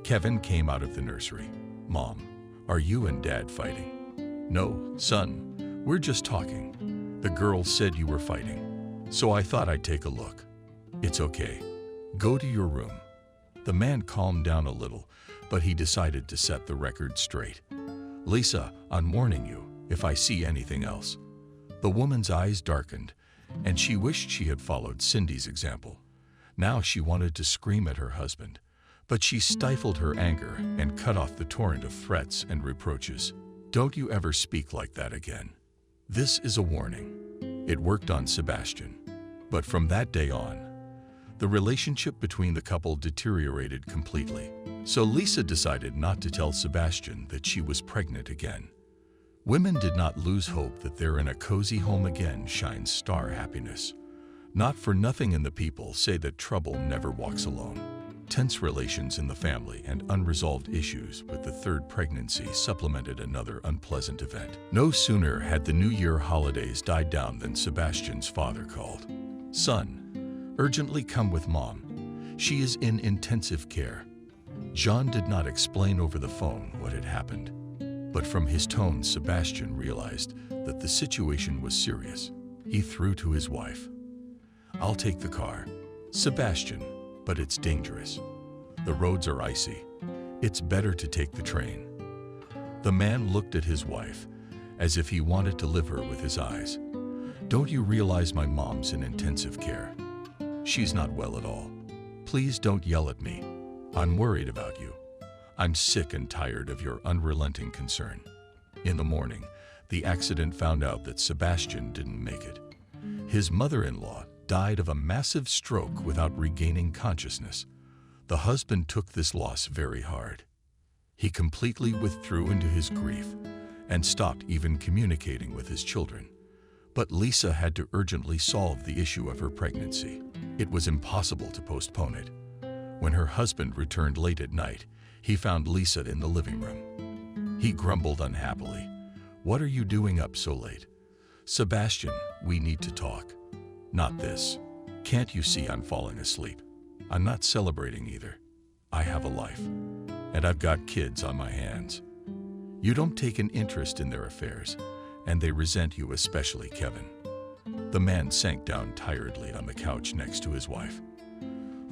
Kevin came out of the nursery. "Mom, are you and Dad fighting?" "No, son, we're just talking. The girls said you were fighting, so I thought I'd take a look." "It's okay. Go to your room." The man calmed down a little, but he decided to set the record straight. "Lisa, I'm warning you if I see anything else." The woman's eyes darkened, and she wished she had followed Cindy's example. Now she wanted to scream at her husband, but she stifled her anger and cut off the torrent of threats and reproaches. "Don't you ever speak like that again. This is a warning." It worked on Sebastian, but from that day on, the relationship between the couple deteriorated completely. So Lisa decided not to tell Sebastian that she was pregnant again. Women did not lose hope that there in a cozy home again shines star happiness. Not for nothing in the people say that trouble never walks alone. Tense relations in the family and unresolved issues with the third pregnancy supplemented another unpleasant event. No sooner had the New Year holidays died down than Sebastian's father called. "Son, urgently come with Mom. She is in intensive care." John did not explain over the phone what had happened, but from his tone, Sebastian realized that the situation was serious. He threw to his wife, "I'll take the car." "Sebastian, but it's dangerous. The roads are icy. It's better to take the train." The man looked at his wife as if he wanted to live her with his eyes. "Don't you realize my mom's in intensive care? She's not well at all. Please don't yell at me. I'm worried about you. I'm sick and tired of your unrelenting concern." In the morning, the accident found out that Sebastian didn't make it. His mother-in-law died of a massive stroke without regaining consciousness. The husband took this loss very hard. He completely withdrew into his grief and stopped even communicating with his children. But Lisa had to urgently solve the issue of her pregnancy. It was impossible to postpone it. When her husband returned late at night, he found Lisa in the living room. He grumbled unhappily, "What are you doing up so late?" "Sebastian, we need to talk." "Not this. Can't you see I'm falling asleep? I'm not celebrating either. I have a life, and I've got kids on my hands. You don't take an interest in their affairs, and they resent you, especially Kevin." The man sank down tiredly on the couch next to his wife.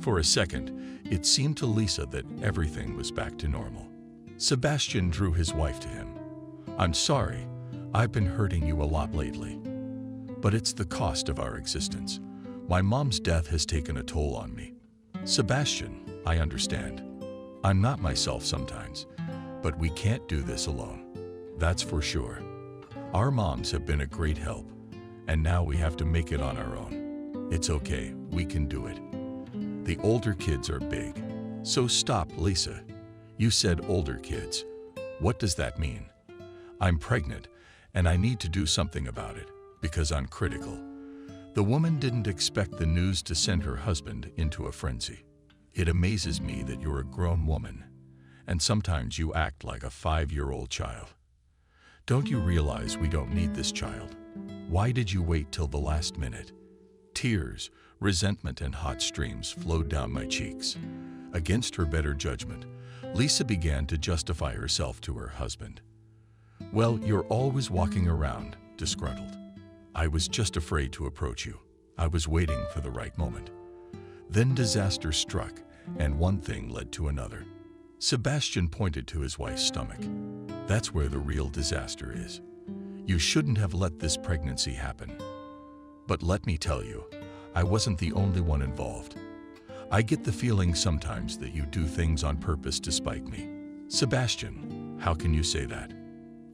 For a second, it seemed to Lisa that everything was back to normal. Sebastian drew his wife to him. "I'm sorry, I've been hurting you a lot lately. But it's the cost of our existence. My mom's death has taken a toll on me. Sebastian, I understand. I'm not myself sometimes, but we can't do this alone. That's for sure. Our moms have been a great help, and now we have to make it on our own. It's okay, we can do it. The older kids are big. So stop, Lisa. You said older kids. What does that mean? I'm pregnant, and I need to do something about it, because I'm critical." The woman didn't expect the news to send her husband into a frenzy. "It amazes me that you're a grown woman, and sometimes you act like a 5-year-old child. Don't you realize we don't need this child? Why did you wait till the last minute?" Tears, resentment, and hot streams flowed down my cheeks. Against her better judgment, Lisa began to justify herself to her husband. "Well, you're always walking around, disgruntled. I was just afraid to approach you. I was waiting for the right moment. Then disaster struck, and one thing led to another." Sebastian pointed to his wife's stomach. "That's where the real disaster is. You shouldn't have let this pregnancy happen. But let me tell you, I wasn't the only one involved. I get the feeling sometimes that you do things on purpose to spite me." "Sebastian, how can you say that?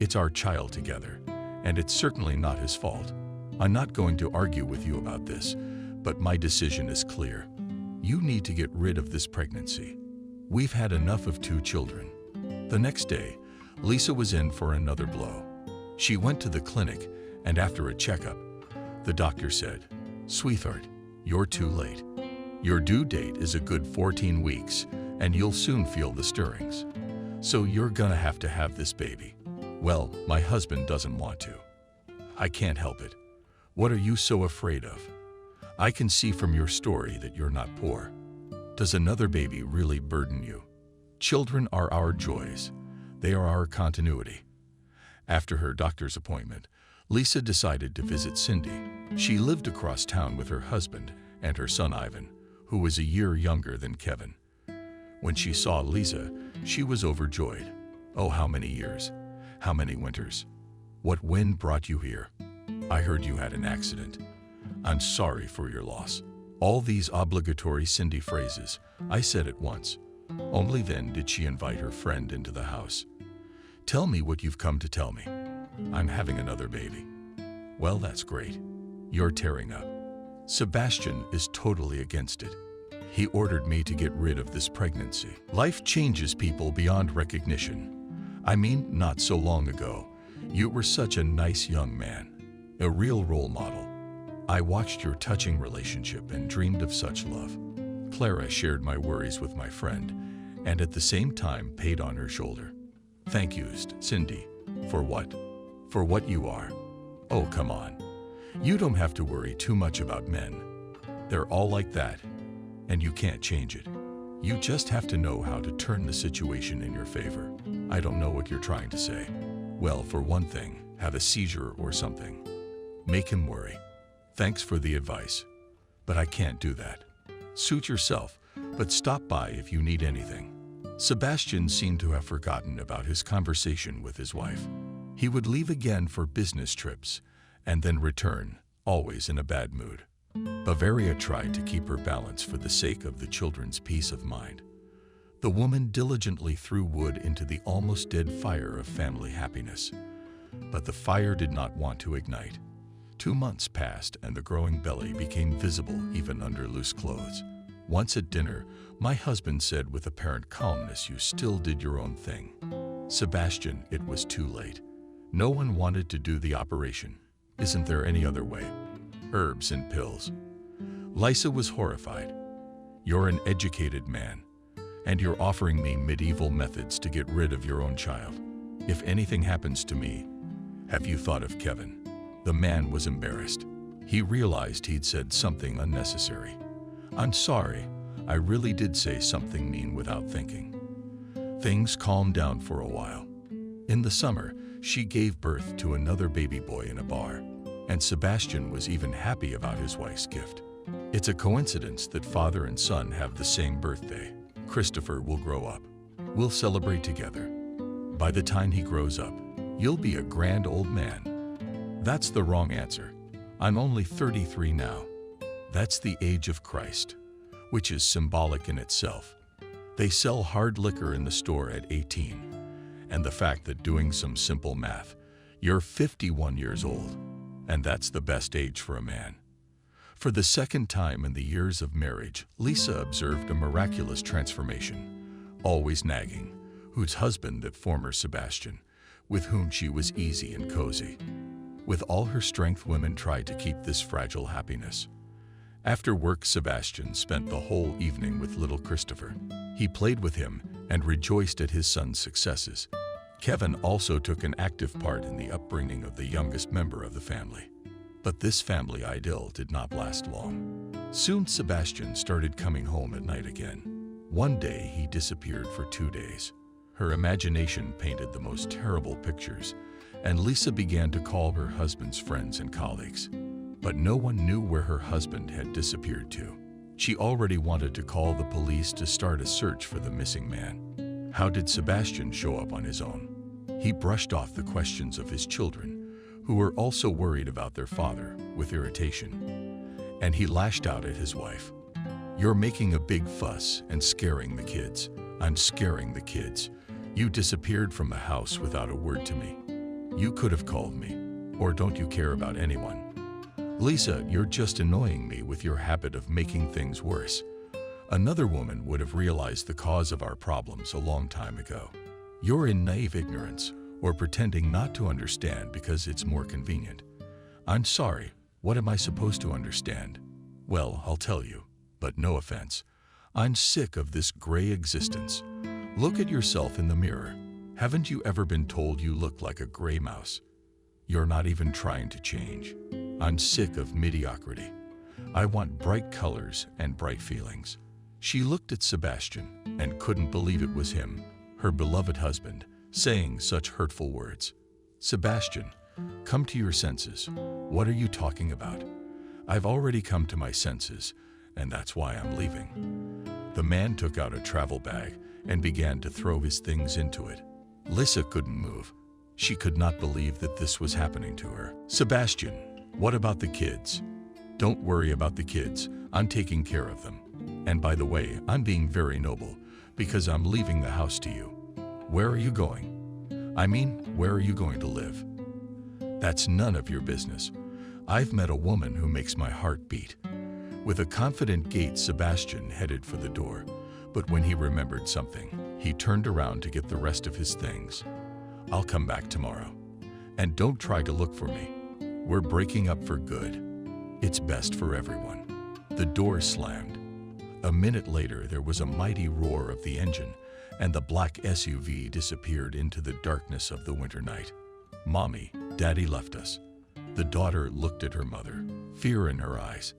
It's our child together, and it's certainly not his fault. I'm not going to argue with you about this, but my decision is clear. You need to get rid of this pregnancy. We've had enough of 2 children." The next day, Lisa was in for another blow. She went to the clinic, and after a checkup, the doctor said, "Sweetheart, you're too late. Your due date is a good 14 weeks, and you'll soon feel the stirrings. So you're gonna have to have this baby." "Well, my husband doesn't want to. I can't help it. What are you so afraid of? I can see from your story that you're not poor. Does another baby really burden you? Children are our joys. They are our continuity." After her doctor's appointment, Lisa decided to visit Cindy. She lived across town with her husband and her son Ivan, who was a year younger than Kevin. When she saw Lisa, she was overjoyed. "Oh, how many years, how many winters. What wind brought you here? I heard you had an accident. I'm sorry for your loss." All these obligatory Cindy phrases I said at once. Only then did she invite her friend into the house. "Tell me what you've come to tell me." "I'm having another baby." "Well, that's great. You're tearing up." Sebastian is totally against it. He ordered me to get rid of this pregnancy. Life changes people beyond recognition. I mean, not so long ago, you were such a nice young man, a real role model. I watched your touching relationship and dreamed of such love. Clara shared my worries with my friend, and at the same time paid on her shoulder. "Thank you, Cindy." "For what?" "For what you are." "Oh, come on. You don't have to worry too much about men. They're all like that, and you can't change it. You just have to know how to turn the situation in your favor. I don't know what you're trying to say. Well, for one thing, have a seizure or something. Make him worry. Thanks for the advice, but I can't do that. Suit yourself, but stop by if you need anything. Sebastian seemed to have forgotten about his conversation with his wife. He would leave again for business trips and then return, always in a bad mood. Bavaria tried to keep her balance for the sake of the children's peace of mind. The woman diligently threw wood into the almost dead fire of family happiness. But the fire did not want to ignite. 2 months passed and the growing belly became visible even under loose clothes. Once at dinner, my husband said with apparent calmness, "You still did your own thing." Sebastian, it was too late. No one wanted to do the operation. Isn't there any other way? Herbs and pills. Lisa was horrified. You're an educated man, and you're offering me medieval methods to get rid of your own child. If anything happens to me, have you thought of Kevin? The man was embarrassed. He realized he'd said something unnecessary. I'm sorry, I really did say something mean without thinking. Things calmed down for a while. In the summer, she gave birth to another baby boy in a bar, and Sebastian was even happy about his wife's gift. It's a coincidence that father and son have the same birthday. Christopher will grow up. We'll celebrate together. By the time he grows up, you'll be a grand old man. That's the wrong answer. I'm only 33 now. That's the age of Christ, which is symbolic in itself. They sell hard liquor in the store at 18, and the fact that doing some simple math, you're 51 years old, and that's the best age for a man. For the second time in the years of marriage, Lisa observed a miraculous transformation, always nagging, whose husband that former Sebastian, with whom she was easy and cozy. With all her strength, women tried to keep this fragile happiness. After work, Sebastian spent the whole evening with little Christopher. He played with him and rejoiced at his son's successes. Kevin also took an active part in the upbringing of the youngest member of the family. But this family idyll did not last long. Soon Sebastian started coming home at night again. One day he disappeared for 2 days. Her imagination painted the most terrible pictures, and Lisa began to call her husband's friends and colleagues. But no one knew where her husband had disappeared to. She already wanted to call the police to start a search for the missing man. How did Sebastian show up on his own? He brushed off the questions of his children, who were also worried about their father, with irritation. And he lashed out at his wife. You're making a big fuss and scaring the kids. I'm scaring the kids. You disappeared from the house without a word to me. You could have called me. Or don't you care about anyone? Lisa, you're just annoying me with your habit of making things worse. Another woman would have realized the cause of our problems a long time ago. You're in naive ignorance, or pretending not to understand because it's more convenient. I'm sorry, what am I supposed to understand? Well, I'll tell you, but no offense. I'm sick of this gray existence. Look at yourself in the mirror. Haven't you ever been told you look like a gray mouse? You're not even trying to change. I'm sick of mediocrity. I want bright colors and bright feelings. She looked at Sebastian and couldn't believe it was him, her beloved husband, saying such hurtful words. Sebastian, come to your senses. What are you talking about? I've already come to my senses, and that's why I'm leaving. The man took out a travel bag and began to throw his things into it. Lisa couldn't move. She could not believe that this was happening to her. Sebastian, what about the kids? Don't worry about the kids. I'm taking care of them. And by the way, I'm being very noble because I'm leaving the house to you. Where are you going? I mean, where are you going to live? That's none of your business. I've met a woman who makes my heart beat. With a confident gait, Sebastian headed for the door, but when he remembered something, he turned around to get the rest of his things. I'll come back tomorrow. And don't try to look for me. We're breaking up for good. It's best for everyone. The door slammed. A minute later, there was a mighty roar of the engine, and the black SUV disappeared into the darkness of the winter night. Mommy, Daddy left us. The daughter looked at her mother, fear in her eyes.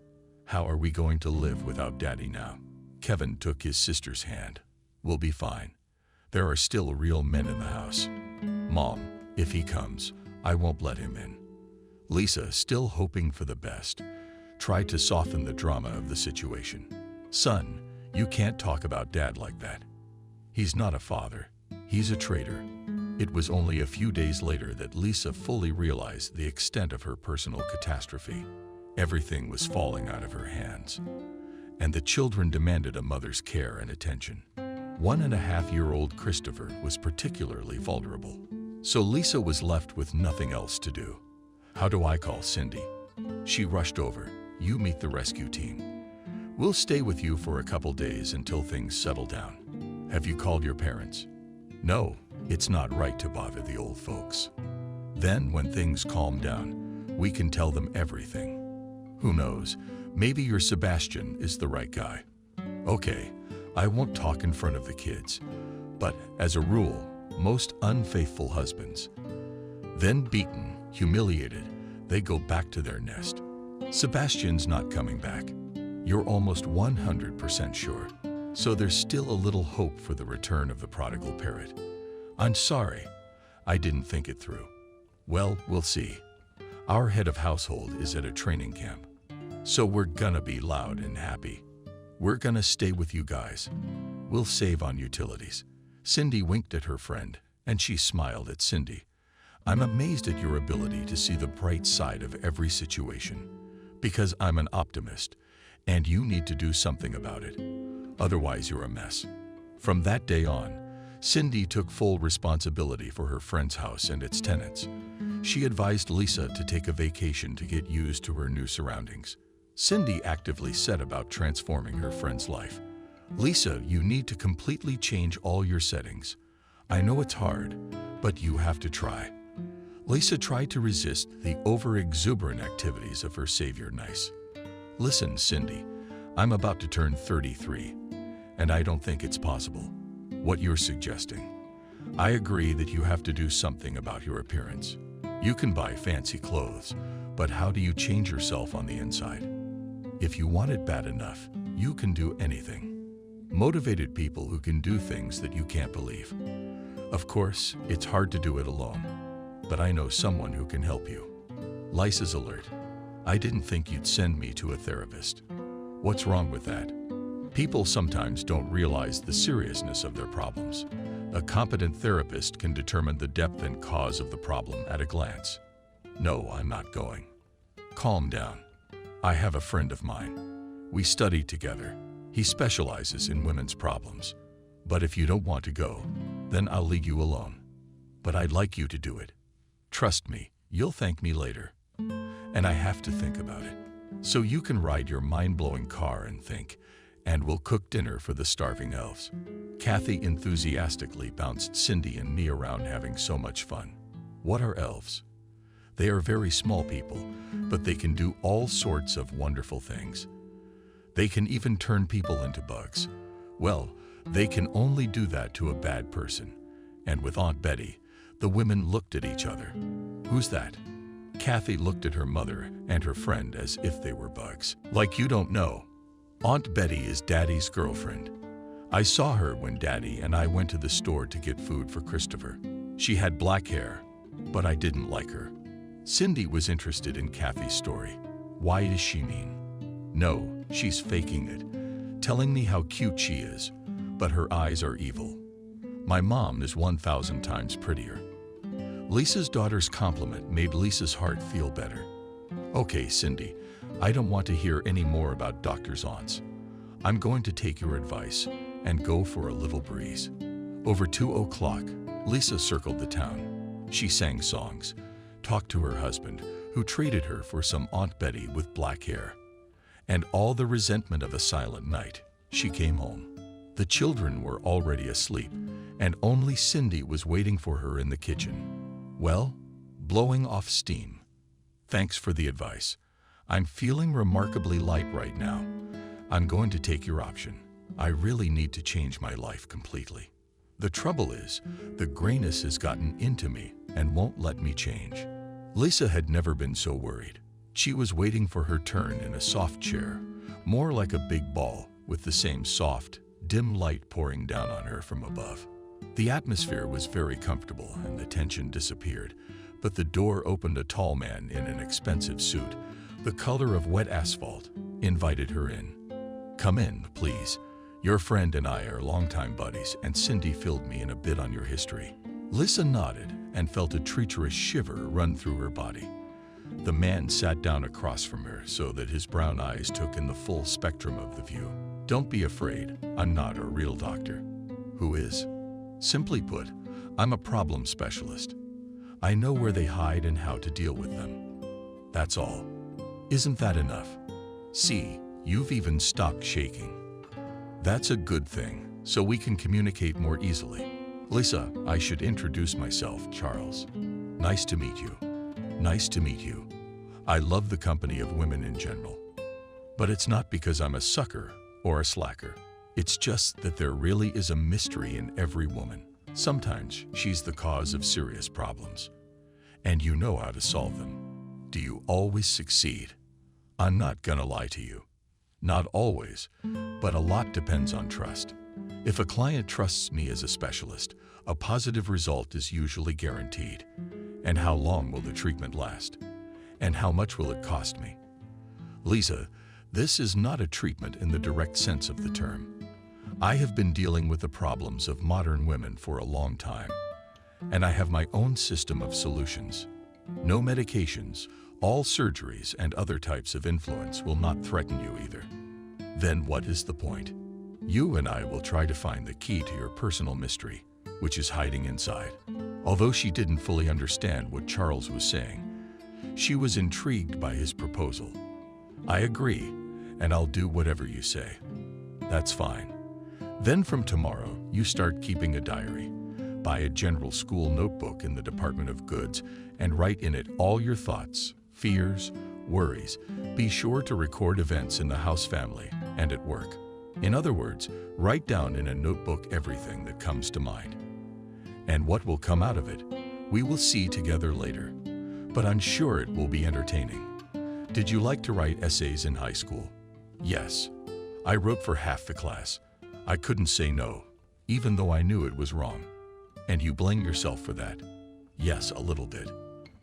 How are we going to live without Daddy now? Kevin took his sister's hand. "We'll be fine. There are still real men in the house. Mom, if he comes, I won't let him in." Lisa, still hoping for the best, tried to soften the drama of the situation. "Son, you can't talk about Dad like that. He's not a father. He's a traitor." It was only a few days later that Lisa fully realized the extent of her personal catastrophe. Everything was falling out of her hands, and the children demanded a mother's care and attention. 1.5-year-old Christopher was particularly vulnerable, so Lisa was left with nothing else to do. "How do I call Cindy?" She rushed over. "You meet the rescue team. We'll stay with you for a couple days until things settle down. Have you called your parents?" "No, it's not right to bother the old folks. Then, when things calm down, we can tell them everything. Who knows, maybe your Sebastian is the right guy." "Okay, I won't talk in front of the kids, but as a rule, most unfaithful husbands. Then beaten, humiliated, they go back to their nest. Sebastian's not coming back. You're almost 100% sure. So there's still a little hope for the return of the prodigal parrot. I'm sorry, I didn't think it through. Well, we'll see. Our head of household is at a training camp, so we're gonna be loud and happy. We're gonna stay with you guys. We'll save on utilities." Cindy winked at her friend, and she smiled at Cindy. "I'm amazed at your ability to see the bright side of every situation, because I'm an optimist, and you need to do something about it. Otherwise, you're a mess." From that day on, Cindy took full responsibility for her friend's house and its tenants. She advised Lisa to take a vacation to get used to her new surroundings. Cindy actively set about transforming her friend's life. "Lisa, you need to completely change all your settings. I know it's hard, but you have to try." Lisa tried to resist the over-exuberant activities of her savior Nice. "Listen, Cindy, I'm about to turn 33, and I don't think it's possible. What you're suggesting. I agree that you have to do something about your appearance. You can buy fancy clothes, but how do you change yourself on the inside? If you want it bad enough, you can do anything. Motivated people who can do things that you can't believe. Of course, it's hard to do it alone, but I know someone who can help you." Lisa's alert. "I didn't think you'd send me to a therapist. What's wrong with that? People sometimes don't realize the seriousness of their problems. A competent therapist can determine the depth and cause of the problem at a glance." "No, I'm not going." "Calm down. I have a friend of mine. We studied together. He specializes in women's problems. But if you don't want to go, then I'll leave you alone. But I'd like you to do it. Trust me, you'll thank me later. And I have to think about it. So you can ride your mind-blowing car and think, and we'll cook dinner for the starving elves." Kathy enthusiastically bounced Cindy and me around, having so much fun. "What are elves?" "They are very small people, but they can do all sorts of wonderful things. They can even turn people into bugs. Well, they can only do that to a bad person." And with Aunt Betty, the women looked at each other. "Who's that?" Kathy looked at her mother and her friend as if they were bugs. "Like you don't know. Aunt Betty is Daddy's girlfriend. I saw her when Daddy and I went to the store to get food for Christopher. She had black hair, but I didn't like her." Cindy was interested in Kathy's story. "Why is she mean?" "No, she's faking it, telling me how cute she is, but her eyes are evil. My mom is 1,000 times prettier." Lisa's daughter's compliment made Lisa's heart feel better. "Okay, Cindy, I don't want to hear any more about doctor's aunts. I'm going to take your advice and go for a little breeze." Over 2 o'clock, Lisa circled the town. She sang songs, talked to her husband, who treated her for some Aunt Betty with black hair. And all the resentment of a silent night, she came home. The children were already asleep, and only Cindy was waiting for her in the kitchen. "Well, blowing off steam. Thanks for the advice. I'm feeling remarkably light right now. I'm going to take your option. I really need to change my life completely. The trouble is, the grayness has gotten into me and won't let me change." Lisa had never been so worried. She was waiting for her turn in a soft chair, more like a big ball, with the same soft, dim light pouring down on her from above. The atmosphere was very comfortable and the tension disappeared, but the door opened. A tall man in an expensive suit, the color of wet asphalt, invited her in. "Come in, please. Your friend and I are longtime buddies, and Cindy filled me in a bit on your history." Lisa nodded and felt a treacherous shiver run through her body. The man sat down across from her so that his brown eyes took in the full spectrum of the view. "Don't be afraid. I'm not a real doctor." "Who is?" "Simply put, I'm a problem specialist. I know where they hide and how to deal with them. That's all. Isn't that enough? See, you've even stopped shaking. That's a good thing, so we can communicate more easily. Lisa, I should introduce myself, Charles. Nice to meet you. Nice to meet you. I love the company of women in general. But it's not because I'm a sucker or a slacker. It's just that there really is a mystery in every woman. Sometimes she's the cause of serious problems, and you know how to solve them. Do you always succeed? I'm not gonna lie to you. Not always, but a lot depends on trust. If a client trusts me as a specialist, a positive result is usually guaranteed. And how long will the treatment last? And how much will it cost me? Lisa, this is not a treatment in the direct sense of the term. I have been dealing with the problems of modern women for a long time, and I have my own system of solutions. No medications, all surgeries and other types of influence will not threaten you either. Then what is the point? You and I will try to find the key to your personal mystery, which is hiding inside. Although she didn't fully understand what Charles was saying, she was intrigued by his proposal. "I agree, and I'll do whatever you say." "That's fine. Then from tomorrow, you start keeping a diary. Buy a general school notebook in the Department of Goods and write in it all your thoughts, fears, worries. Be sure to record events in the house family and at work. In other words, write down in a notebook everything that comes to mind. And what will come out of it, we will see together later. But I'm sure it will be entertaining." "Did you like to write essays in high school?" "Yes. I wrote for half the class. I couldn't say no, even though I knew it was wrong." "And you blame yourself for that?" "Yes, a little bit.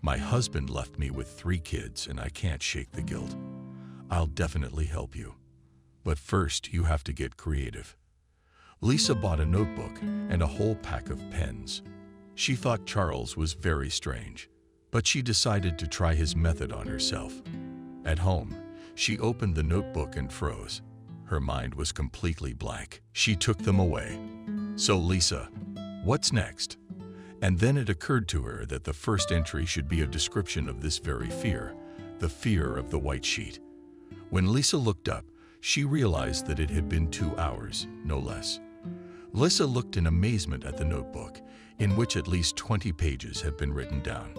My husband left me with 3 kids and I can't shake the guilt. I'll definitely help you. But first, you have to get creative." Lisa bought a notebook and a whole pack of pens. She thought Charles was very strange, but she decided to try his method on herself. At home, she opened the notebook and froze. Her mind was completely blank. She took them away. "So Lisa, what's next?" And then it occurred to her that the first entry should be a description of this very fear, the fear of the white sheet. When Lisa looked up, she realized that it had been 2 hours, no less. Lisa looked in amazement at the notebook, in which at least 20 pages had been written down.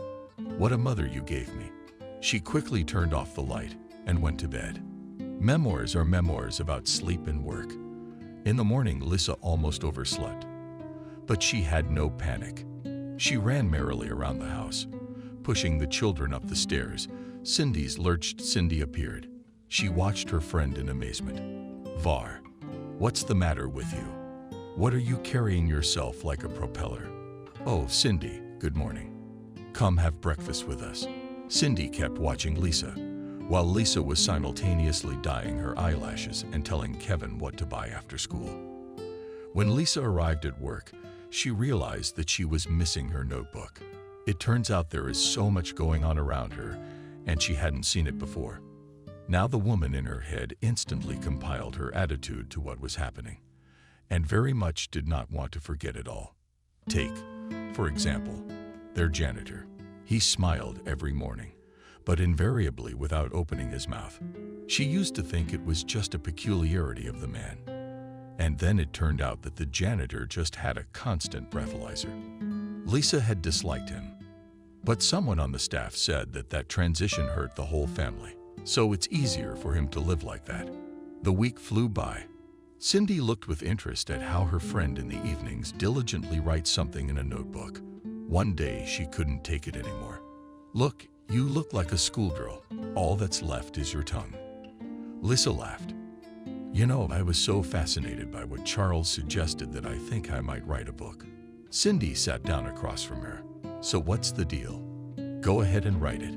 "What a mother you gave me." She quickly turned off the light and went to bed. Memoirs are memoirs about sleep and work. In the morning, Lisa almost overslept. But she had no panic. She ran merrily around the house, pushing the children up the stairs. Cindy appeared. She watched her friend in amazement. "Var, what's the matter with you? What are you carrying yourself like a propeller?" "Oh, Cindy, good morning. Come have breakfast with us." Cindy kept watching Lisa, while Lisa was simultaneously dyeing her eyelashes and telling Kevin what to buy after school. When Lisa arrived at work, she realized that she was missing her notebook. It turns out there is so much going on around her, and she hadn't seen it before. Now the woman in her head instantly compiled her attitude to what was happening, and very much did not want to forget it all. Take, for example, their janitor. He smiled every morning, but invariably without opening his mouth. She used to think it was just a peculiarity of the man. And then it turned out that the janitor just had a constant breathalyzer. Lisa had disliked him, but someone on the staff said that that transition hurt the whole family, so it's easier for him to live like that. The week flew by. Cindy looked with interest at how her friend in the evenings diligently writes something in a notebook. One day she couldn't take it anymore. "Look, you look like a schoolgirl. All that's left is your tongue." Lisa laughed. You know, I was so fascinated by what Charles suggested that I think I might write a book. Cindy sat down across from her. So what's the deal? Go ahead and write it.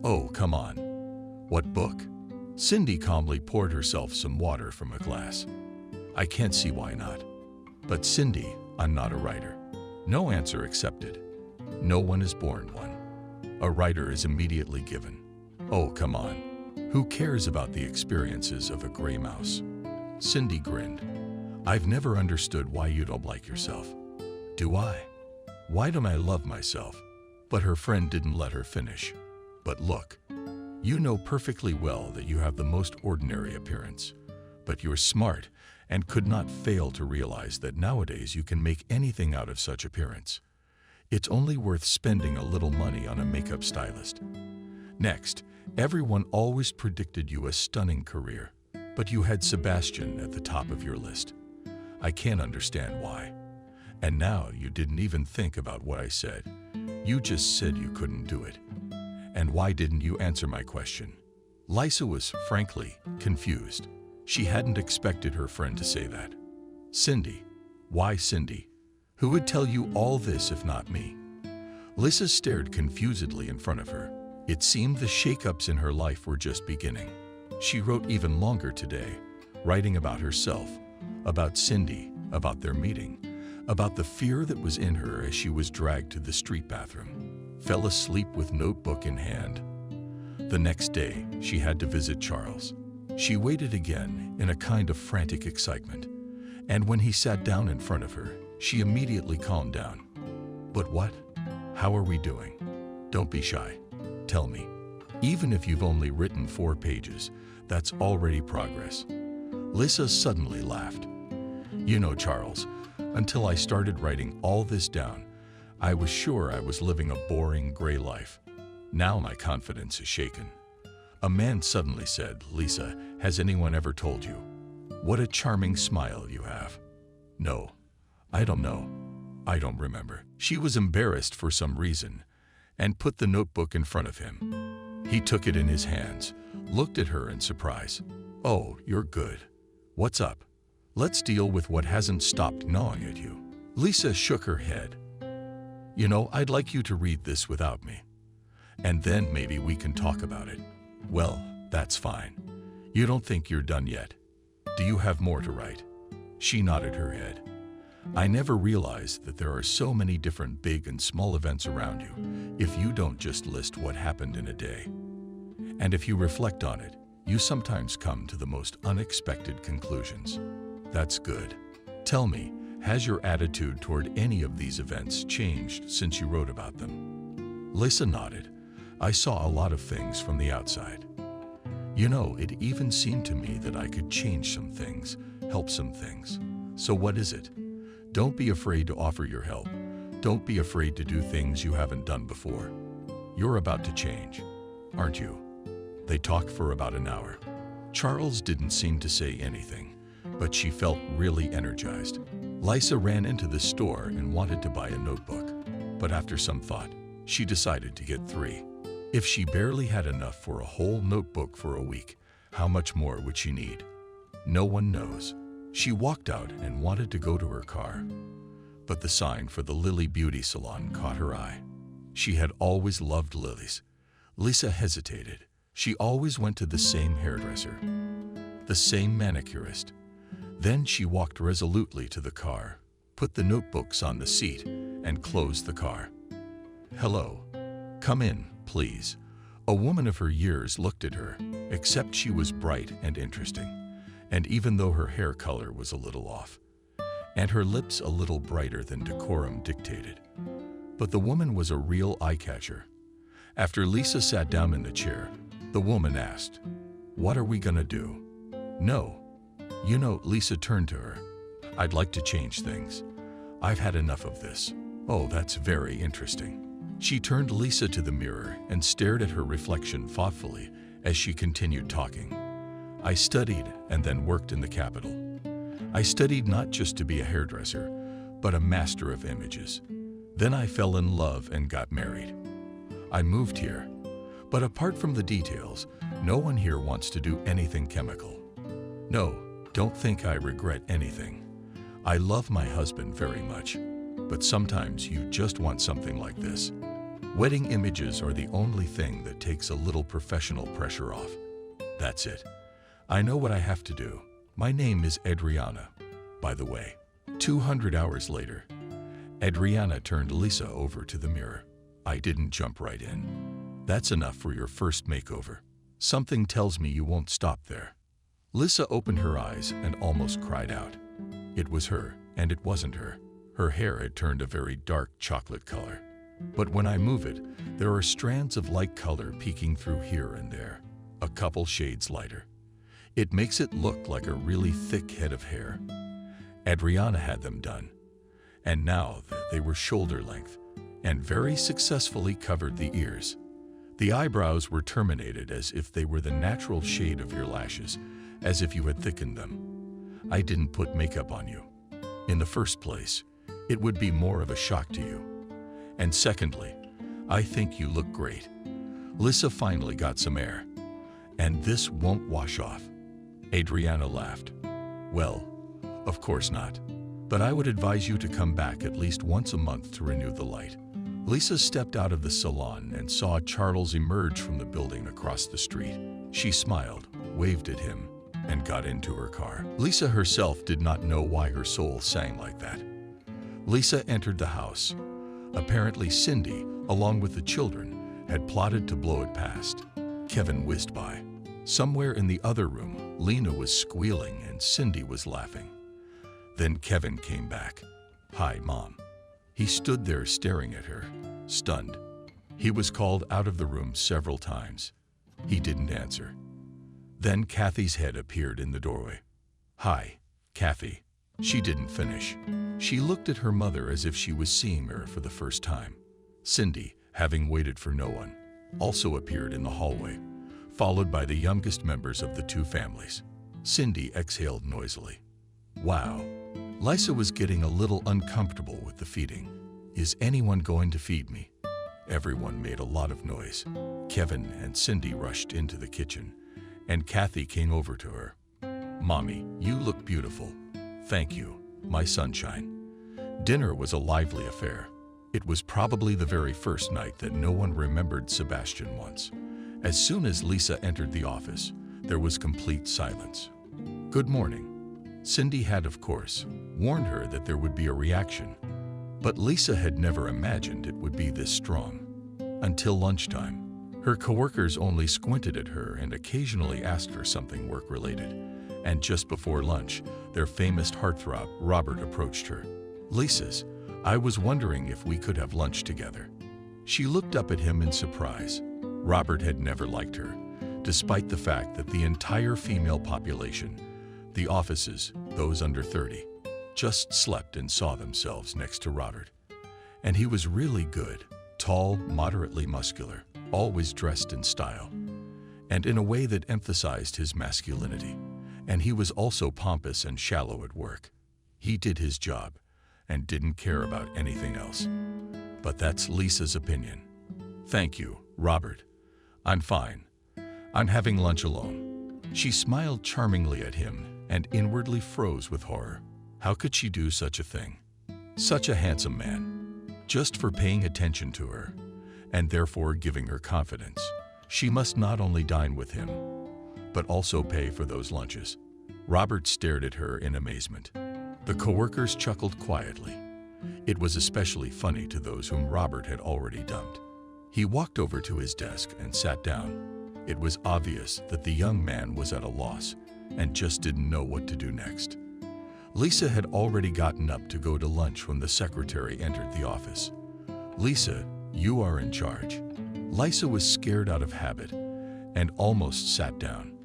Oh, come on. What book? Cindy calmly poured herself some water from a glass. I can't see why not. But Cindy, I'm not a writer. No answer accepted. No one is born one. A writer is immediately given. Oh, come on. Who cares about the experiences of a gray mouse? Cindy grinned. I've never understood why you don't like yourself. Do I? Why don't I love myself? But her friend didn't let her finish. But look, you know perfectly well that you have the most ordinary appearance. But you're smart and could not fail to realize that nowadays you can make anything out of such appearance. It's only worth spending a little money on a makeup stylist. Next, everyone always predicted you a stunning career, but you had Sebastian at the top of your list. I can't understand why. And now you didn't even think about what I said. You just said you couldn't do it. And why didn't you answer my question? Lisa was, frankly, confused. She hadn't expected her friend to say that. Cindy. Why Cindy? Who would tell you all this if not me? Lisa stared confusedly in front of her. It seemed the shakeups in her life were just beginning. She wrote even longer today, writing about herself, about Cindy, about their meeting, about the fear that was in her as she was dragged to the street bathroom, fell asleep with notebook in hand. The next day, she had to visit Charles. She waited again in a kind of frantic excitement, and when he sat down in front of her, she immediately calmed down. But what? How are we doing? Don't be shy. Tell me. Even if you've only written 4 pages, that's already progress. Lisa suddenly laughed. You know, Charles, until I started writing all this down, I was sure I was living a boring gray life. Now my confidence is shaken. A man suddenly said, Lisa, has anyone ever told you? What a charming smile you have. No, I don't know. I don't remember. She was embarrassed for some reason and put the notebook in front of him. He took it in his hands, looked at her in surprise. Oh, you're good. What's up? Let's deal with what hasn't stopped gnawing at you. Lisa shook her head. You know, I'd like you to read this without me. And then maybe we can talk about it. Well, that's fine. You don't think you're done yet. Do you have more to write? She nodded her head. I never realized that there are so many different big and small events around you if you don't just list what happened in a day. And if you reflect on it, you sometimes come to the most unexpected conclusions. That's good. Tell me, has your attitude toward any of these events changed since you wrote about them? Lisa nodded. I saw a lot of things from the outside. You know, it even seemed to me that I could change some things, help some things. So what is it? Don't be afraid to offer your help. Don't be afraid to do things you haven't done before. You're about to change, aren't you? They talked for about an hour. Charles didn't seem to say anything, but she felt really energized. Lisa ran into the store and wanted to buy a notebook, but after some thought, she decided to get 3. If she barely had enough for a whole notebook for a week, how much more would she need? No one knows. She walked out and wanted to go to her car, but the sign for the Lily Beauty Salon caught her eye. She had always loved lilies. Lisa hesitated. She always went to the same hairdresser, the same manicurist. Then she walked resolutely to the car, put the notebooks on the seat, and closed the car. Hello. Come in, please. A woman of her years looked at her, except she was bright and interesting, and even though her hair color was a little off, and her lips a little brighter than decorum dictated. But the woman was a real eye-catcher. After Lisa sat down in the chair, the woman asked, "What are we gonna do?" "No." You know, Lisa turned to her. "I'd like to change things. I've had enough of this." "Oh, that's very interesting." She turned Lisa to the mirror and stared at her reflection thoughtfully as she continued talking. "I studied and then worked in the Capitol. I studied not just to be a hairdresser, but a master of images. Then I fell in love and got married. I moved here, but apart from the details, no one here wants to do anything chemical. No, Don't think I regret anything. I love my husband very much, but sometimes you just want something like this. Wedding images are the only thing that takes a little professional pressure off. That's it. I know what I have to do. My name is Adriana, by the way. 200 hours later, Adriana turned Lisa over to the mirror. I didn't jump right in. That's enough for your first makeover. Something tells me you won't stop there. Lisa opened her eyes and almost cried out. It was her, and it wasn't her. Her hair had turned a very dark chocolate color. But when I move it, there are strands of light color peeking through here and there, a couple shades lighter. It makes it look like a really thick head of hair. Adriana had them done, and now they were shoulder length and very successfully covered the ears. The eyebrows were terminated as if they were the natural shade of your lashes, as if you had thickened them. I didn't put makeup on you. In the first place, it would be more of a shock to you. And secondly, I think you look great. Lisa finally got some air. And this won't wash off. Adriana laughed. Well, of course not. But I would advise you to come back at least once a month to renew the light. Lisa stepped out of the salon and saw Charles emerge from the building across the street. She smiled, waved at him, and got into her car. Lisa herself did not know why her soul sang like that. Lisa entered the house. Apparently Cindy, along with the children, had plotted to blow it past. Kevin whizzed by. Somewhere in the other room, Lena was squealing and Cindy was laughing. Then Kevin came back. Hi, Mom. He stood there staring at her, stunned. He was called out of the room several times. He didn't answer. Then Kathy's head appeared in the doorway. Hi, Kathy. She didn't finish. She looked at her mother as if she was seeing her for the first time. Cindy, having waited for no one, also appeared in the hallway, followed by the youngest members of the two families. Cindy exhaled noisily. Wow. Lisa was getting a little uncomfortable with the feeding. Is anyone going to feed me? Everyone made a lot of noise. Kevin and Cindy rushed into the kitchen, and Kathy came over to her. Mommy, you look beautiful. Thank you, my sunshine. Dinner was a lively affair. It was probably the very first night that no one remembered Sebastian once. As soon as Lisa entered the office, there was complete silence. Good morning. Cindy had, of course, warned her that there would be a reaction, but Lisa had never imagined it would be this strong. Until lunchtime, her coworkers only squinted at her and occasionally asked her something work-related. And just before lunch, their famous heartthrob, Robert, approached her. Lisa's, I was wondering if we could have lunch together. She looked up at him in surprise. Robert had never liked her, despite the fact that the entire female population, the offices, those under 30, just slept and saw themselves next to Robert. And he was really good, tall, moderately muscular, always dressed in style, and in a way that emphasized his masculinity. And he was also pompous and shallow at work. He did his job and didn't care about anything else. But that's Lisa's opinion. Thank you, Robert. I'm fine. I'm having lunch alone. She smiled charmingly at him and inwardly froze with horror. How could she do such a thing? Such a handsome man. Just for paying attention to her, and therefore giving her confidence, she must not only dine with him, but also pay for those lunches. Robert stared at her in amazement. The coworkers chuckled quietly. It was especially funny to those whom Robert had already dumped. He walked over to his desk and sat down. It was obvious that the young man was at a loss and just didn't know what to do next. Lisa had already gotten up to go to lunch when the secretary entered the office. Lisa, you are in charge. Lisa was scared out of habit and almost sat down.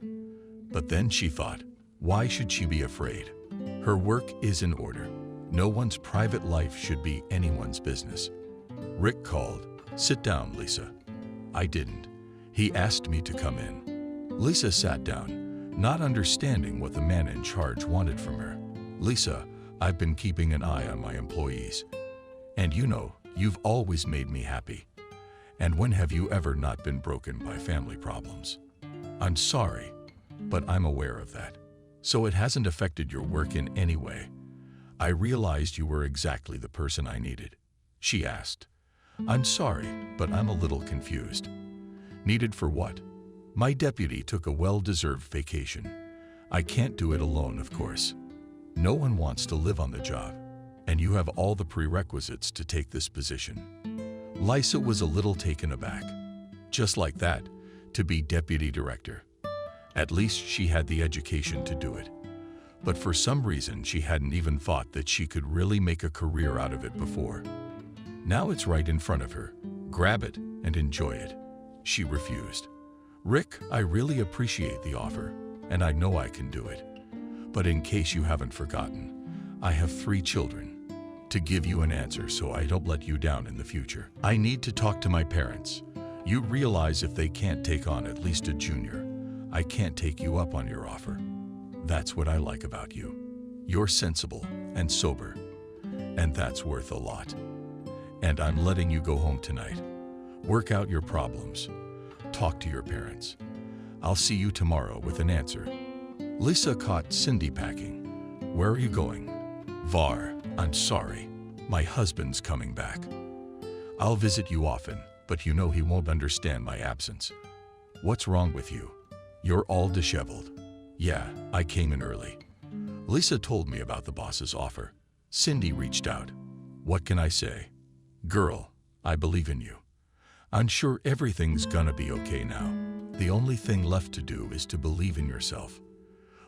But then she thought, why should she be afraid? Her work is in order. No one's private life should be anyone's business. Rick called. Sit down, Lisa. I didn't. He asked me to come in. Lisa sat down, not understanding what the man in charge wanted from her. Lisa, I've been keeping an eye on my employees. And you know, you've always made me happy. And when have you ever not been broken by family problems? I'm sorry, but I'm aware of that. So it hasn't affected your work in any way. I realized you were exactly the person I needed. She asked. I'm sorry, but I'm a little confused. Needed for what? My deputy took a well-deserved vacation. I can't do it alone, of course. No one wants to live on the job, and you have all the prerequisites to take this position. Lisa was a little taken aback. Just like that, to be deputy director. At least she had the education to do it. But for some reason, she hadn't even thought that she could really make a career out of it before. Now it's right in front of her. Grab it and enjoy it. She refused. Rick, I really appreciate the offer, and I know I can do it. But in case you haven't forgotten, I have 3 children. To give you an answer so I don't let you down in the future, I need to talk to my parents. You realize if they can't take on at least a junior, I can't take you up on your offer. That's what I like about you. You're sensible and sober, and that's worth a lot. And I'm letting you go home tonight. Work out your problems. Talk to your parents. I'll see you tomorrow with an answer. Lisa caught Cindy packing. Where are you going? Var, I'm sorry. My husband's coming back. I'll visit you often, but you know he won't understand my absence. What's wrong with you? You're all disheveled. Yeah, I came in early. Lisa told me about the boss's offer. Cindy reached out. What can I say? Girl, I believe in you. I'm sure everything's gonna be okay now. The only thing left to do is to believe in yourself.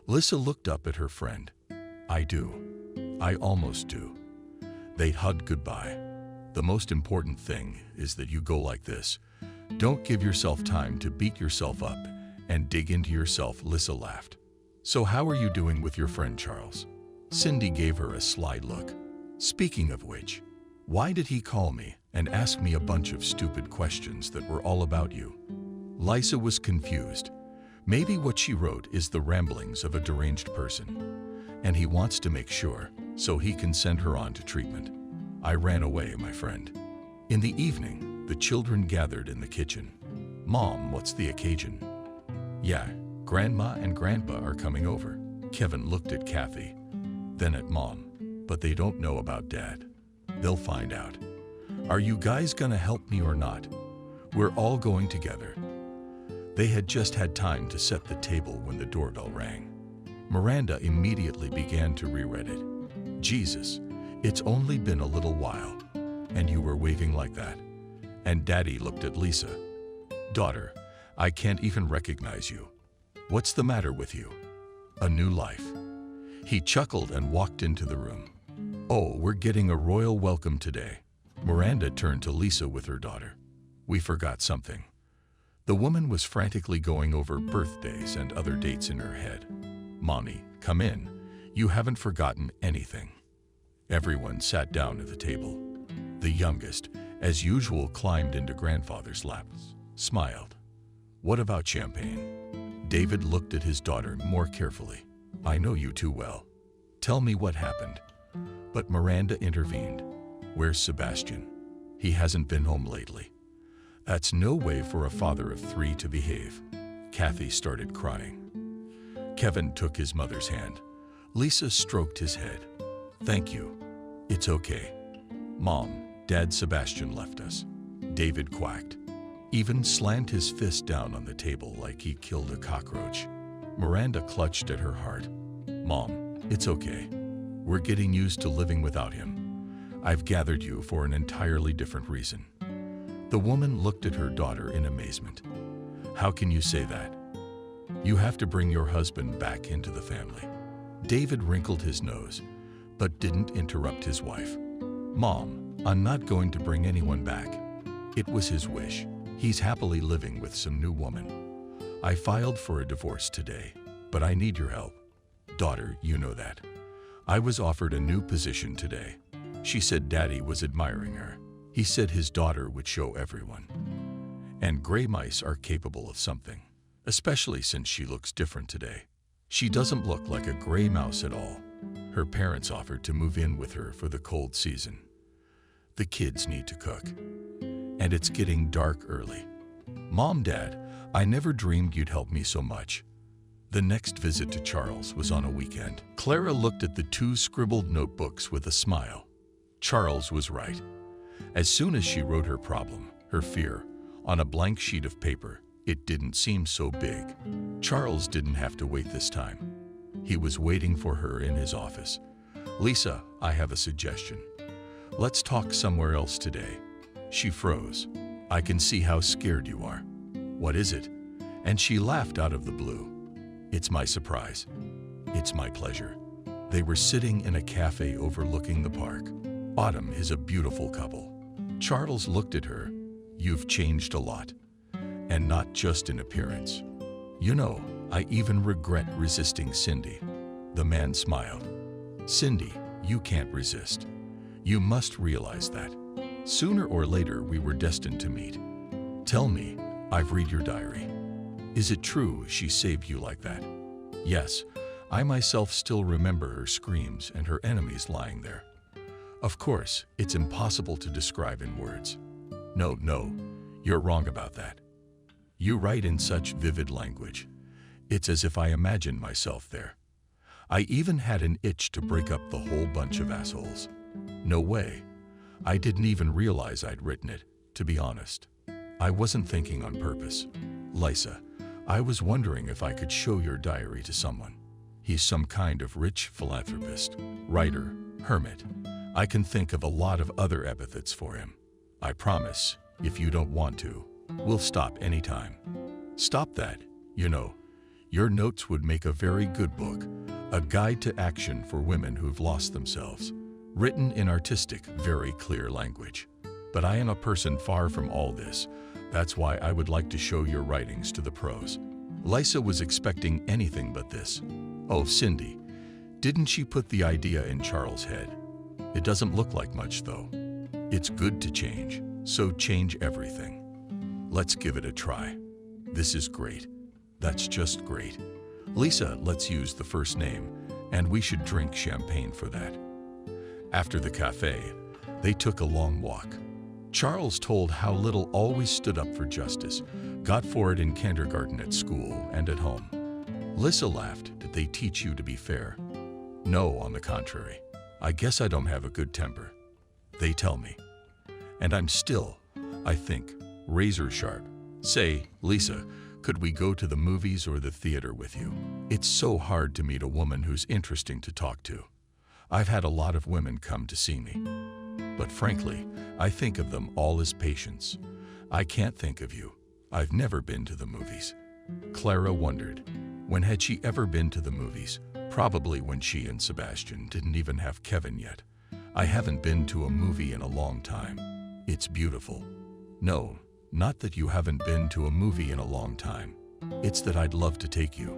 Lisa looked up at her friend. I do. I almost do. They hugged goodbye. The most important thing is that you go like this. Don't give yourself time to beat yourself up and dig into yourself, Lisa laughed. So how are you doing with your friend Charles? Cindy gave her a sly look. Speaking of which, why did he call me and ask me a bunch of stupid questions that were all about you? Lisa was confused. Maybe what she wrote is the ramblings of a deranged person, and he wants to make sure so he can send her on to treatment. I ran away, my friend. In the evening, the children gathered in the kitchen. Mom, what's the occasion? Yeah, Grandma and Grandpa are coming over. Kevin looked at Kathy, then at Mom. But they don't know about Dad. They'll find out. Are you guys gonna help me or not? We're all going together. They had just had time to set the table when the doorbell rang. Miranda immediately began to reread it. Jesus, it's only been a little while, and you were waving like that. And Daddy looked at Lisa. Daughter, I can't even recognize you. What's the matter with you? A new life. He chuckled and walked into the room. Oh, we're getting a royal welcome today. Miranda turned to Lisa with her daughter. We forgot something. The woman was frantically going over birthdays and other dates in her head. Mommy, come in. You haven't forgotten anything. Everyone sat down at the table. The youngest, as usual, climbed into grandfather's lap, smiled. What about champagne? David looked at his daughter more carefully. I know you too well. Tell me what happened. But Miranda intervened. Where's Sebastian? He hasn't been home lately. That's no way for a father of 3 to behave. Kathy started crying. Kevin took his mother's hand. Lisa stroked his head. Thank you. It's okay. Mom, Dad Sebastian left us. David quacked. Even slammed his fist down on the table like he killed a cockroach. Miranda clutched at her heart. Mom, it's okay. We're getting used to living without him. I've gathered you for an entirely different reason. The woman looked at her daughter in amazement. How can you say that? You have to bring your husband back into the family. David wrinkled his nose, but didn't interrupt his wife. Mom, I'm not going to bring anyone back. It was his wish. He's happily living with some new woman. I filed for a divorce today, but I need your help. Daughter, you know that. I was offered a new position today. She said Daddy was admiring her. He said his daughter would show everyone. And gray mice are capable of something, especially since she looks different today. She doesn't look like a gray mouse at all. Her parents offered to move in with her for the cold season. The kids need to cook. And it's getting dark early. Mom, Dad, I never dreamed you'd help me so much. The next visit to Charles was on a weekend. Clara looked at the two scribbled notebooks with a smile. Charles was right. As soon as she wrote her problem, her fear, on a blank sheet of paper, it didn't seem so big. Charles didn't have to wait this time. He was waiting for her in his office. "Lisa, I have a suggestion. Let's talk somewhere else today." She froze. "I can see how scared you are." "What is it?" And she laughed out of the blue. "It's my surprise. It's my pleasure." They were sitting in a cafe overlooking the park. Autumn is a beautiful couple. Charles looked at her. "You've changed a lot. And not just in appearance. You know, I even regret resisting Cindy." The man smiled. "Cindy, you can't resist. You must realize that. Sooner or later we were destined to meet. Tell me, I've read your diary. Is it true she saved you like that?" "Yes, I myself still remember her screams and her enemies lying there. Of course, it's impossible to describe in words." No, you're wrong about that. You write in such vivid language. It's as if I imagined myself there. I even had an itch to break up the whole bunch of assholes. No way. I didn't even realize I'd written it, to be honest. I wasn't thinking on purpose. Lisa, I was wondering if I could show your diary to someone. He's some kind of rich philanthropist, writer, hermit. I can think of a lot of other epithets for him. I promise, if you don't want to, we'll stop anytime. Stop that. You know, your notes would make a very good book, a guide to action for women who've lost themselves, written in artistic, very clear language. But I am a person far from all this. That's why I would like to show your writings to the pros. Lisa was expecting anything but this. Oh, Cindy, didn't she put the idea in Charles' head? It doesn't look like much, though. It's good to change, so change everything. Let's give it a try. This is great. That's just great. Lisa, let's use the first name, and we should drink champagne for that. After the cafe, they took a long walk. Charles told how little always stood up for justice, got for it in kindergarten, at school, and at home. Lisa laughed. Did they teach you to be fair? No, on the contrary. I guess I don't have a good temper. They tell me. And I'm still, I think, razor sharp. Say, "Lisa, could we go to the movies or the theater with you?" It's so hard to meet a woman who's interesting to talk to. I've had a lot of women come to see me. But frankly, I think of them all as patients. I can't think of you. I've never been to the movies. Clara wondered. When had she ever been to the movies? Probably when she and Sebastian didn't even have Kevin yet. I haven't been to a movie in a long time. It's beautiful. No, not that you haven't been to a movie in a long time. It's that I'd love to take you.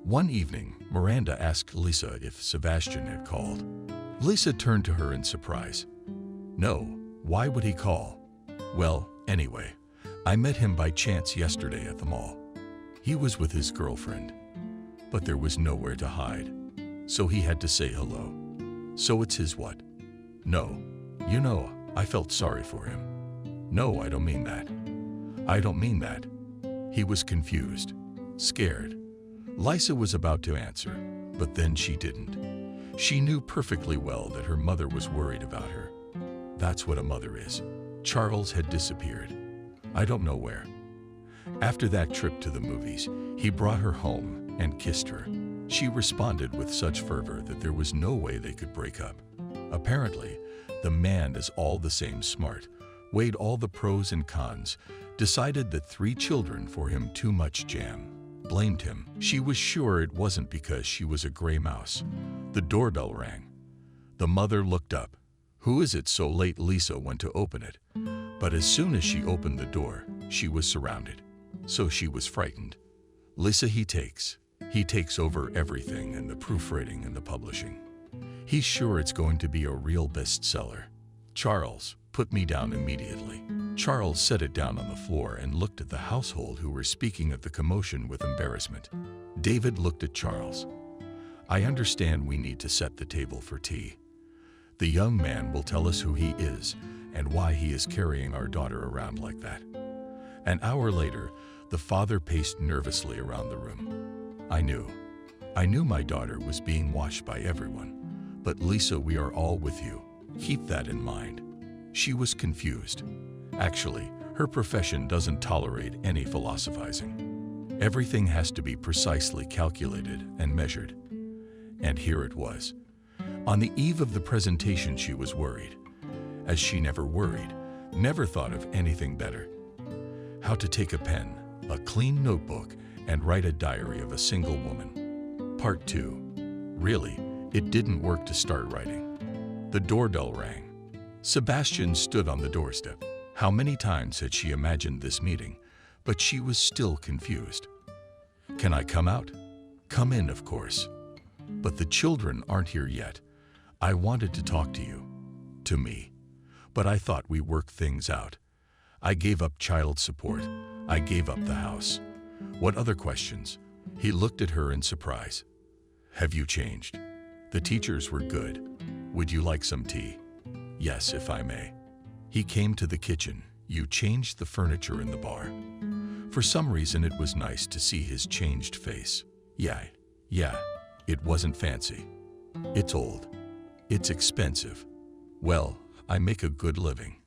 One evening, Miranda asked Lisa if Sebastian had called. Lisa turned to her in surprise. No, why would he call? Well, anyway, I met him by chance yesterday at the mall. He was with his girlfriend, but there was nowhere to hide, so he had to say hello. So it's his what? No, you know, I felt sorry for him. No, I don't mean that. I don't mean that. He was confused, scared. Lisa was about to answer, but then she didn't. She knew perfectly well that her mother was worried about her. That's what a mother is. Charles had disappeared. I don't know where. After that trip to the movies, he brought her home and kissed her. She responded with such fervor that there was no way they could break up. Apparently, the man is all the same smart, weighed all the pros and cons, decided that 3 children for him too much jam, blamed him. She was sure it wasn't because she was a gray mouse. The doorbell rang. The mother looked up. Who is it so late? Lisa went to open it. But as soon as she opened the door, she was surrounded. So she was frightened. Lisa, he takes over everything, and the proofreading and the publishing. He's sure it's going to be a real bestseller. Charles, put me down immediately. Charles set it down on the floor and looked at the household, who were speaking of the commotion with embarrassment. David looked at Charles. I understand we need to set the table for tea. The young man will tell us who he is and why he is carrying our daughter around like that. An hour later, the father paced nervously around the room. I knew. I knew my daughter was being watched by everyone. But Lisa, we are all with you. Keep that in mind. She was confused. Actually, her profession doesn't tolerate any philosophizing. Everything has to be precisely calculated and measured. And here it was. On the eve of the presentation, she was worried. As she never worried, never thought of anything better. How to take a pen, a clean notebook, and write a diary of a single woman. Part 2. Really, it didn't work to start writing. The doorbell rang. Sebastian stood on the doorstep. How many times had she imagined this meeting, but she was still confused. Can I come out? Come in, of course. But the children aren't here yet. I wanted to talk to you. To me. But I thought we worked things out. I gave up child support. I gave up the house. What other questions? He looked at her in surprise. Have you changed? The teachers were good. Would you like some tea? Yes, if I may. He came to the kitchen. You changed the furniture in the bar. For some reason, it was nice to see his changed face. Yeah, it wasn't fancy. It's old. It's expensive. Well, I make a good living.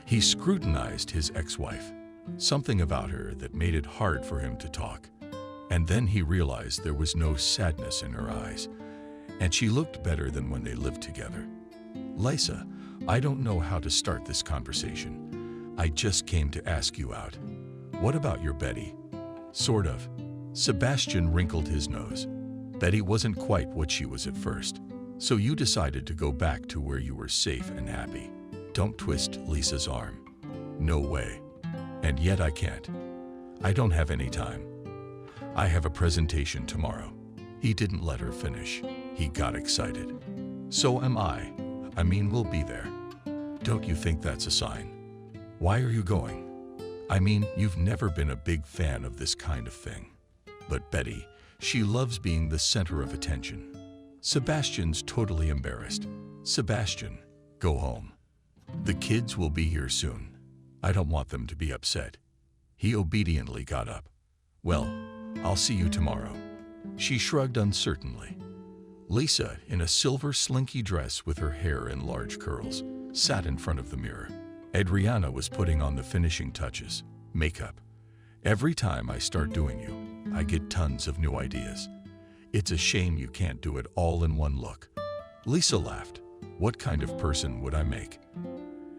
He scrutinized his ex-wife. Something about her that made it hard for him to talk. And then he realized there was no sadness in her eyes, and she looked better than when they lived together. Lisa, I don't know how to start this conversation. I just came to ask you out. What about your Betty? Sort of. Sebastian wrinkled his nose. Betty wasn't quite what she was at first. So you decided to go back to where you were safe and happy. Don't twist Lisa's arm. No way. And yet I can't. I don't have any time. I have a presentation tomorrow. He didn't let her finish. He got excited. So am I. I mean, we'll be there. Don't you think that's a sign? Why are you going? I mean, you've never been a big fan of this kind of thing. But Betty, she loves being the center of attention. Sebastian's totally embarrassed. Sebastian, go home. The kids will be here soon. I don't want them to be upset. He obediently got up. Well, I'll see you tomorrow. She shrugged uncertainly. Lisa, in a silver slinky dress with her hair in large curls, sat in front of the mirror. Adriana was putting on the finishing touches, makeup. Every time I start doing you, I get tons of new ideas. It's a shame you can't do it all in one look. Lisa laughed. What kind of person would I make?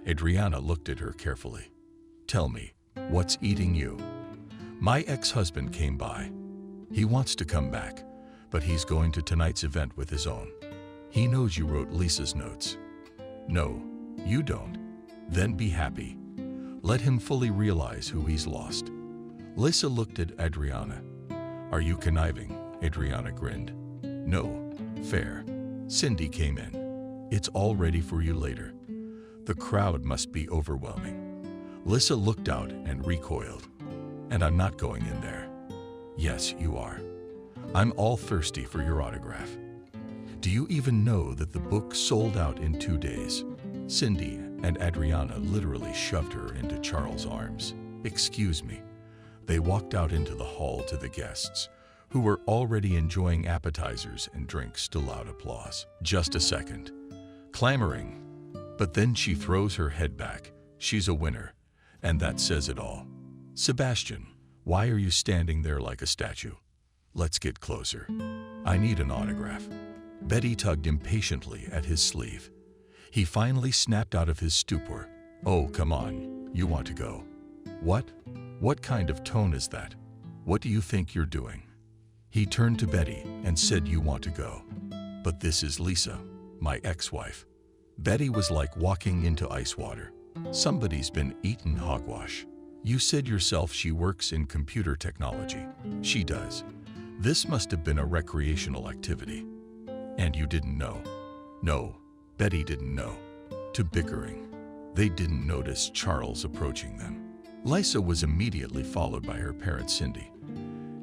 Adriana looked at her carefully. Tell me, what's eating you? My ex-husband came by. He wants to come back, but he's going to tonight's event with his own. He knows you wrote Lisa's notes. No, you don't. Then be happy. Let him fully realize who he's lost. Lisa looked at Adriana. Are you conniving? Adriana grinned. No, fair. Cindy came in. It's all ready for you later. The crowd must be overwhelming. Lisa looked out and recoiled. And I'm not going in there. Yes, you are. I'm all thirsty for your autograph. Do you even know that the book sold out in 2 days? Cindy and Adriana literally shoved her into Charles' arms. Excuse me. They walked out into the hall to the guests, who were already enjoying appetizers and drinks to loud applause. Just a second. Clamoring. But then she throws her head back. She's a winner. And that says it all. Sebastian, why are you standing there like a statue? Let's get closer. I need an autograph. Betty tugged impatiently at his sleeve. He finally snapped out of his stupor. Oh, come on. You want to go. What? What kind of tone is that? What do you think you're doing? He turned to Betty and said, you want to go. But this is Lisa, my ex-wife. Betty was like walking into ice water. Somebody's been eaten hogwash. You said yourself she works in computer technology. She does. This must have been a recreational activity. And you didn't know. No, Betty didn't know. To bickering. They didn't notice Charles approaching them. Lisa was immediately followed by her parent Cindy.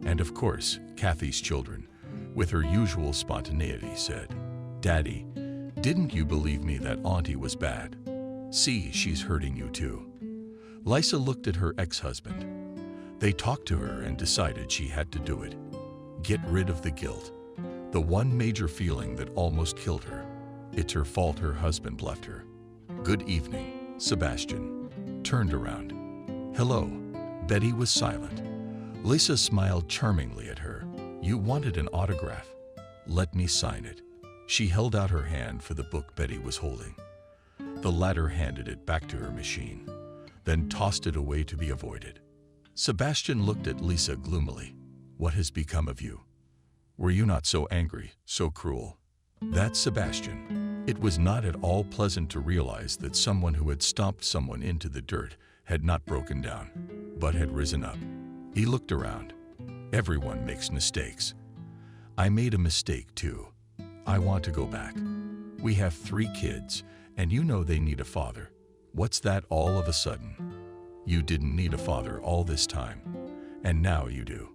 And of course, Kathy's children, with her usual spontaneity, said, Daddy, didn't you believe me that Auntie was bad? See, she's hurting you too. Lisa looked at her ex-husband. They talked to her and decided she had to do it. Get rid of the guilt. The one major feeling that almost killed her. It's her fault her husband left her. Good evening, Sebastian. Turned around. Hello. Betty was silent. Lisa smiled charmingly at her. You wanted an autograph. Let me sign it. She held out her hand for the book Betty was holding. The latter handed it back to her machine, then tossed it away to be avoided. Sebastian looked at Lisa gloomily. What has become of you? Were you not so angry, so cruel? That's Sebastian. It was not at all pleasant to realize that someone who had stomped someone into the dirt had not broken down, but had risen up. He looked around. Everyone makes mistakes. I made a mistake too. I want to go back. We have 3 kids, and you know they need a father. What's that all of a sudden? You didn't need a father all this time, and now you do.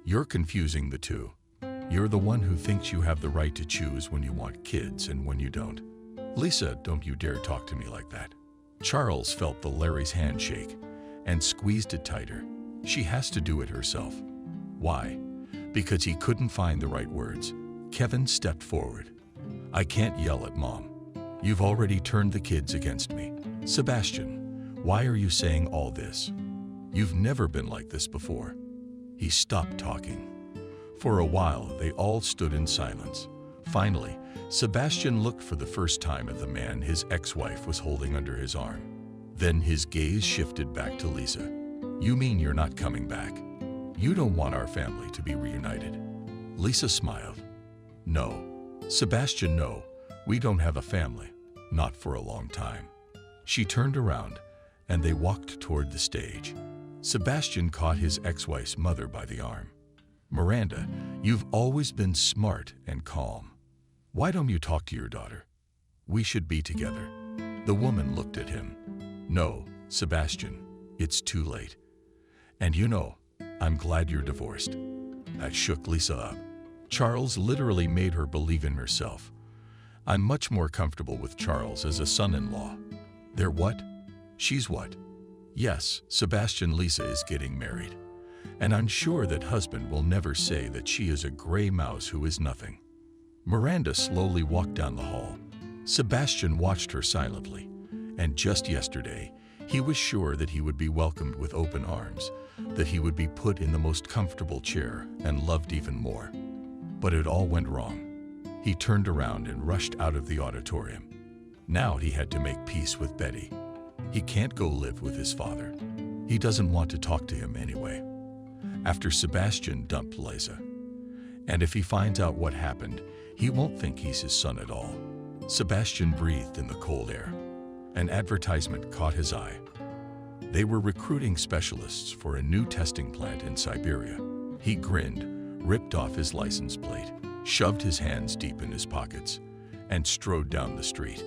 You're confusing the two. You're the one who thinks you have the right to choose when you want kids and when you don't. Lisa, don't you dare talk to me like that. Charles felt the Larry's hand shake and squeezed it tighter. She has to do it herself. Why? Because he couldn't find the right words. Kevin stepped forward. I can't yell at Mom. You've already turned the kids against me. Sebastian, why are you saying all this? You've never been like this before. He stopped talking. For a while, they all stood in silence. Finally, Sebastian looked for the first time at the man his ex-wife was holding under his arm. Then his gaze shifted back to Lisa. You mean you're not coming back? You don't want our family to be reunited? Lisa smiled. No. Sebastian, no. We don't have a family. Not for a long time. She turned around, and they walked toward the stage. Sebastian caught his ex-wife's mother by the arm. Miranda, you've always been smart and calm. Why don't you talk to your daughter? We should be together. The woman looked at him. No, Sebastian, it's too late. And you know, I'm glad you're divorced. That shook Lisa up. Charles literally made her believe in herself. I'm much more comfortable with Charles as a son-in-law. They're what? She's what? Yes, Sebastian, Lisa is getting married. And I'm sure that husband will never say that she is a gray mouse who is nothing. Miranda slowly walked down the hall. Sebastian watched her silently, and just yesterday, he was sure that he would be welcomed with open arms, that he would be put in the most comfortable chair and loved even more. But it all went wrong. He turned around and rushed out of the auditorium. Now he had to make peace with Betty. He can't go live with his father. He doesn't want to talk to him anyway. After Sebastian dumped Lisa. And if he finds out what happened, he won't think he's his son at all. Sebastian breathed in the cold air. An advertisement caught his eye. They were recruiting specialists for a new testing plant in Siberia. He grinned, ripped off his license plate, shoved his hands deep in his pockets, and strode down the street.